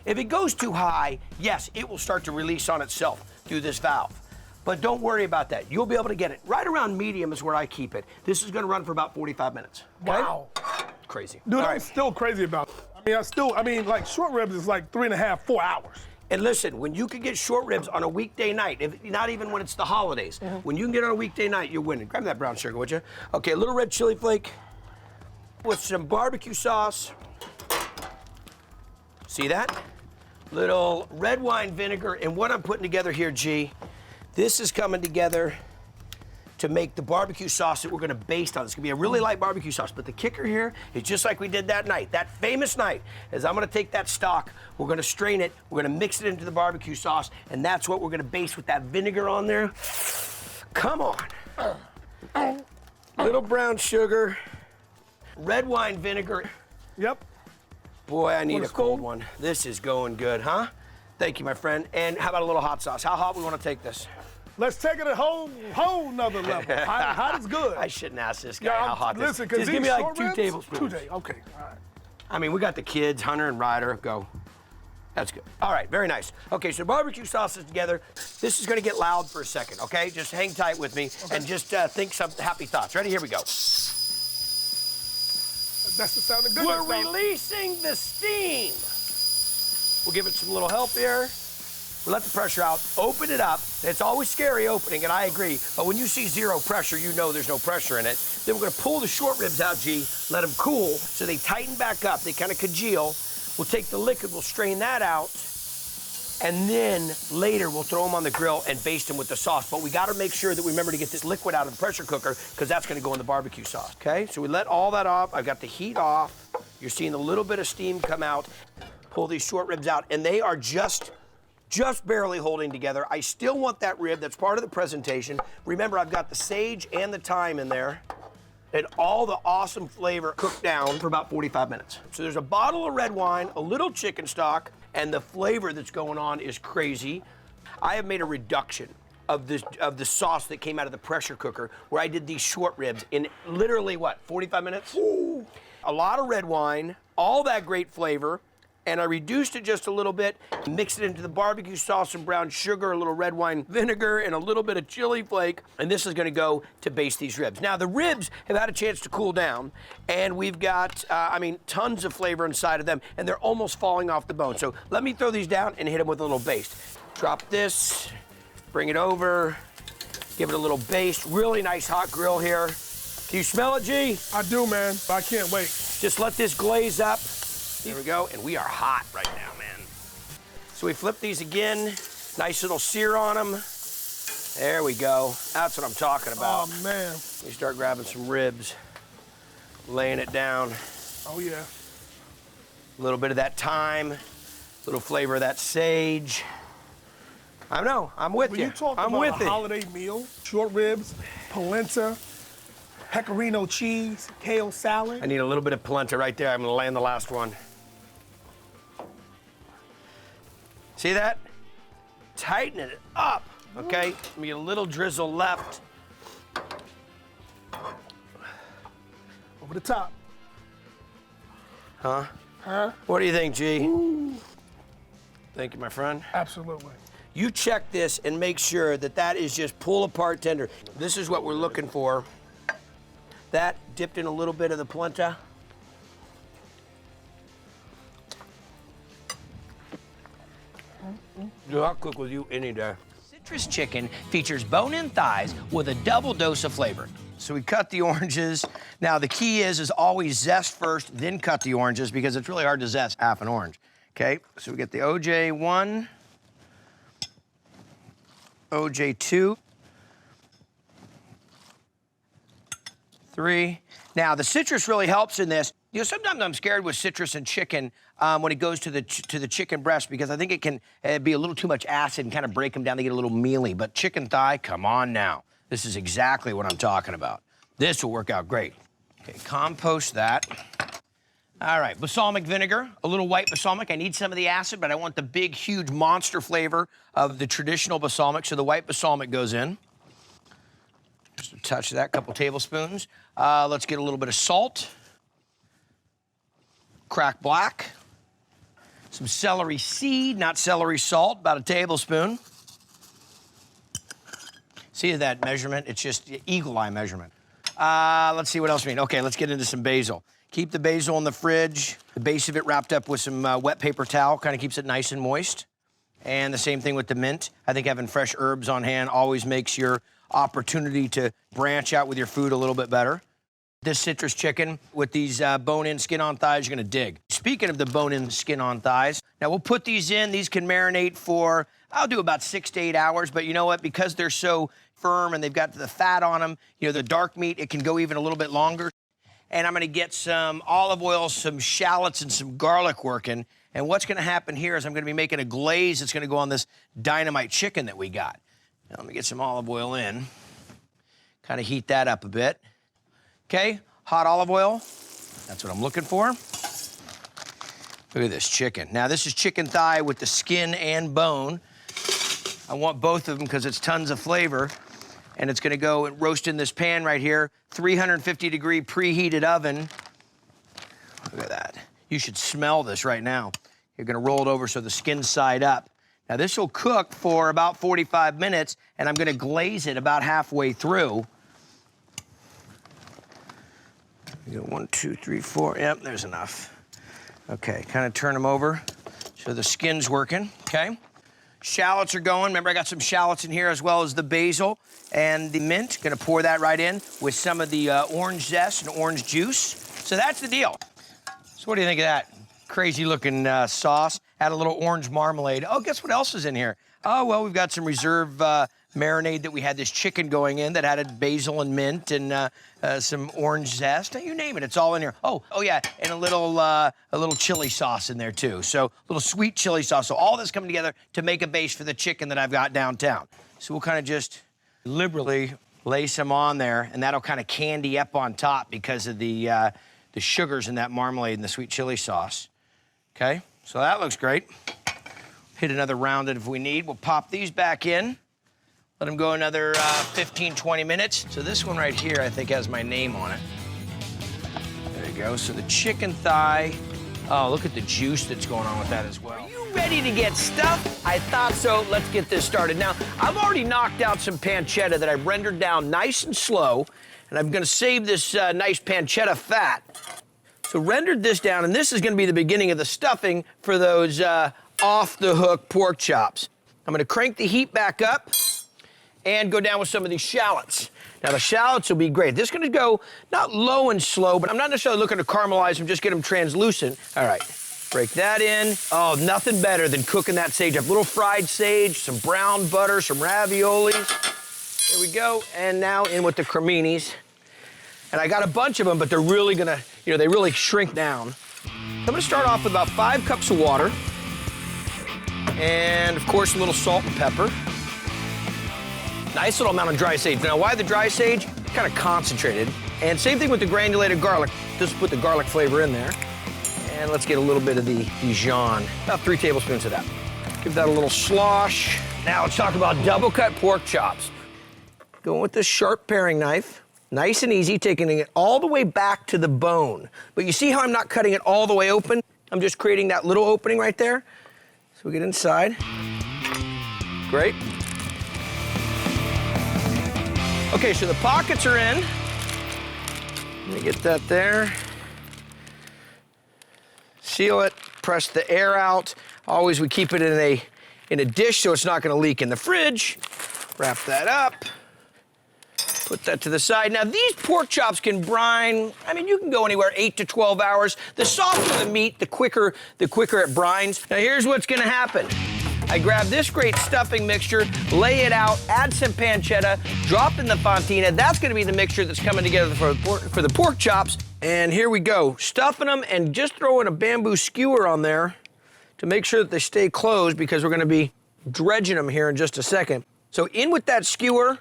If it goes too high, yes, it will start to release on itself through this valve. But don't worry about that. You'll be able to get it. Right around medium is where I keep it. This is gonna run for about 45 minutes. Okay? Wow. Crazy. Dude, All I'm right. still crazy about it. I mean, like short ribs is like 3.5, 4 hours. And listen, when you can get short ribs on a weekday night, not even when it's the holidays, when you can get on a weekday night, you're winning. Grab that brown sugar, would you? Okay, a little red chili flake. with some barbecue sauce. See that? Little red wine vinegar. And what I'm putting together here, G, this is coming together to make the barbecue sauce that we're gonna baste on. It's gonna be a really light barbecue sauce, but the kicker here is just like we did that night, that famous night, is I'm gonna take that stock, we're gonna strain it, we're gonna mix it into the barbecue sauce, and that's what we're gonna baste with that vinegar on there. Come on. Little brown sugar, red wine vinegar. Yep. Boy, I need Want a a cold spoon? one. This is going good, huh? Thank you, my friend. And how about a little hot sauce? How hot we wanna take this? Let's take it a whole nother level. Hot is good. I shouldn't ask this guy Yeah, how hot listen, this is. Just give me like 2 tablespoons. Okay, all right. I mean, we got the kids, Hunter and Ryder, go. That's good. All right, very nice. Okay, so barbecue sauce is together. This is gonna get loud for a second, okay? Just hang tight with me and just think some happy thoughts. Ready? Here we go. That's the sound of goodness. We're releasing the steam. We'll give it some little help here. We let the pressure out, open it up. It's always scary opening, and I agree, but when you see 0 pressure, you know there's no pressure in it. Then we're gonna pull the short ribs out, G, let them cool, so they tighten back up, they kind of congeal. We'll take the liquid, we'll strain that out, and then later we'll throw them on the grill and baste them with the sauce. But we gotta make sure that we remember to get this liquid out of the pressure cooker, because that's gonna go in the barbecue sauce, okay? So we let all that off, I've got the heat off. You're seeing a little bit of steam come out. Pull these short ribs out, and they are just barely holding together. I still want that rib, that's part of the presentation. Remember, I've got the sage and the thyme in there, and all the awesome flavor cooked down for about 45 minutes. So there's a bottle of red wine, a little chicken stock, and the flavor that's going on is crazy. I have made a reduction of the sauce that came out of the pressure cooker, where I did these short ribs in literally, what, 45 minutes? Ooh. A lot of red wine, all that great flavor, and I reduced it just a little bit, mixed it into the barbecue sauce and brown sugar, a little red wine vinegar, and a little bit of chili flake, and this is gonna go to baste these ribs. Now, the ribs have had a chance to cool down, and we've got, tons of flavor inside of them, and they're almost falling off the bone. So let me throw these down and hit them with a little baste. Drop this, bring it over, give it a little baste. Really nice hot grill here. Can you smell it, G? I do, man. I can't wait. Just let this glaze up. There we go, and we are hot right now, man. So we flip these again, nice little sear on them. There we go, that's what I'm talking about. Oh, man. We start grabbing some ribs, laying it down. Oh, yeah. A little bit of that thyme, a little flavor of that sage. I know, I'm with When you. you talk I'm about with a it. holiday meal, short ribs, polenta, pecorino cheese, kale salad. I need a little bit of polenta right there. I'm gonna land the last one. See that? Tightening it up, okay? Let me get a little drizzle left. Over the top. Huh? Huh? What do you think, G? Ooh. Thank you, my friend. Absolutely. You check this and make sure that that is just pull apart tender. This is what we're looking for. That dipped in a little bit of the polenta. I'll cook with you any day. Citrus chicken features bone-in thighs with a double dose of flavor. So we cut the oranges. Now the key is always zest first, then cut the oranges, because it's really hard to zest half an orange. Okay, so we get the OJ1, OJ2, 3. Now the citrus really helps in this. You know, sometimes I'm scared with citrus and chicken when it goes to the chicken breast, because I think it can be a little too much acid and kind of break them down. They get a little mealy. But chicken thigh, come on now. This is exactly what I'm talking about. This will work out great. Okay, compost that. All right, balsamic vinegar, a little white balsamic. I need some of the acid, but I want the big, huge monster flavor of the traditional balsamic, so the white balsamic goes in. Just a touch of that, couple tablespoons. Let's get a little bit of salt. Cracked black. Some celery seed, not celery salt, about a tablespoon. See that measurement? It's just eagle eye measurement. Let's see what else we need. Okay, let's get into some basil. Keep the basil in the fridge. The base of it wrapped up with some wet paper towel, kind of keeps it nice and moist. And the same thing with the mint. I think having fresh herbs on hand always makes your opportunity to branch out with your food a little bit better. This citrus chicken with these bone-in, skin-on thighs, you're gonna dig. Speaking of the bone-in, skin-on thighs, now we'll put these in. These can marinate for, I'll do about 6 to 8 hours, but you know what? Because they're so firm and they've got the fat on them, you know, the dark meat, it can go even a little bit longer. And I'm gonna get some olive oil, some shallots, and some garlic working. And what's gonna happen here is I'm gonna be making a glaze that's gonna go on this dynamite chicken that we got. Now let me get some olive oil in. Kind of heat that up a bit. Okay, hot olive oil. That's what I'm looking for. Look at this chicken. Now, this is chicken thigh with the skin and bone. I want both of them because it's tons of flavor. And it's gonna go and roast in this pan right here, 350-degree preheated oven. Look at that. You should smell this right now. You're gonna roll it over so the skin's side up. Now, this will cook for about 45 minutes, and I'm gonna glaze it about halfway through. You go 1, 2, 3, 4. Yep, there's enough. Okay, kind of turn them over so the skin's working, okay? Shallots are going. Remember, I got some shallots in here as well as the basil and the mint. Gonna pour that right in with some of the orange zest and orange juice. So that's the deal. So what do you think of that? Crazy looking sauce. Add a little orange marmalade. Oh, guess what else is in here? Oh, well, we've got some reserve marinade that we had this chicken going in that added basil and mint and some orange zest. You name it, it's all in here. Oh yeah, and a little chili sauce in there too. So a little sweet chili sauce. So all this coming together to make a base for the chicken that I've got downtown. So we'll kind of just liberally lay some on there, and that'll kind of candy up on top because of the sugars in that marmalade and the sweet chili sauce. Okay, so that looks great. Hit another round if we need. We'll pop these back in. Let them go another 15, 20 minutes. So this one right here, I think, has my name on it. There you go. So the chicken thigh. Oh, look at the juice that's going on with that as well. Are you ready to get stuffed? I thought so. Let's get this started. Now, I've already knocked out some pancetta that I've rendered down nice and slow, and I'm gonna save this nice pancetta fat. So rendered this down, and this is gonna be the beginning of the stuffing for those off-the-hook pork chops. I'm gonna crank the heat back up and go down with some of these shallots. Now, the shallots will be great. This is gonna go not low and slow, but I'm not necessarily looking to caramelize them, just get them translucent. All right, break that in. Oh, nothing better than cooking that sage up. Little fried sage, some brown butter, some raviolis. There we go, and now in with the creminis. And I got a bunch of them, but they're really gonna, you know, they really shrink down. I'm gonna start off with about 5 cups of water. And, of course, a little salt and pepper. Nice little amount of dry sage. Now, why the dry sage? Kind of concentrated. And same thing with the granulated garlic. Just put the garlic flavor in there. And let's get a little bit of the Dijon. About 3 tablespoons of that. Give that a little slosh. Now, let's talk about double-cut pork chops. Going with this sharp paring knife. Nice and easy, taking it all the way back to the bone. But you see how I'm not cutting it all the way open? I'm just creating that little opening right there. So we get inside. Great. Okay, so the pockets are in. Let me get that there. Seal it, press the air out. Always we keep it in a dish so it's not gonna leak in the fridge. Wrap that up. Put that to the side. Now, these pork chops can brine, I mean, you can go anywhere 8 to 12 hours. The softer the meat, the quicker it brines. Now, here's what's gonna happen. I grab this great stuffing mixture, lay it out, add some pancetta, drop in the fontina. That's gonna be the mixture that's coming together for the pork chops. And here we go, stuffing them and just throwing a bamboo skewer on there to make sure that they stay closed because we're gonna be dredging them here in just a second. So in with that skewer,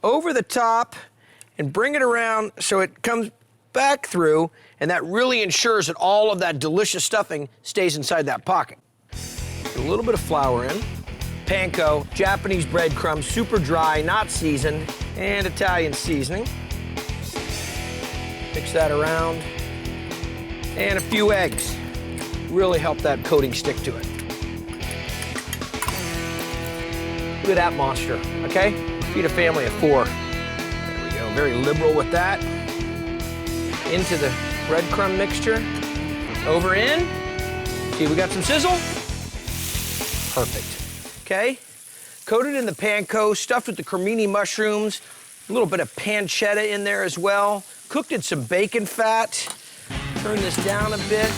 over the top, and bring it around so it comes back through, and that really ensures that all of that delicious stuffing stays inside that pocket. Put a little bit of flour in. Panko, Japanese breadcrumbs, super dry, not seasoned, and Italian seasoning. Mix that around. And a few eggs. Really help that coating stick to it. Look at that monster, okay? Feed a family of 4. There we go, very liberal with that. Into the breadcrumb mixture. Over in. See, we got some sizzle. Perfect, okay? Coated in the panko, stuffed with the cremini mushrooms, a little bit of pancetta in there as well. cooked in some bacon fat. Turn this down a bit.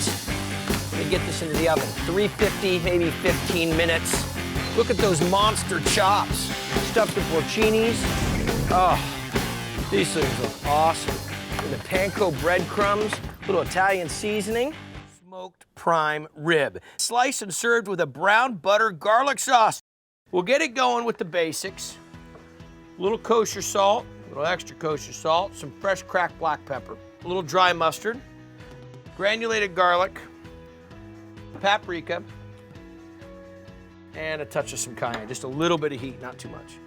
Let me get this into the oven. 350, maybe 15 minutes. Look at those monster chops. Stuffed with porcinis. Oh, these things look awesome. And the panko breadcrumbs, little Italian seasoning. Smoked prime rib. Sliced and served with a brown butter garlic sauce. We'll get it going with the basics. A little kosher salt, a little extra kosher salt, some fresh cracked black pepper, a little dry mustard, granulated garlic, paprika, and a touch of some cayenne. Just a little bit of heat, not too much.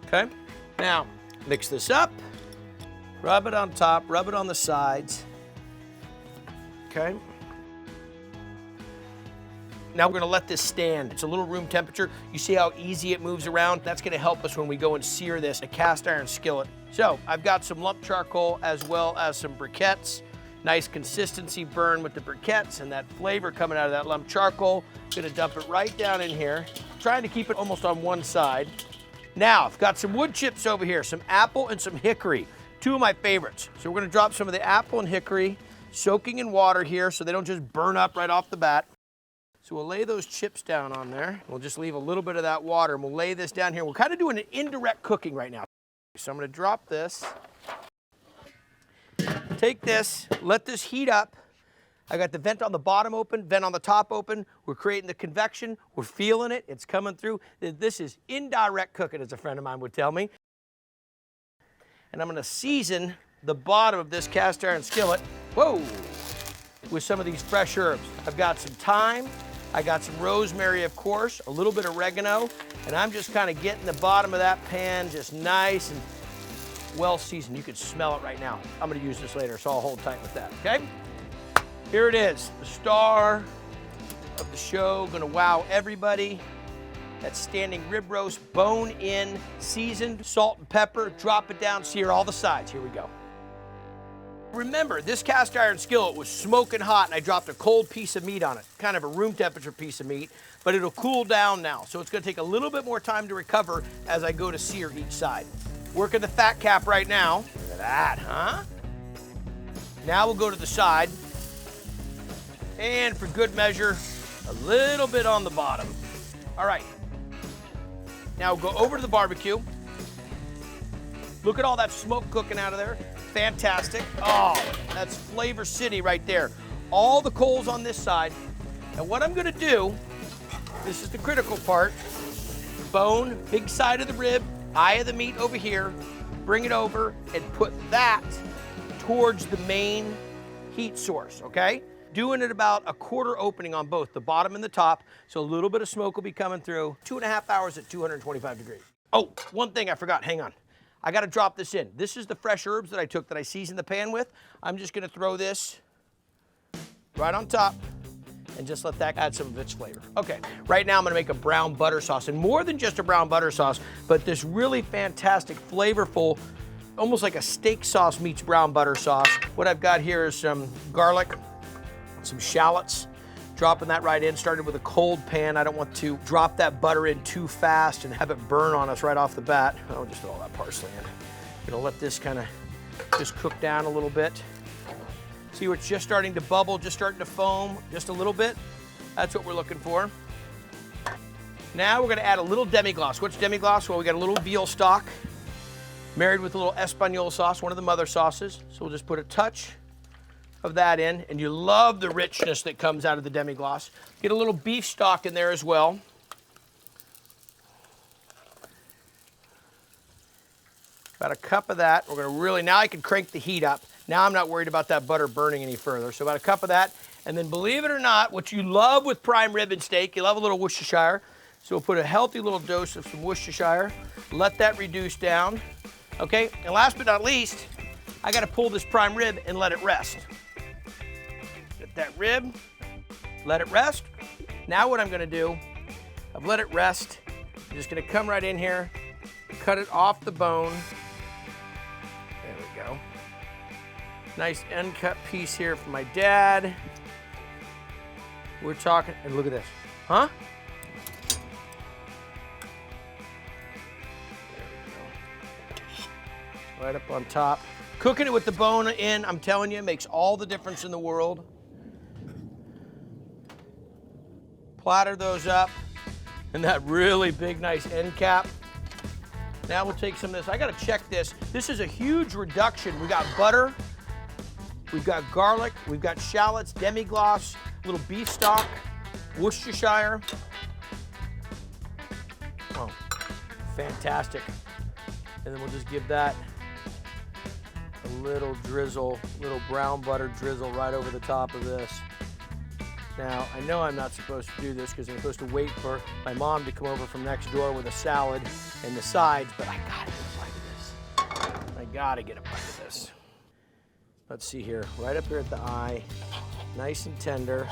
Okay? Now, mix this up. Rub it on top, rub it on the sides. Okay? Now we're gonna let this stand. It's a little room temperature. You see how easy it moves around? That's gonna help us when we go and sear this in a cast iron skillet. So I've got some lump charcoal as well as some briquettes. Nice consistency burn with the briquettes and that flavor coming out of that lump charcoal. Gonna dump it right down in here. Trying to keep it almost on one side. Now, I've got some wood chips over here, some apple and some hickory. Two of my favorites. So we're gonna drop some of the apple and hickory soaking in water here so they don't just burn up right off the bat. So we'll lay those chips down on there. We'll just leave a little bit of that water and we'll lay this down here. We're kind of doing an indirect cooking right now. So I'm gonna drop this. Take this, let this heat up. I got the vent on the bottom open, vent on the top open. We're creating the convection. We're feeling it. It's coming through. This is indirect cooking, as a friend of mine would tell me. And I'm gonna season the bottom of this cast iron skillet, whoa, with some of these fresh herbs. I've got some thyme. I got some rosemary, of course, a little bit of oregano, and I'm just kind of getting the bottom of that pan just nice and well seasoned. You can smell it right now. I'm gonna use this later, so I'll hold tight with that, okay? Here it is, the star of the show, gonna wow everybody. That standing rib roast, bone in, seasoned, salt and pepper, drop it down, sear all the sides. Here we go. Remember, this cast iron skillet was smoking hot and I dropped a cold piece of meat on it, kind of a room temperature piece of meat, but it'll cool down now. So it's gonna take a little bit more time to recover as I go to sear each side. Working the fat cap right now. Look at that, huh? Now we'll go to the side. And for good measure, a little bit on the bottom. All right. Now we'll go over to the barbecue. Look at all that smoke cooking out of there. Fantastic. Oh, that's Flavor City right there. All the coals on this side. And what I'm gonna do, this is the critical part, bone, big side of the rib, eye of the meat over here, bring it over and put that towards the main heat source, okay? Doing it about a quarter opening on both the bottom and the top, so a little bit of smoke will be coming through. 2.5 hours at 225 degrees. Oh, one thing I forgot, hang on. I gotta drop this in. This is the fresh herbs that I took that I seasoned the pan with. I'm just gonna throw this right on top and just let that add some of its flavor. Okay, right now I'm gonna make a brown butter sauce, and more than just a brown butter sauce, but this really fantastic, flavorful, almost like a steak sauce meets brown butter sauce. What I've got here is some garlic, some shallots, dropping that right in. Started with a cold pan. I don't want to drop that butter in too fast and have it burn on us right off the bat. I'll just throw all that parsley in. Gonna let this kind of just cook down a little bit. See where it's just starting to bubble, just starting to foam, just a little bit. That's what we're looking for. Now we're gonna add a little demi-glace. What's demi-glace? Well, we got a little veal stock married with a little Espanol sauce, one of the mother sauces. So we'll just put a touch of that in, and you love the richness that comes out of the demi-glace. Get a little beef stock in there as well. About a cup of that. We're gonna really, now I can crank the heat up. Now I'm not worried about that butter burning any further. So about a cup of that, and then believe it or not, what you love with prime rib and steak, you love a little Worcestershire. So we'll put a healthy little dose of some Worcestershire, let that reduce down, okay? And last but not least, I gotta pull this prime rib and let it rest. Get that rib, let it rest. Now what I'm gonna do, I've let it rest. I'm just gonna come right in here, cut it off the bone. There we go. Nice uncut piece here from my dad. We're talking, and look at this, huh? There we go. Right up on top. Cooking it with the bone in, I'm telling you, makes all the difference in the world. Platter those up in that really big, nice end cap. Now we'll take some of this. I gotta check this. This is a huge reduction. We got butter, we've got garlic, we've got shallots, demi-glace, little beef stock, Worcestershire. Oh, fantastic. And then we'll just give that a little drizzle, little brown butter drizzle right over the top of this. Now, I know I'm not supposed to do this because I'm supposed to wait for my mom to come over from next door with a salad and the sides, but I gotta get a bite of this. I gotta get a bite of this. Let's see here, right up here at the eye, nice and tender.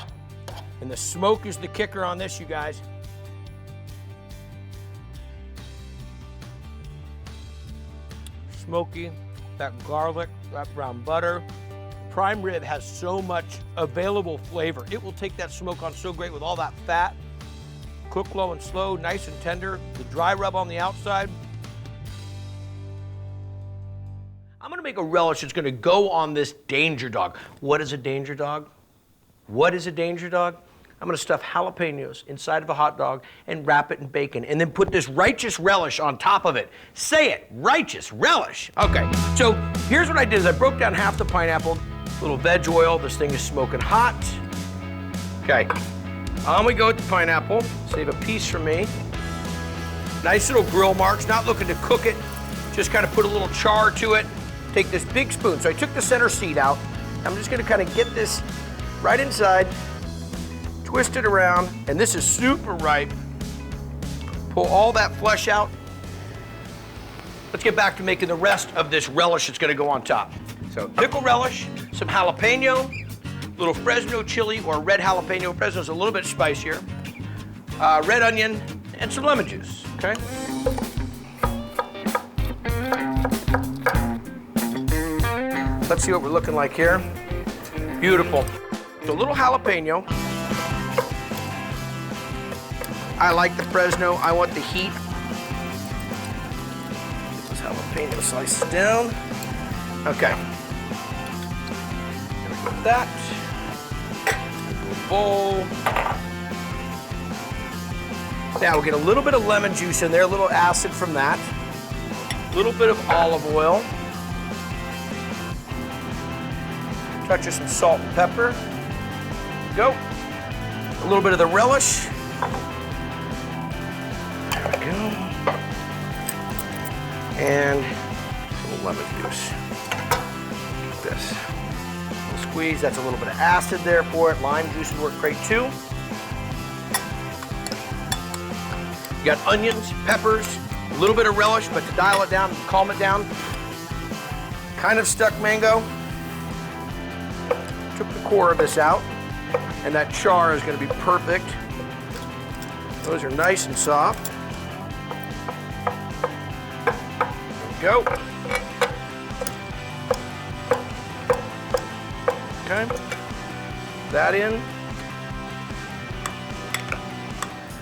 And the smoke is the kicker on this, you guys. Smoky, that garlic, that brown butter. Prime rib has so much available flavor. It will take that smoke on so great with all that fat. Cook low and slow, nice and tender. The dry rub on the outside. I'm gonna make a relish that's gonna go on this danger dog. What is a danger dog? What is a danger dog? I'm gonna stuff jalapenos inside of a hot dog and wrap it in bacon and then put this righteous relish on top of it. Say it, righteous relish. Okay, so here's what I did is I broke down half the pineapple, little veg oil. This thing is smoking hot. Okay, on we go with the pineapple. Save a piece for me. Nice little grill marks, not looking to cook it. Just kind of put a little char to it. Take this big spoon. So I took the center seat out. I'm just gonna kind of get this right inside, twist it around, and this is super ripe. Pull all that flesh out. Let's get back to making the rest of this relish that's gonna go on top. So pickle relish, some jalapeno, little Fresno chili or red jalapeno. Fresno's a little bit spicier. Red onion, and some lemon juice, okay? Let's see what we're looking like here. Beautiful. So a little jalapeno. I like the Fresno. I want the heat. Get this jalapeno slices down. Okay. Put that. Bowl. Now we'll get a little bit of lemon juice in there, a little acid from that. A little bit of olive oil. Touch of some salt and pepper. Go. A little bit of the relish. There we go. And a little lemon juice. Like this. A little squeeze. That's a little bit of acid there for it. Lime juice would work great too. You got onions, peppers, a little bit of relish, but to dial it down and calm it down. Kind of stuck mango. Took the core of this out, and that char is going to be perfect. Those are nice and soft. There we go. Okay. That in.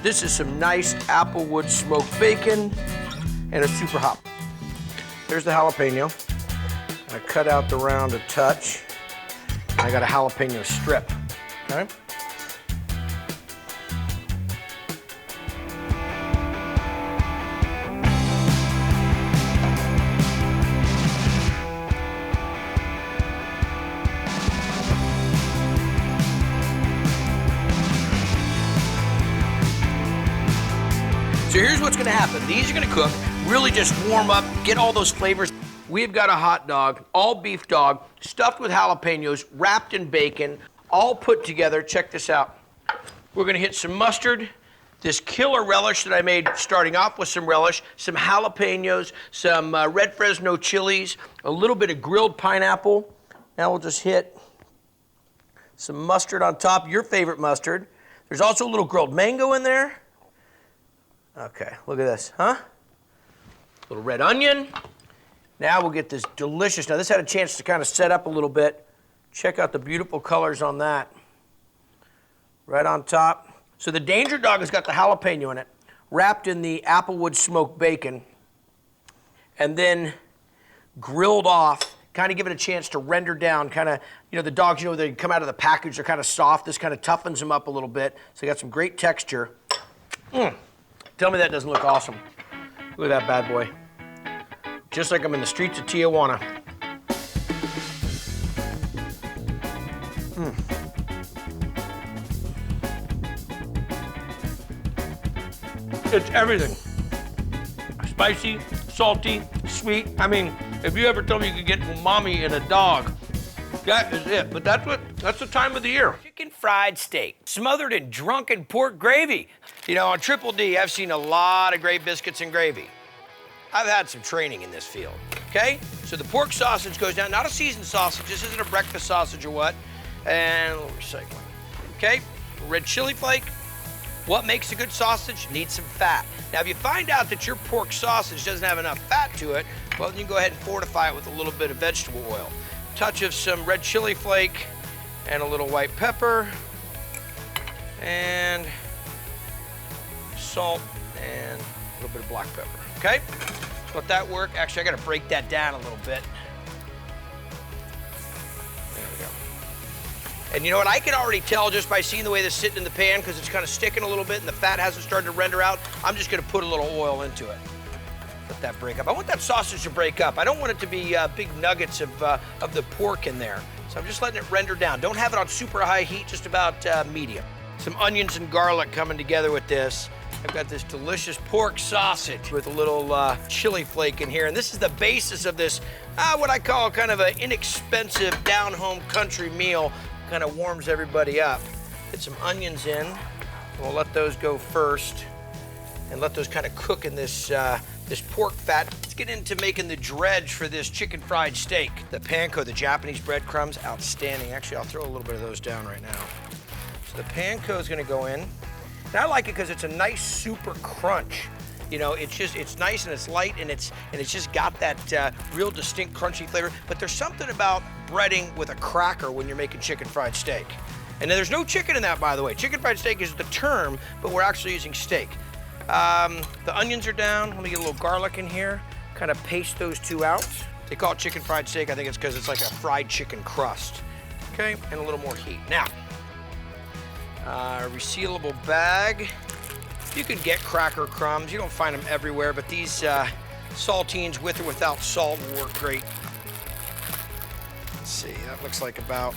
This is some nice applewood smoked bacon and a super hot. There's the jalapeno. I cut out the round a touch. I got a jalapeno strip, okay? So here's what's gonna happen. These are gonna cook, really just warm up, get all those flavors. We've got a hot dog, all beef dog, stuffed with jalapenos, wrapped in bacon, all put together. Check this out. We're gonna hit some mustard, this killer relish that I made starting off with some relish, some jalapenos, some red Fresno chilies, a little bit of grilled pineapple. Now we'll just hit some mustard on top, your favorite mustard. There's also a little grilled mango in there. Okay, look at this, huh? A little red onion. Now we'll get this delicious, now this had a chance to kind of set up a little bit. Check out the beautiful colors on that. Right on top. So the Danger Dog has got the jalapeno in it, wrapped in the applewood smoked bacon, and then grilled off, kind of give it a chance to render down, kind of, you know, the dogs, you know, they come out of the package, they're kind of soft. This kind of toughens them up a little bit. So you got some great texture. Tell me that doesn't look awesome. Look at that bad boy. Just like I'm in the streets of Tijuana. It's everything. Spicy, salty, sweet. I mean, if you ever told me you could get umami in a dog, that is it. But that's the time of the year. Chicken fried steak, smothered in drunken pork gravy. You know, on Triple D, I've seen a lot of great biscuits and gravy. I've had some training in this field, okay? So the pork sausage goes down, not a seasoned sausage, this isn't a breakfast sausage or what, and a little recycling, okay? Red chili flake. What makes a good sausage? Needs some fat. Now, if you find out that your pork sausage doesn't have enough fat to it, well, then you can go ahead and fortify it with a little bit of vegetable oil. Touch of some red chili flake and a little white pepper and salt and a little bit of black pepper, okay? So let that work. Actually, I gotta break that down a little bit. There we go. And you know what, I can already tell just by seeing the way this is sitting in the pan, because it's kind of sticking a little bit and the fat hasn't started to render out, I'm just gonna put a little oil into it. Let that break up. I want that sausage to break up. I don't want it to be big nuggets of the pork in there. So I'm just letting it render down. Don't have it on super high heat, just about medium. Some onions and garlic coming together with this. I've got this delicious pork sausage with a little chili flake in here. And this is the basis of this, what I call kind of an inexpensive down-home country meal. Kind of warms everybody up. Get some onions in. We'll let those go first and let those kind of cook in this this pork fat. Let's get into making the dredge for this chicken fried steak. The panko, the Japanese breadcrumbs, outstanding. Actually, I'll throw a little bit of those down right now. So the panko is gonna go in. And I like it because it's a nice super crunch. You know, it's nice and it's light and it's just got that real distinct crunchy flavor. But there's something about breading with a cracker when you're making chicken fried steak. And there's no chicken in that, by the way. Chicken fried steak is the term, but we're actually using steak. The onions are down. Let me get a little garlic in here. Kind of paste those two out. They call it chicken fried steak. I think it's because it's like a fried chicken crust. Okay, and a little more heat. Now, resealable bag. You can get cracker crumbs. You don't find them everywhere, but these saltines with or without salt will work great. Let's see, that looks like about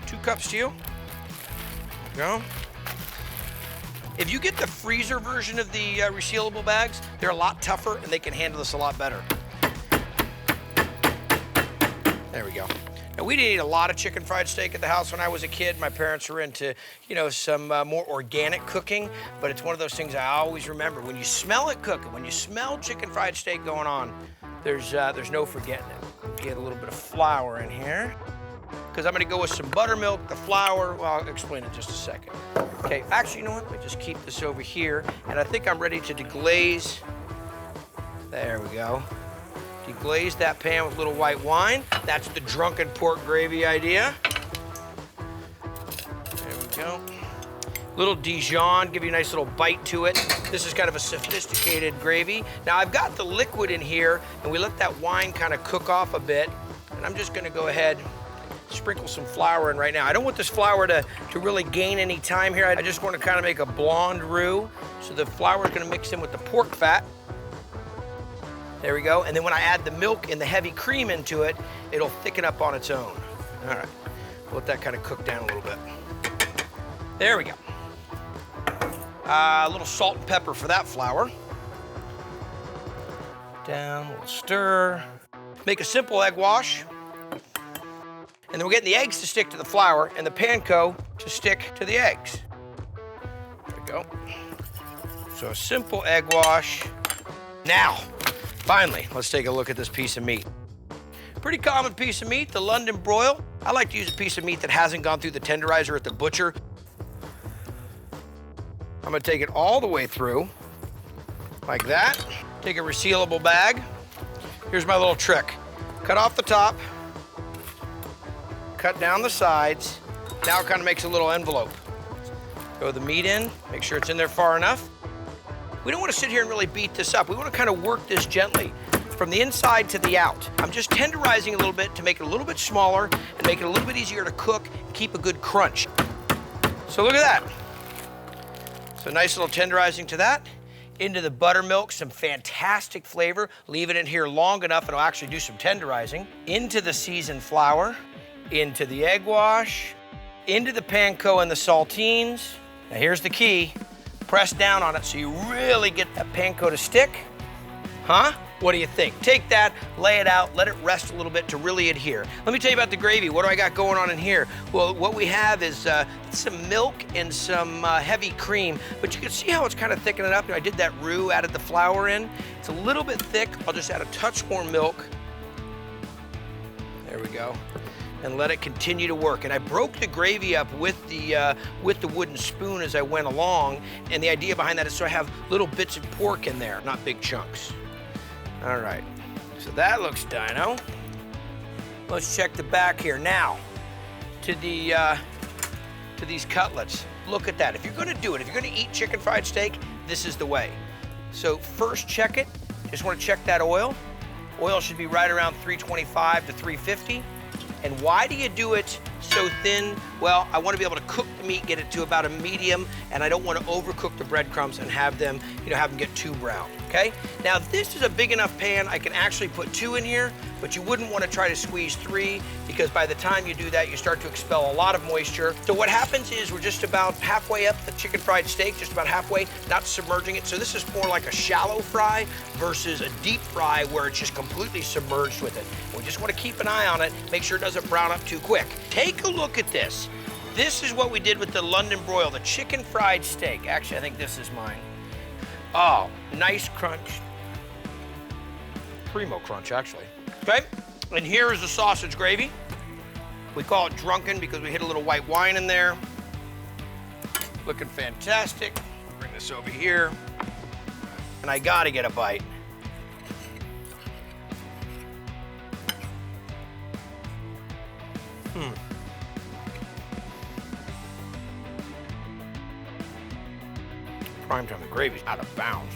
2 cups to you. There we go. If you get the freezer version of the resealable bags, they're a lot tougher and they can handle this a lot better. There we go. Now, we didn't eat a lot of chicken fried steak at the house when I was a kid. My parents were into, you know, some more organic cooking, but it's one of those things I always remember. When you smell it cooking, when you smell chicken fried steak going on, there's no forgetting it. Get a little bit of flour in here, because I'm gonna go with some buttermilk, the flour. Well, I'll explain in just a second. Okay, actually, you know what? Let me just keep this over here, and I think I'm ready to deglaze. There we go. Deglaze that pan with a little white wine. That's the drunken pork gravy idea. There we go. Little Dijon, give you a nice little bite to it. This is kind of a sophisticated gravy. Now, I've got the liquid in here, and we let that wine kind of cook off a bit, and I'm just gonna go ahead, sprinkle some flour in right now. I don't want this flour to really gain any time here. I just want to kind of make a blonde roux. So the flour is gonna mix in with the pork fat. There we go. And then when I add the milk and the heavy cream into it, it'll thicken up on its own. All right, we'll let that kind of cook down a little bit. There we go. A little salt and pepper for that flour. Down, a little stir. Make a simple egg wash. And then we're getting the eggs to stick to the flour and the panko to stick to the eggs. There we go. So a simple egg wash. Now, finally, let's take a look at this piece of meat. Pretty common piece of meat, the London broil. I like to use a piece of meat that hasn't gone through the tenderizer at the butcher. I'm gonna take it all the way through, like that. Take a resealable bag. Here's my little trick. Cut off the top, cut down the sides. Now it kind of makes a little envelope. Throw the meat in, make sure it's in there far enough. We don't want to sit here and really beat this up. We want to kind of work this gently. from the inside to the out. I'm just tenderizing a little bit to make it a little bit smaller and make it a little bit easier to cook and keep a good crunch. So look at that. So nice little tenderizing to that. Into the buttermilk, some fantastic flavor. Leave it in here long enough, it'll actually do some tenderizing. Into the seasoned flour, into the egg wash, into the panko and the saltines. Now here's the key. Press down on it so you really get that panko to stick. Huh? What do you think? Take that, lay it out, let it rest a little bit to really adhere. Let me tell you about the gravy. What do I got going on in here? Well, what we have is some milk and some heavy cream, but you can see how it's kind of thickening up. I did that roux, added the flour in. It's a little bit thick. I'll just add a touch more milk. There we go. And let it continue to work. And I broke the gravy up with the wooden spoon as I went along. And the idea behind that is so I have little bits of pork in there, not big chunks. All right, so that looks dino. Let's check the back here. Now, to these cutlets. Look at that. If you're gonna do it, if you're gonna eat chicken fried steak, this is the way. So first check it. Just wanna check that oil. Oil should be right around 325 to 350. And why do you do it so thin? Well, I want to be able to cook the meat, get it to about a medium, and I don't want to overcook the breadcrumbs and have them get too brown, okay? Now, this is a big enough pan, I can actually put 2 in here, but you wouldn't want to try to squeeze 3 because by the time you do that, you start to expel a lot of moisture. So what happens is we're just about halfway up the chicken fried steak, just about halfway, not submerging it. So this is more like a shallow fry versus a deep fry where it's just completely submerged with it. We just want to keep an eye on it, make sure it doesn't brown up too quick. Take a look at this. This is what we did with the London broil, the chicken fried steak. Actually, I think this is mine. Oh, nice crunch. Primo crunch, actually. Okay, and here is the sausage gravy. We call it drunken because we hit a little white wine in there. Looking fantastic. Bring this over here. And I gotta get a bite. Prime time, the gravy's out of bounds.